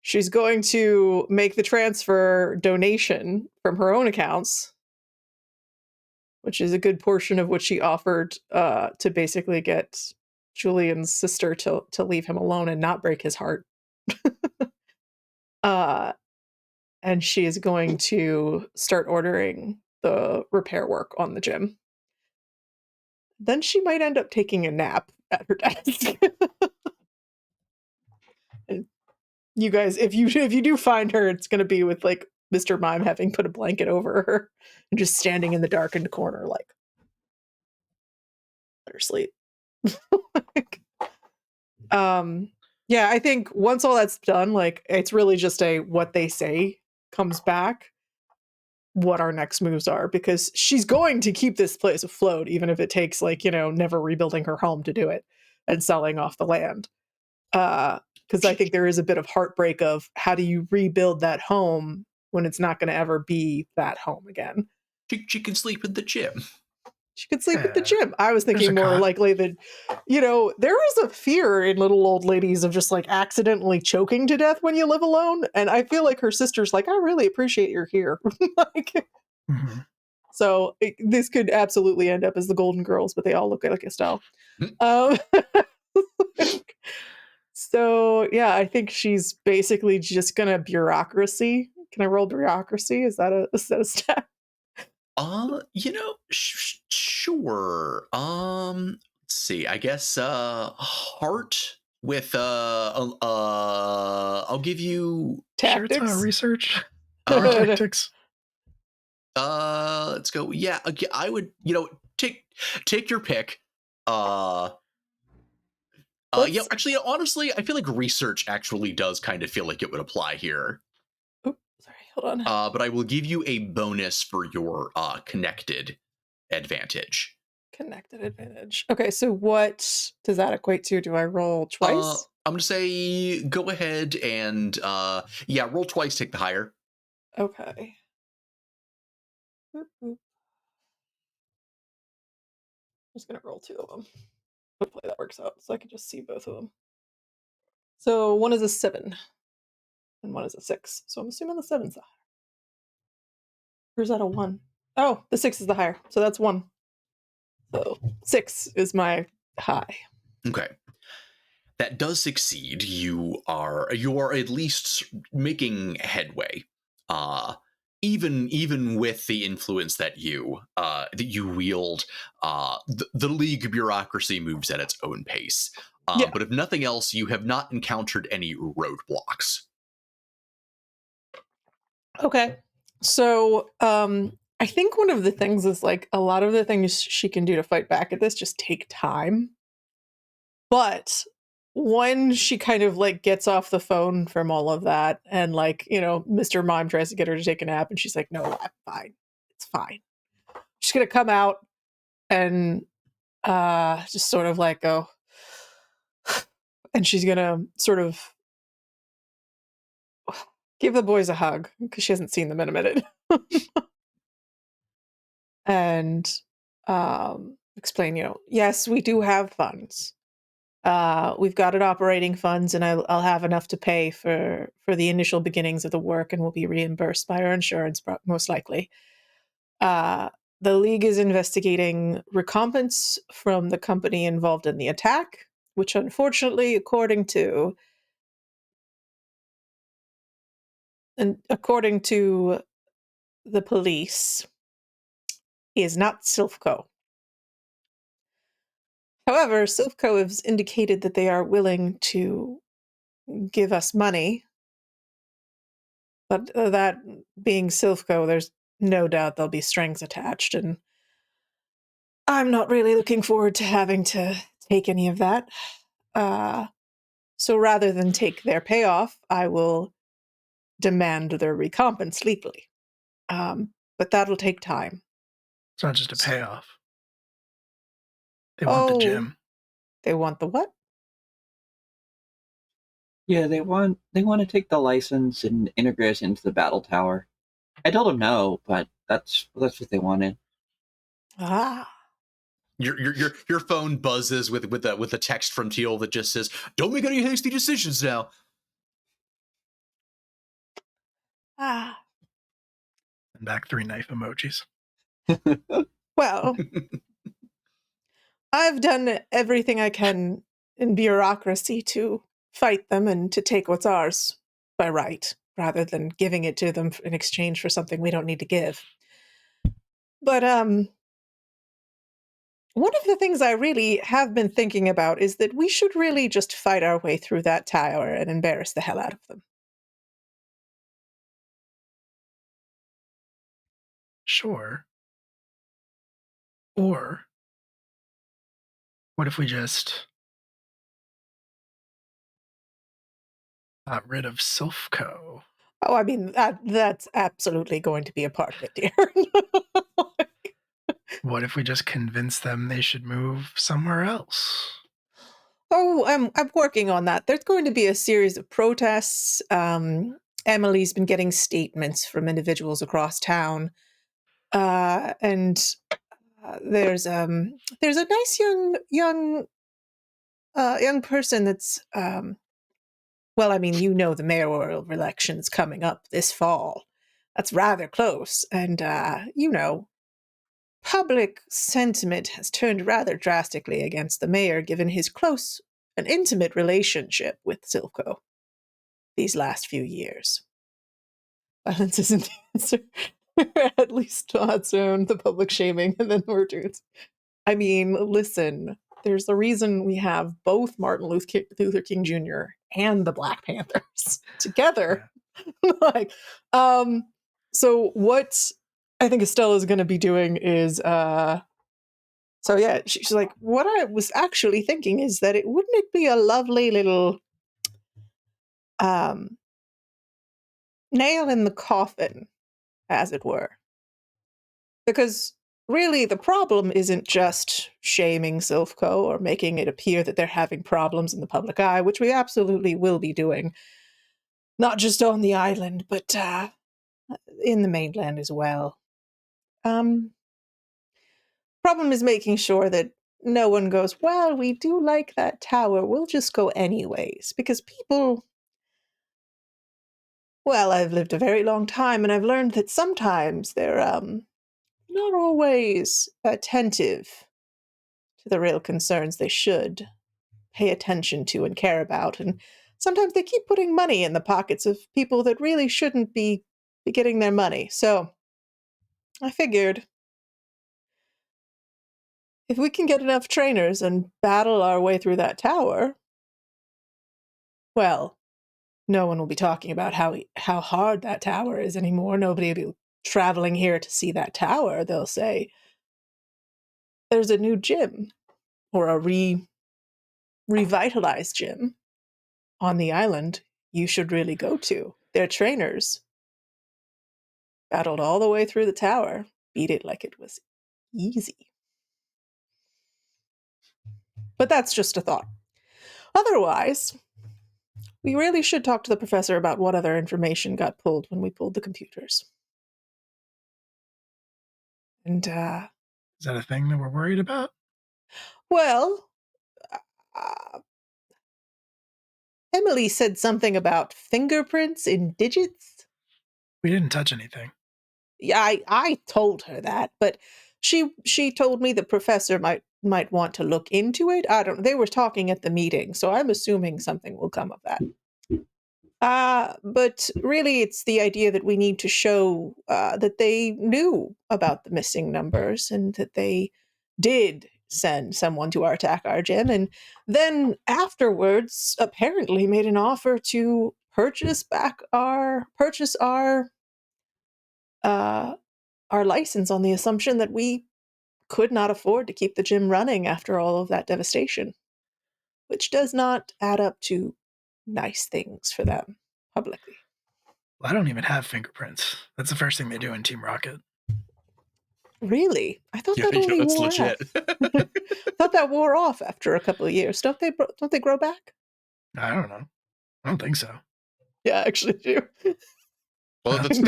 she's going to make the transfer donation from her own accounts, which is a good portion of what she offered to basically get Julian's sister to leave him alone and not break his heart. And she is going to start ordering the repair work on the gym. Then she might end up taking a nap at her desk. And you guys, if you do find her, it's going to be with like Mr. Mime having put a blanket over her and just standing in the darkened corner, like, let her sleep. Yeah, I think once all that's done, like, it's really just what they say comes back, what our next moves are, because she's going to keep this place afloat, even if it takes, like, never rebuilding her home to do it. and selling off the land. Because I think there is a bit of heartbreak of how do you rebuild that home when it's not going to ever be that home again. She can sleep in the gym. She could sleep at the Yeah. gym. I was thinking a more cot. likely that, there is a fear in little old ladies of just like accidentally choking to death when you live alone. And I feel like her sister's like, I really appreciate you're here. Like, Mhm. so this could absolutely end up as the Golden Girls, but they all look like Estelle. So yeah, I think she's basically just gonna bureaucracy. Can I roll bureaucracy? Is that a stat? Sure. Let's see. I guess heart with I'll give you Sure, it's Tactics. research or uh tactics. let's go. Yeah, I would, take your pick. Actually, honestly, I feel like research actually does kind of feel like it would apply here. Sorry, hold on. But I will give you a bonus for your connected advantage. Connected advantage. Okay, so what does that equate to? Do I roll twice? I'm gonna say go ahead and roll twice, take the higher. Okay. Boop, boop. I'm just gonna roll 2 of them. Hopefully that works out so I can just see both of them. So one is a 7 and one is a 6. So I'm assuming the 7's the higher. Or is that a 1? Oh, the 6 is the higher. So that's 1. So 6 is my high. Okay. That does succeed. You are at least making headway. Even with the influence that you wield, the league bureaucracy moves at its own pace. Yeah. But if nothing else, you have not encountered any roadblocks. Okay. So I think one of the things is like a lot of the things she can do to fight back at this just take time. But when she kind of like gets off the phone from all of that and like, Mr. Mime tries to get her to take a nap and she's like, no, I'm fine. It's fine. She's gonna come out and just sort of like go and she's gonna sort of give the boys a hug because she hasn't seen them in a minute. And explain, yes, we do have funds. We've got it operating funds, and I'll have enough to pay for the initial beginnings of the work, and we'll be reimbursed by our insurance, most likely. The League is investigating recompense from the company involved in the attack, which unfortunately, according to the police, is not Silphco. However, Silphco has indicated that they are willing to give us money. But that being Silphco, there's no doubt there'll be strings attached, and I'm not really looking forward to having to take any of that. So rather than take their payoff, I will demand their recompense legally. But that'll take time. It's not just a payoff. They want the gym. They want the what? Yeah, they want to take the license and integrate us into the battle tower. I told them no, but that's what they wanted. Ah. Your phone buzzes with a text from Teal that just says, "Don't make any hasty decisions now." Ah. And back 3 knife emojis. Well, I've done everything I can in bureaucracy to fight them and to take what's ours by right, rather than giving it to them in exchange for something we don't need to give. But one of the things I really have been thinking about is that we should really just fight our way through that tower and embarrass the hell out of them. Sure. Or what if we just got rid of Silphco? Oh, I mean, that's absolutely going to be a part of it, dear. What if we just convince them they should move somewhere else? Oh, I'm working on that. There's going to be a series of protests. Emily's been getting statements from individuals across town, and there's a nice young person that's well, I mean, the mayoral election's coming up this fall. That's rather close, and public sentiment has turned rather drastically against the mayor, given his close and intimate relationship with Silco these last few years. Violence isn't the answer. At least not soon. The public shaming and then murders. I mean, listen, there's a reason we have both Martin Luther King Jr. and the Black Panthers together. Like, so what I think Estella is going to be doing is, so yeah, she's like, what I was actually thinking is that wouldn't it be a lovely little, nail in the coffin, as it were? Because really, the problem isn't just shaming Silphco or making it appear that they're having problems in the public eye, which we absolutely will be doing, not just on the island, but in the mainland as well. Problem is making sure that no one goes, well, we do like that tower, we'll just go anyways. Because people, well, I've lived a very long time, and I've learned that sometimes they're not always attentive to the real concerns they should pay attention to and care about. And sometimes they keep putting money in the pockets of people that really shouldn't be getting their money. So I figured if we can get enough trainers and battle our way through that tower, well, no one will be talking about how hard that tower is anymore. Nobody will be traveling here to see that tower. They'll say, there's a new gym, or a revitalized gym on the island you should really go to. Their trainers battled all the way through the tower, beat it like it was easy. But that's just a thought. Otherwise, we really should talk to the professor about what other information got pulled when we pulled the computers. And, Is that a thing that we're worried about? well, Emily said something about fingerprints in digits. We didn't touch anything. Yeah, I told her that, but she told me the professor might want to look into it. I don't. They were talking at the meeting, so I'm assuming something will come of that. But really, it's the idea that we need to show that they knew about the missing numbers and that they did send someone to attack our gym, and then afterwards apparently made an offer to purchase our license on the assumption that we could not afford to keep the gym running after all of that devastation, which does not add up to nice things for them publicly. Well, I don't even have fingerprints. That's the first thing they do in Team Rocket. Really? I thought Yeah, that only that's wore legit. off. I thought that wore off after a couple of years. Don't they grow back? I don't know. I don't think so. Yeah, actually do. Well, that's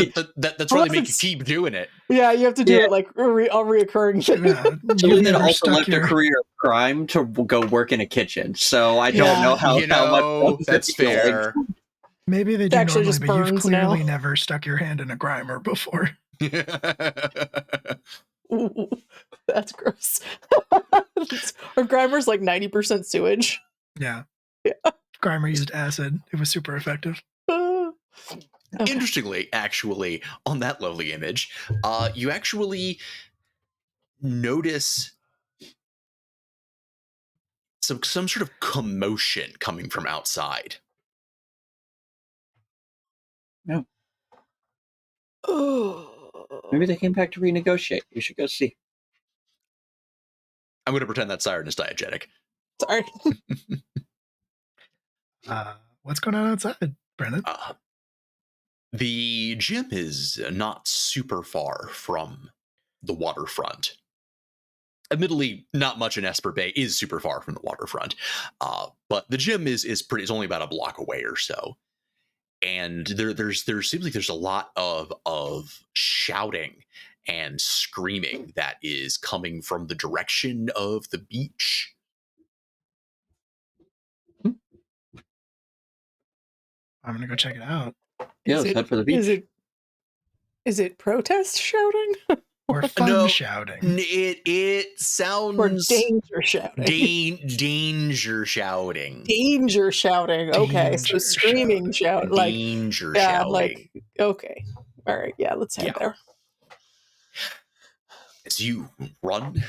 why they make you keep doing it. Yeah, you have to do it like a reoccurring thing. Yeah, Some you of them never also stuck left their your- career of crime to go work in a kitchen. So I don't Yeah. know how much That's fair. Maybe they do actually normally, just but you've burns clearly now. never stuck your hand in a grimer before. Ooh, that's gross. Our grimer's like 90% sewage. Yeah. Yeah. Grimer used acid. It was super effective. Okay. Interestingly, actually, on that lovely image, you actually notice some sort of commotion coming from outside. No. Oh. Maybe they came back to renegotiate. We should go see. I'm going to pretend that siren is diegetic. Sorry. What's going on outside, Brennan? The gym is not super far from the waterfront. admittedly, not much in Esper Bay is super far from the waterfront, but the gym is only about a block away or so. And there seems like there's a lot of shouting and screaming that is coming from the direction of the beach. I'm gonna go check it out. Yeah, let's head for the beach. Is it protest shouting? Or fun No, shouting. It sounds Or danger shouting? danger shouting. Danger shouting. Okay, so Danger screaming shout. Like, Danger yeah, shouting. like, okay. All right, yeah, let's head there. As you run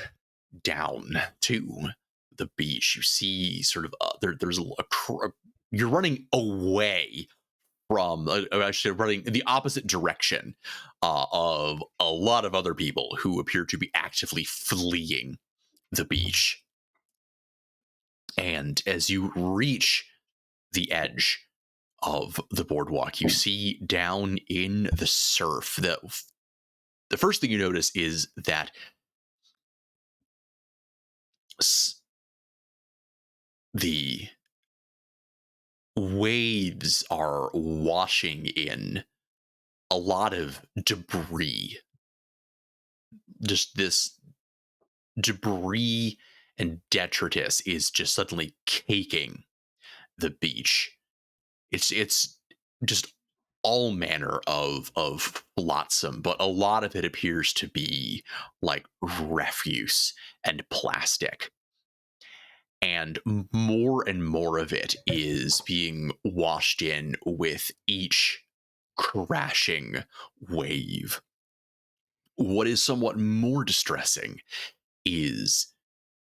down to the beach, you see sort of there's you're running away from actually running in the opposite direction of a lot of other people who appear to be actively fleeing the beach. And as you reach the edge of the boardwalk, you see down in the surf that the first thing you notice is that the waves are washing in a lot of debris. Just this debris and detritus is just suddenly caking the beach. It's just all manner of flotsam, but a lot of it appears to be like refuse and plastic. And more of it is being washed in with each crashing wave. What is somewhat more distressing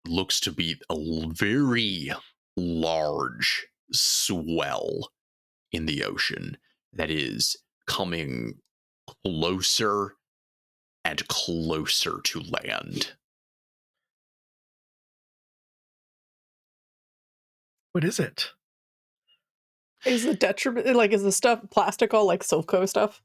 looks to be a very large swell in the ocean that is coming closer and closer to land. What is it? Is the detriment, like, is the stuff plastic all like Silco stuff?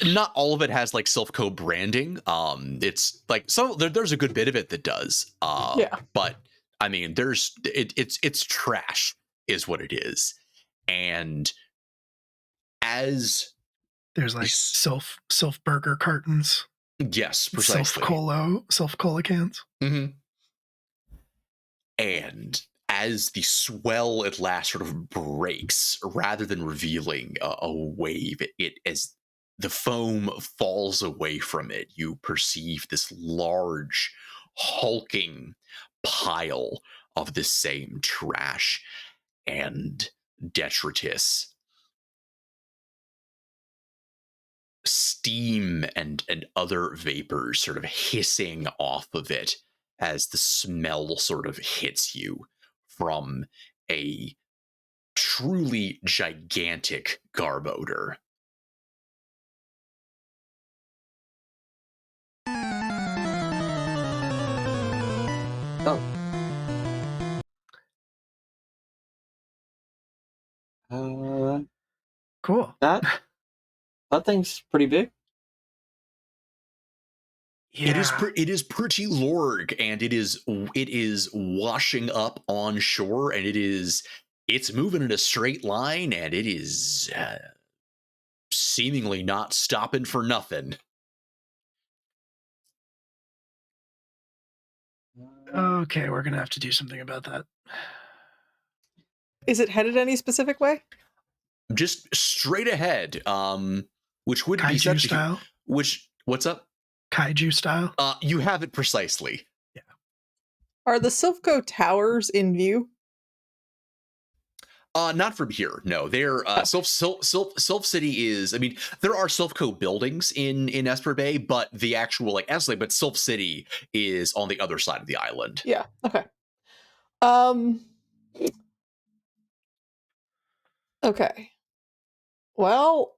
Not all of it has like Silphco branding. It's like there's a good bit of it that does. But I mean, it's trash, is what it is. And as there's like self burger cartons. Yes, precisely. Self cola cans. Mm-hmm. And as the swell at last sort of breaks, rather than revealing a wave, as the foam falls away from it, you perceive this large, hulking pile of the same trash and detritus. Steam and other vapors sort of hissing off of it as the smell sort of hits you from a truly gigantic garb odor. Oh. Cool. That thing's pretty big. Yeah. It is pretty large, and it is washing up on shore, and it's moving in a straight line, and it is seemingly not stopping for nothing. Okay, we're gonna have to do something about that. Is it headed any specific way? Just straight ahead, which would Kaiju be such style. What's up? Kaiju style. You have it precisely. Yeah. Are the Silphco towers in view? Not from here. No, they're Sylph City is. I mean, there are Silphco buildings in Esper Bay, but the actual but Sylph City is on the other side of the island. Yeah. Okay. Okay. Well,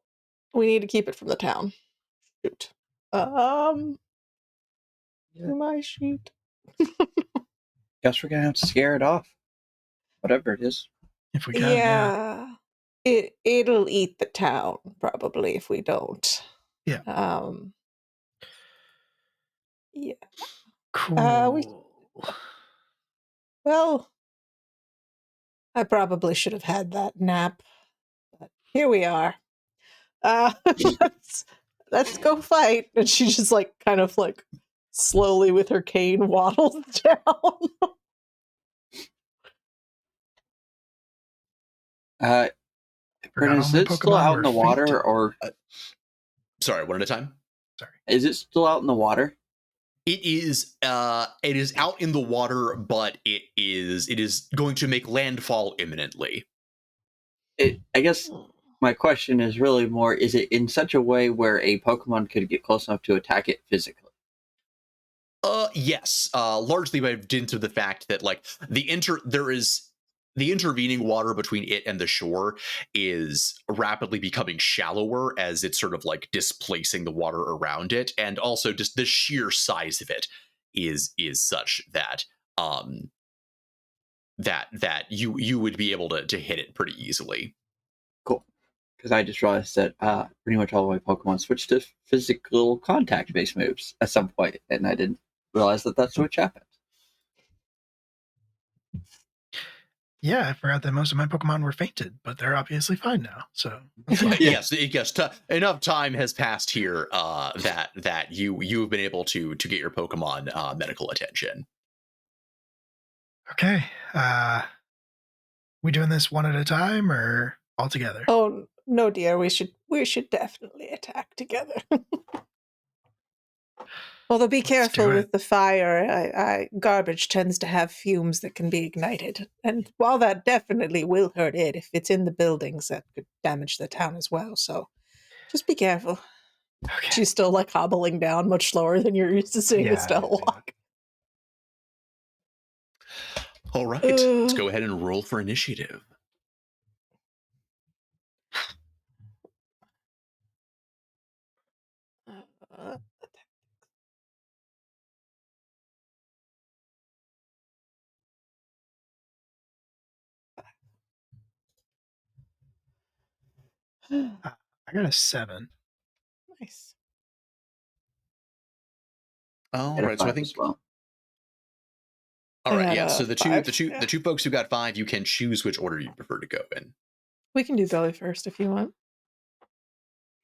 we need to keep it from the town. Shoot. My sheet. Guess we're gonna have to scare it off. Whatever it is. If we can. Yeah. It'll eat the town probably if we don't. Yeah. Yeah. Cool. Well, I probably should have had that nap, but here we are. Uh, let's, let's go fight. And she just like kind of like slowly with her cane waddles down. Forgot Brennan, all is my it still Pokemon out were in the water, fainted. or Sorry, one at a time. Sorry. is it still out in the water? It is out in the water, but it is going to make landfall imminently. I guess my question is really more: is it in such a way where a Pokemon could get close enough to attack it physically? Yes. Largely by dint of the fact that like the intervening water between it and the shore is rapidly becoming shallower as it's sort of like displacing the water around it, and also just the sheer size of it is such that that you would be able to hit it pretty easily. Cool. Because I just realized that pretty much all of my Pokemon switched to physical contact-based moves at some point, and I didn't realize that switch happened. Yeah, I forgot that most of my Pokemon were fainted, but they're obviously fine now. So that's fine. Yeah. Yes. Enough time has passed here that you've been able to get your Pokemon medical attention. Okay. We doing this one at a time or all together? Oh no, dear, we should definitely attack together. Although be Let's do careful it. with the fire. Garbage tends to have fumes that can be ignited. And while that definitely will hurt it, if it's in the buildings, that could damage the town as well. So just be careful. Okay. She's still like hobbling down much slower than you're used to seeing Estelle walk. All right, let's go ahead and roll for initiative. I got a 7. Nice. All right, so I think. Well. All I right, got yeah. a So the 5, two folks who got 5, you can choose which order you prefer to go in. We can do Billy first if you want.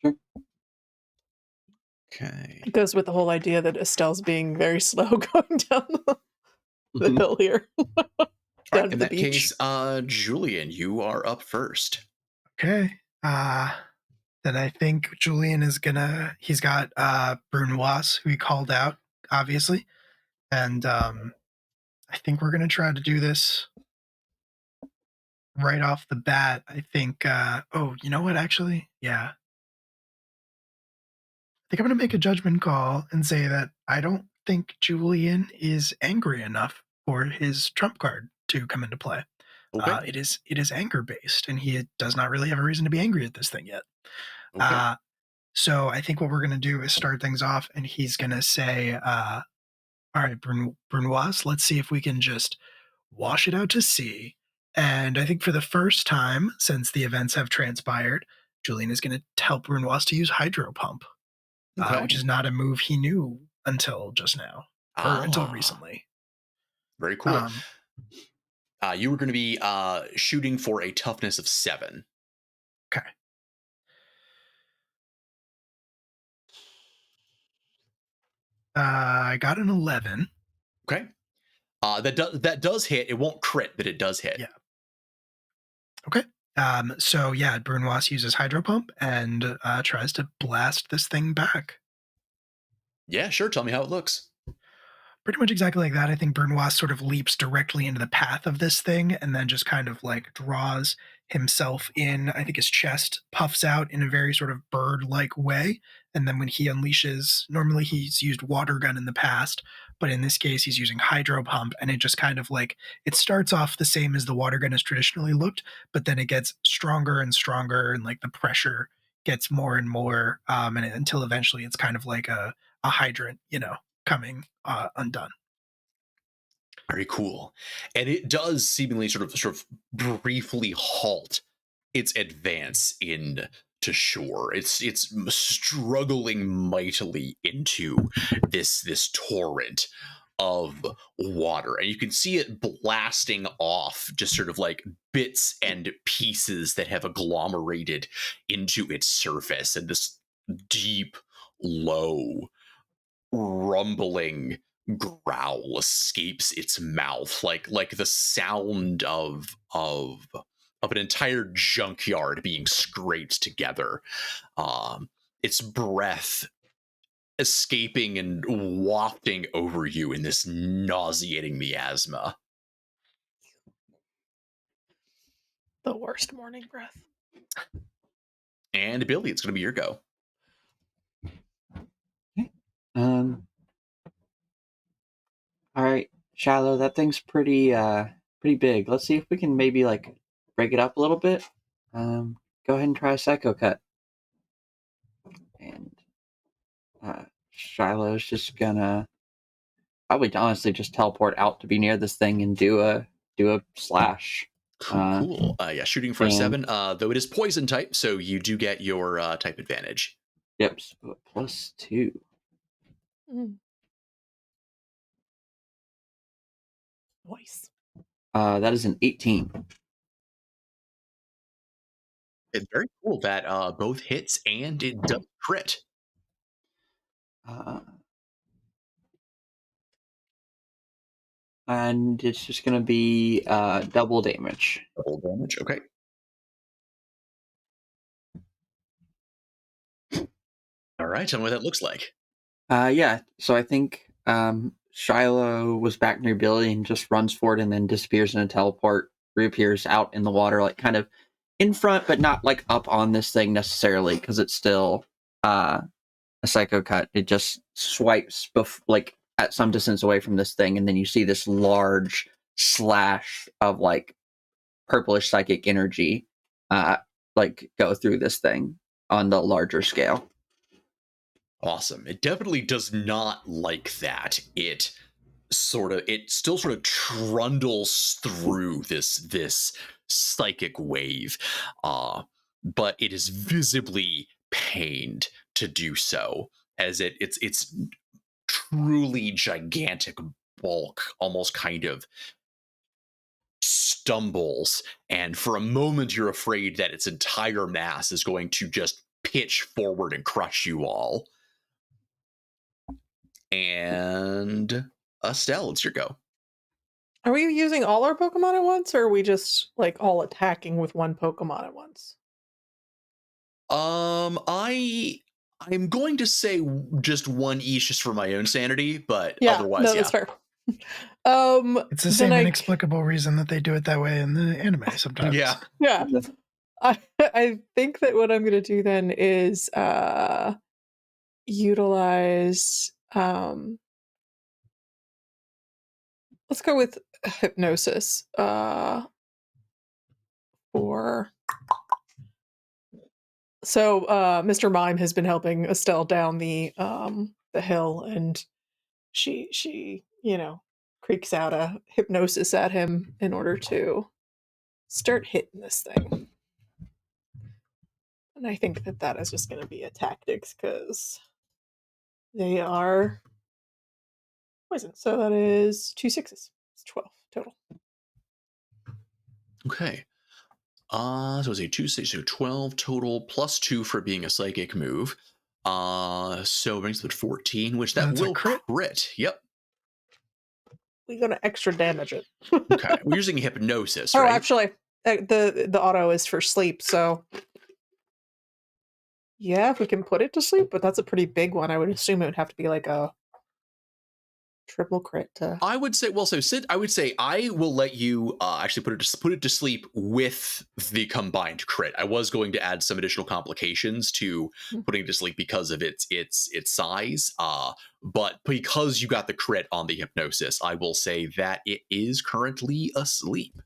Sure. Okay. It goes with the whole idea that Estelle's being very slow going down the hill here. All Down right, to in the that beach. case, Julian, you are up first. Okay. Then I think Julian is he's got Brunoise, who he called out, obviously. And I think we're gonna try to do this right off the bat. I think you know what, actually? Yeah. I think I'm gonna make a judgment call and say that I don't think Julian is angry enough for his trump card to come into play. Okay. It is anger based, and he does not really have a reason to be angry at this thing yet. Okay. So I think what we're gonna do is start things off, and he's gonna say, "All right, Brunoise, let's see if we can just wash it out to sea." And I think for the first time since the events have transpired, Julian is going to help Brunoise to use Hydro Pump, Okay. which is not a move he knew until just now, or until recently. Very cool. You were going to be shooting for a toughness of 7. Okay. I got an 11. Okay. That does hit. It won't crit, but it does hit. Yeah. Okay. So yeah, Brunoise uses Hydro Pump and tries to blast this thing back. Yeah, sure. Tell me how it looks. Pretty much exactly like that. I think Brunoise sort of leaps directly into the path of this thing and then just kind of like draws himself in. I think his chest puffs out in a very sort of bird-like way. And then when he unleashes, normally he's used water gun in the past, but in this case he's using Hydro Pump, and it just kind of like, it starts off the same as the water gun has traditionally looked, but then it gets stronger and stronger, and like the pressure gets more and more, and until eventually it's kind of like a hydrant, coming undone. Very cool. And it does seemingly sort of briefly halt its advance in to shore. It's struggling mightily into this torrent of water, and you can see it blasting off just sort of like bits and pieces that have agglomerated into its surface, and this deep, low, rumbling growl escapes its mouth, like the sound of an entire junkyard being scraped together. Its breath escaping and wafting over you in this nauseating miasma. The worst morning breath. And Billy, it's going to be your go. All right, Shiloh, that thing's pretty big. Let's see if we can maybe like break it up a little bit. Go ahead and try a Psycho Cut. And Shiloh's just gonna probably honestly just teleport out to be near this thing and do a slash. Cool. Yeah, shooting for a 7. Though it is poison type, so you do get your type advantage. Yep, so +2. Nice. That is an 18. It's very cool that both hits and it does crit. And it's just going to be double damage. Double damage, okay. All right, tell me what that looks like. Yeah, so I think Shiloh was back near Billy and just runs forward and then disappears in a teleport, reappears out in the water, like kind of in front, but not like up on this thing necessarily, because it's still a Psycho Cut. It just swipes like at some distance away from this thing, and then you see this large slash of like purplish psychic energy like go through this thing on the larger scale. Awesome. It definitely does not like that. It still sort of trundles through this psychic wave, but it is visibly pained to do so, as it's truly gigantic bulk almost kind of stumbles, and for a moment you're afraid that its entire mass is going to just pitch forward and crush you all. And Estelle, it's your go. Are we using all our Pokemon at once, or are we just like all attacking with one Pokemon at once? I'm going to say just one each just for my own sanity, but otherwise, no, that's fair. It's the same inexplicable reason that they do it that way in the anime sometimes. Yeah. I think that what I'm going to do then is utilize. Let's go with hypnosis. So Mr. Mime has been helping Estelle down the hill, and she creaks out a hypnosis at him in order to start hitting this thing. And I think that is just going to be a tactics because they are poison. So that is 2 6s. It's 12 total. Okay. So it's a 2 6, so 12 total +2 for being a psychic move. So brings it to 14, which that will crit. Yep. We're gonna extra damage it. Okay. We're using hypnosis, right? Oh, actually, the auto is for sleep, so yeah, if we can put it to sleep, but that's a pretty big one. I would assume it would have to be like a triple crit to... I would say, well, so Sid, I would say I will let you actually put it to sleep with the combined crit. I was going to add some additional complications to putting it to sleep because of its size, but because you got the crit on the hypnosis, I will say that it is currently asleep.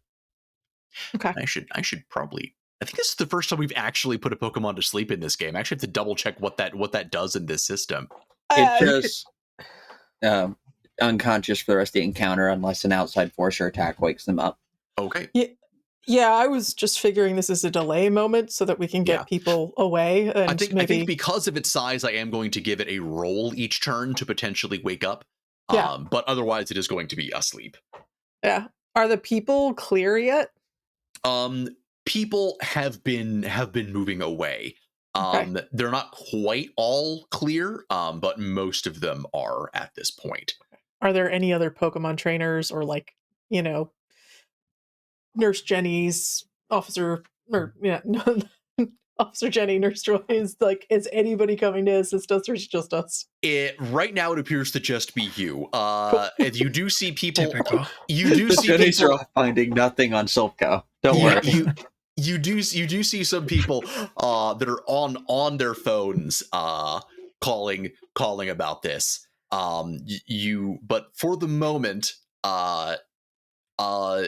Okay. I should probably... I think this is the first time we've actually put a Pokemon to sleep in this game. I actually have to double check what that does in this system. It just unconscious for the rest of the encounter unless an outside force or attack wakes them up. Okay. Yeah, I was just figuring this is a delay moment so that we can get people away. And I think because of its size, I am going to give it a roll each turn to potentially wake up Yeah. But otherwise, it is going to be asleep. Yeah. Are the people clear yet? People have been moving away. Okay. They're not quite all clear, but most of them are at this point. Are there any other Pokemon trainers or like, you know, Nurse Jenny's officer or Officer Jenny, Nurse Joy is like, is anybody coming to assist us or is it just us? Right now, it appears to just be you. Cool. And you do see people. Typical. You do The see Jennies people. are finding nothing on Silpco. Don't Yeah, worry. you do see some people that are on their phones calling about this. But for the moment,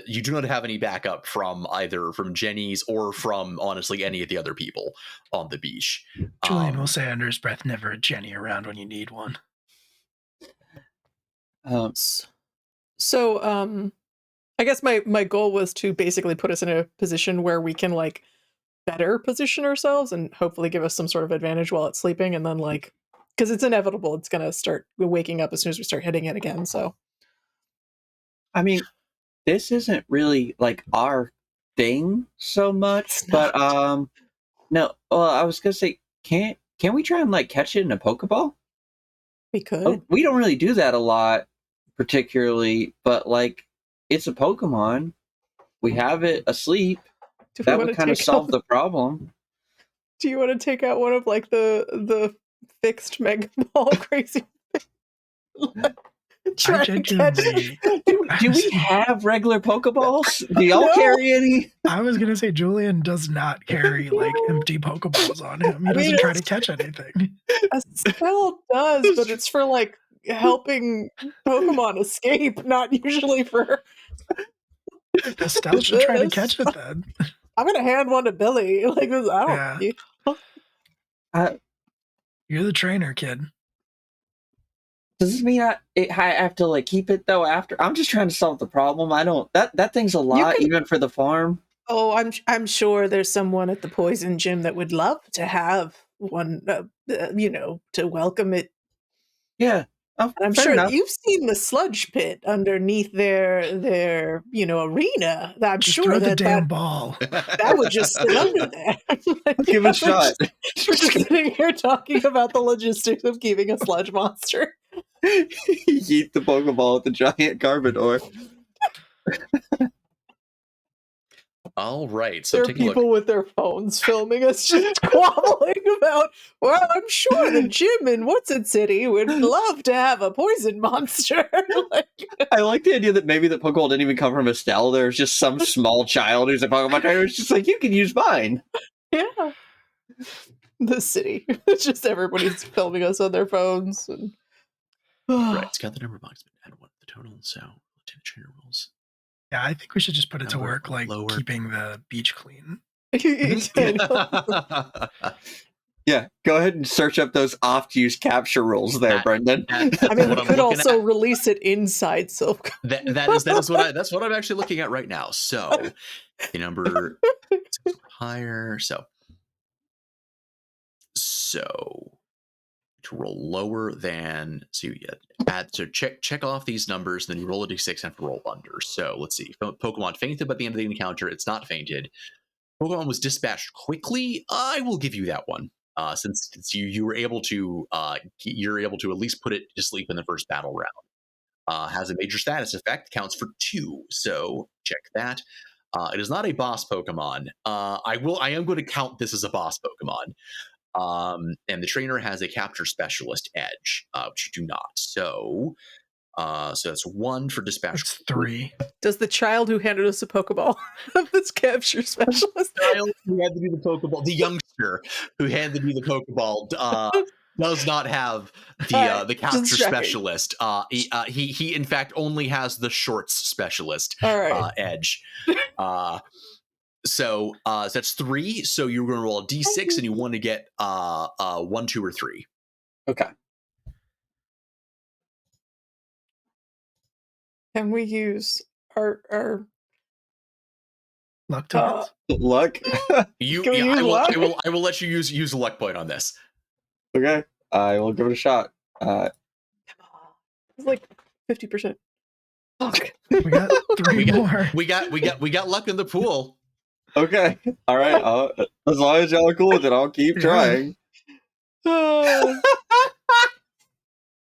you do not have any backup from either from Jenny's or from honestly any of the other people on the beach. Julian will say under his breath, never a Jenny around when you need one. So I guess my goal was to basically put us in a position where we can like better position ourselves and hopefully give us some sort of advantage while it's sleeping, and then like, because it's inevitable, it's gonna start waking up as soon as we start hitting it again. So I mean, this isn't really like our thing so much, It's but not. no. Well, I was gonna say, can we try and like catch it in a Pokeball? We could. Oh, we don't really do that a lot, particularly, but like it's a Pokemon. We have it asleep. Do we That wanna would kind of take solve out- the problem. Do you want to take out one of like the fixed Mega Ball crazy? Try I to catch genuinely, Do we have regular Pokeballs? Do y'all No. carry any? I was gonna say Julian does not carry like empty Pokeballs on him. He I mean, doesn't try to catch anything. A spell does, but it's for like helping Pokemon escape, not usually for. Estelle should try to This- catch it then. I'm gonna hand one to Billy. Like this, I don't. Yeah. You're the trainer, kid. Does this mean I have to like keep it though after? I'm just trying to solve the problem. I don't. That thing's a lot, can- even for the farm. Oh, I'm sure there's someone at the Poison Gym that would love to have one. To welcome it. Yeah. Oh, And I'm fair sure enough. you've seen the sludge pit underneath their arena. I'm Just sure throw the that damn ball. that would just sit under there. Give it a shot. We're just sitting here talking about the logistics of keeping a sludge monster. Yeet the Pokeball at the giant Garbodor. All right, so There are take a look. people with their phones filming us just squabbling about, well, I'm sure the gym in What's It City would love to have a poison monster. Like, I like the idea that maybe the Pokeball didn't even come from Estelle. There's just some small child who's a Pokemon trainer. It's just like, you can use mine. yeah. The city. It's just everybody's filming us on their phones. And... Right, it's got the number box, but add one to the total. So Lieutenant Trainer rules. Yeah, I think we should just put it to Number work, like lower. keeping the beach clean. Yeah, go ahead and search up those oft-used capture rules there, That- Brendan. I mean, What we I'm could looking also release it inside Silk. That's what I'm actually looking at right now. So the number is higher. So to roll lower than check off these numbers, then you roll a d6 and roll under. So let's see. Pokemon fainted by the end of the encounter. It's not fainted. Pokemon was dispatched quickly. I will give you that one. Since you were able to you're able to at least put it to sleep in the first battle round. Has a major status effect, counts for 2. So check that. It is not a boss Pokemon. I am going to count this as a boss Pokemon. And the trainer has a capture specialist edge, which you do not. So that's 1 for dispatch. That's 3. Does the child who handed us a Pokeball have this capture specialist? The child who had to do the Pokeball, the youngster who handed me the Pokeball, does not have the capture just checking. specialist. He in fact only has the shorts specialist All right. edge. So that's 3. So you're going to roll a d6, and you want to get 1, 2, or 3. Okay. Can we use our Luck tokens. Luck. Can we use luck? I will let you use a luck point on this. Okay. I will give it a shot. like 50%. Fuck. We got three more. We got luck in the pool. Okay. All right. As long as y'all are cool with it, I'll keep Yeah. trying.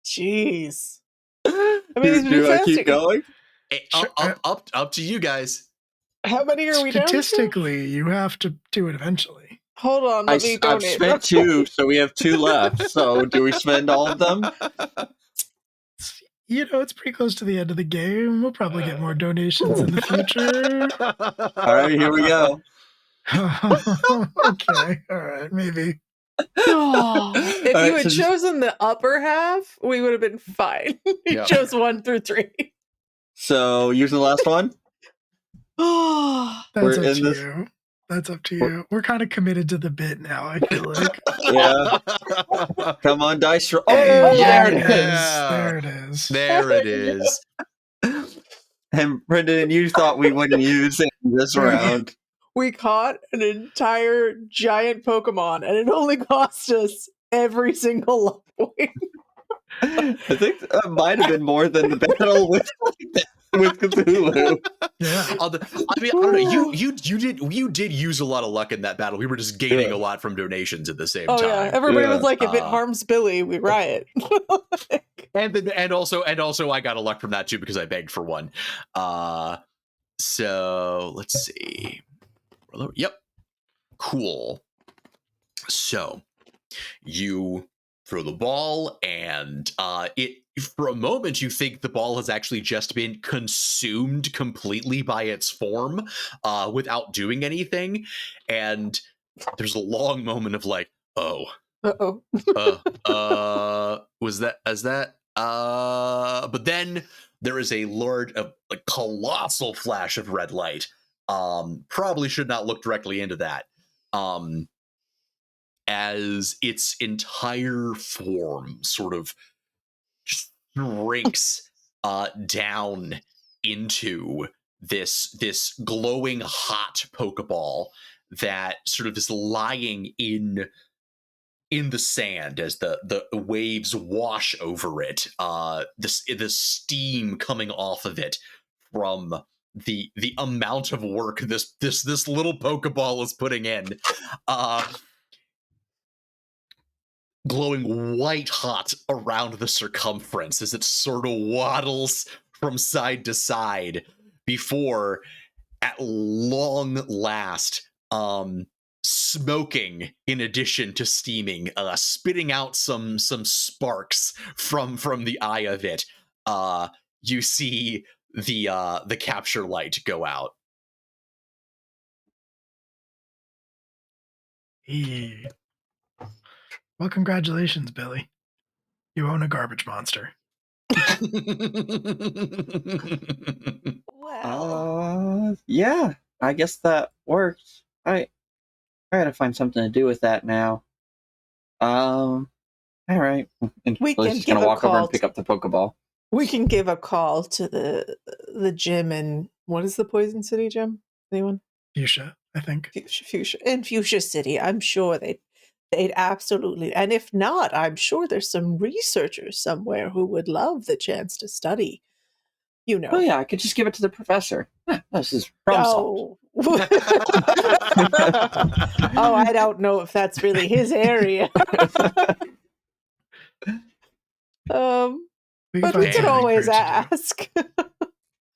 Jeez. I mean, these would be Do I faster. keep going? Hey, Sure. up to you guys. How many are we down to? Statistically, you have to do it eventually. Hold on, let me I've donate. spent 2, so we have 2 left. So do we spend all of them? You know, it's pretty close to the end of the game. We'll probably get more donations in the future. All right, here we go. Okay, all right, maybe. If All you right, had so chosen the upper half, we would have been fine. You Yeah. chose 1 through 3. So using the last one. That's We're up in to this- you. That's up to you. We're kind of committed to the bit now, I feel like. Yeah. Come on, dice. Oh, There there it it is. is. There it is. There it is. And Brendan, you thought we wouldn't use it this round. We caught an entire giant Pokemon, and it only cost us every single luck point. I think that might have been more than the battle with Cthulhu. Yeah. I mean, I don't know. You did use a lot of luck in that battle. We were just gaining Yeah. a lot from donations at the same Oh time. yeah, everybody Yeah. was like, if it harms Billy, we riot. And also I got a luck from that too because I begged for one. So let's see. Yep. Cool. So you throw the ball, and it for a moment you think the ball has actually just been consumed completely by its form without doing anything, and there's a long moment of like, oh, Uh-oh. was that as that but then there is a colossal flash of red light. Probably should not look directly into that. As its entire form sort of shrinks down into this glowing hot Pokeball that sort of is lying in the sand as the waves wash over it. The steam coming off of it from the amount of work this little Pokeball is putting in. Glowing white hot around the circumference as it sort of waddles from side to side before, at long last, smoking in addition to steaming, spitting out some sparks from the eye of it. You see the capture light go out. Hey. Well, congratulations, Billy. You own a garbage monster. Wow. Yeah, I guess that worked. I gotta find something to do with that now. All right. And We Billy's can just gonna give a walk over call and pick up the Pokeball. We can give a call to the gym in, what is the Poison City gym? Anyone? Fuchsia, I think. Fuchsia City. I'm sure they'd absolutely, and if not, I'm sure there's some researchers somewhere who would love the chance to study. You know. Oh yeah, I could just give it to the professor. This is problem solved. Oh, I don't know if that's really his area. But we could always ask.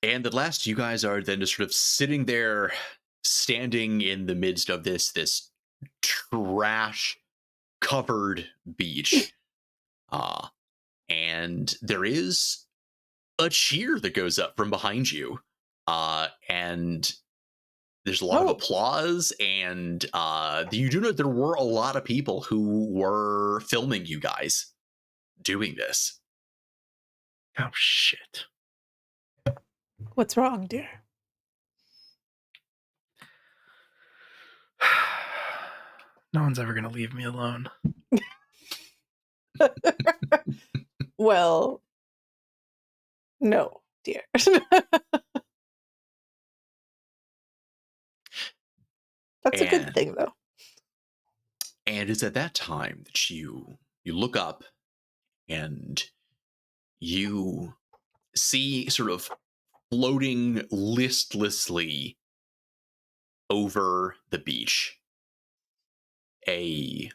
And at last, you guys are then just sort of sitting there, standing in the midst of this trash-covered beach. And there is a cheer that goes up from behind you. And there's a lot of applause, and you do know there were a lot of people who were filming you guys doing this. Oh, shit. What's wrong, dear? No one's ever going to leave me alone. Well, no, dear. That's a good thing, though. And it's at that time that you look up and you see sort of floating listlessly over the beach a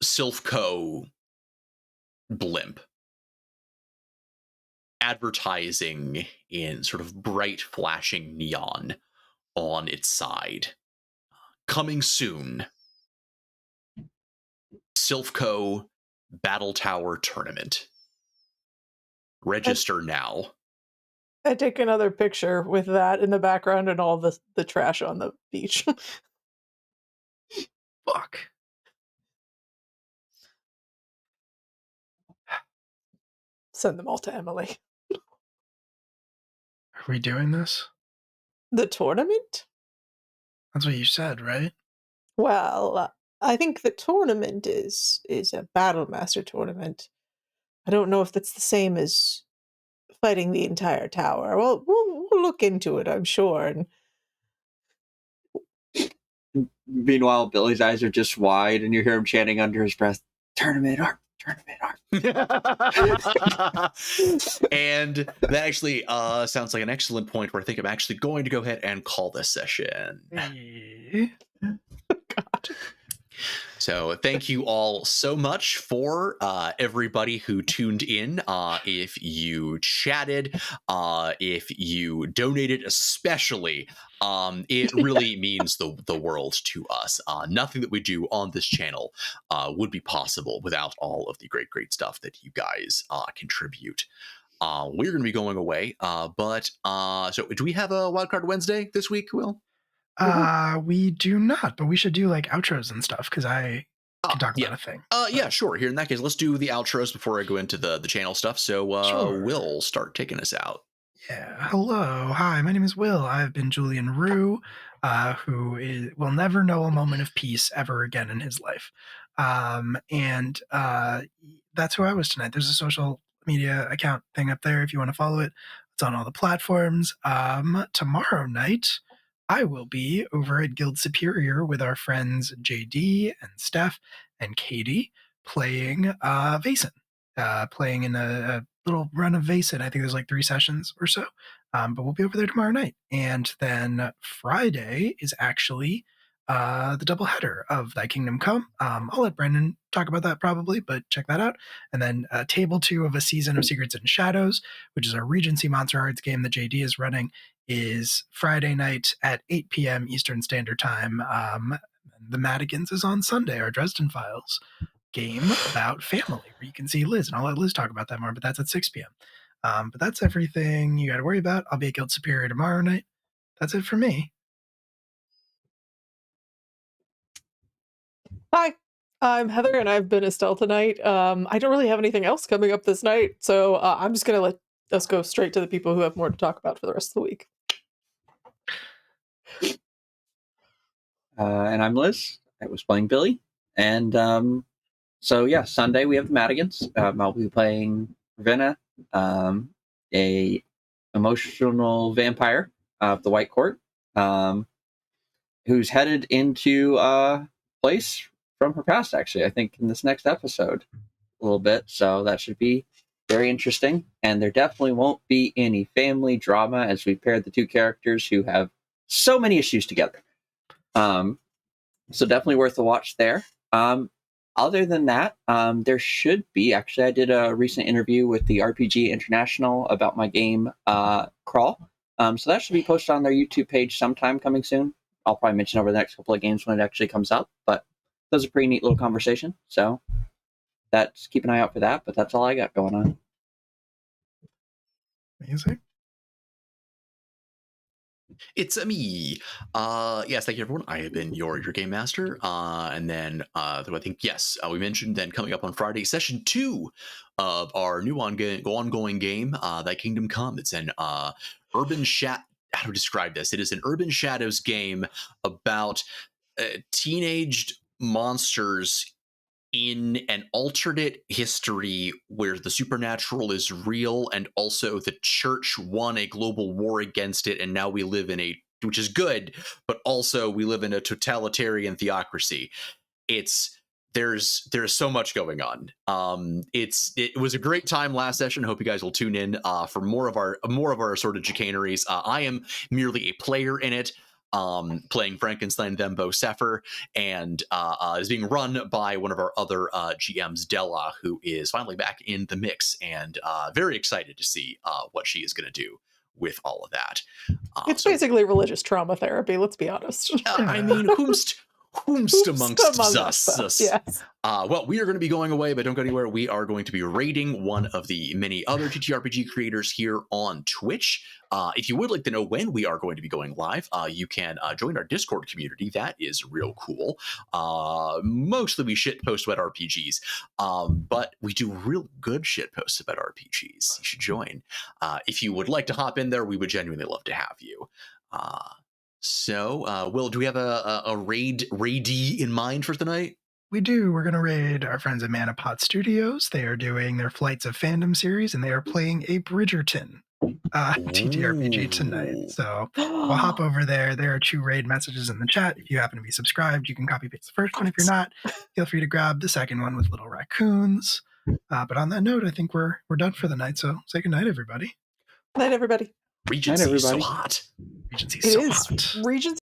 Silphco blimp advertising in sort of bright flashing neon on its side. Coming soon, Silphco Battle Tower Tournament. Register now. I take another picture with that in the background and all the trash on the beach. Fuck. Send them all to Emily. Are we doing this? The tournament? That's what you said, right? Well, I think the tournament is a Battlemaster tournament. I don't know if that's the same as fighting the entire tower. Well, we'll look into it, I'm sure. And Meanwhile, Billy's eyes are just wide, and you hear him chanting under his breath, "Tournament art, tournament art." And that actually sounds like an excellent point where I think I'm actually going to go ahead and call this session. God. So thank you all so much for everybody who tuned in. If you chatted, if you donated, especially, it really means the world to us. Nothing that we do on this channel would be possible without all of the great stuff that you guys contribute. We're going to be going away, but so do we have a Wildcard Wednesday this week, Will? We do not, but we should do like outros and stuff because I can talk about a thing. Yeah, sure. Here in that case, let's do the outros before I go into the channel stuff. So Sure. Will start taking us out. Yeah. Hello. Hi, my name is Will. I've been Julian Rue, who will never know a moment of peace ever again in his life. And that's who I was tonight. There's a social media account thing up there if you want to follow it. It's on all the platforms. Tomorrow night, I will be over at Guild Superior with our friends JD and Steph and Katie playing Vaesen. Playing in a little run of Vaesen. I think there's like 3 sessions or so. But we'll be over there tomorrow night. And then Friday is actually the double header of Thy Kingdom Come. I'll let Brendan talk about that probably, but check that out. And then Table 2 of a season of Secrets and Shadows, which is a Regency Monster Hearts game that JD is running, is Friday night at 8 p.m. Eastern Standard Time. The Madigans is on Sunday, our Dresden Files game about family, where you can see Liz, and I'll let Liz talk about that more, but that's at 6 p.m. But that's everything you got to worry about. I'll be at Guild Superior tomorrow night. That's it for me. Hi, I'm Heather, and I've been Estelle tonight. I don't really have anything else coming up this night, so I'm just going to let us go straight to the people who have more to talk about for the rest of the week. And I'm Liz. I was playing Billy. And so, yeah, Sunday we have the Madigans. I'll be playing Ravenna, a emotional vampire of the White Court, who's headed into a place from her past, actually, I think, in this next episode a little bit. So that should be very interesting. And there definitely won't be any family drama as we pair the 2 characters who have so many issues together. So definitely worth a watch there. Other than that, there should be, actually, I did a recent interview with the RPG International about my game, Crawl. So that should be posted on their YouTube page sometime coming soon. I'll probably mention over the next couple of games when it actually comes up, but that was a pretty neat little conversation. So that's, keep an eye out for that, but that's all I got going on. Amazing. It's me. Yes, thank you, everyone. I have been your game master. And then I think, yes, we mentioned then coming up on Friday, session 2 of our new ongoing game, Thy Kingdom Come. It's an urban how to describe this? It is an Urban Shadows game about teenaged monsters in an alternate history where the supernatural is real and also the church won a global war against it, and now we live in which is good, but also we live in a totalitarian theocracy. It's there's so much going on. It was a great time last session. Hope you guys will tune in for more of our sort of chicaneries. I am merely a player in it, playing Frankenstein Thembo Sepher, and is being run by one of our other GMs, Della, who is finally back in the mix, and very excited to see what she is going to do with all of that. It's basically religious trauma therapy, let's be honest. I mean, whomst amongst us. Yes. Well, we are going to be going away, but don't go anywhere. We are going to be raiding one of the many other TTRPG creators here on Twitch. If you would like to know when we are going to be going live, you can join our Discord community. That is real cool. Mostly we shit post about RPGs, but we do real good shit posts about RPGs. You should join. If you would like to hop in there, we would genuinely love to have you. So, Will, do we have a raidee in mind for tonight? We do. We're going to raid our friends at Manapot Studios. They are doing their Flights of Fandom series, and they are playing a Bridgerton TTRPG tonight. So we'll hop over there. There are 2 raid messages in the chat. If you happen to be subscribed, you can copy paste the first one. If you're not, feel free to grab the second one with little raccoons. But on that note, I think we're done for the night. So say goodnight, everybody. Night, everybody. Regency is so hot. Regency is so hot. Regency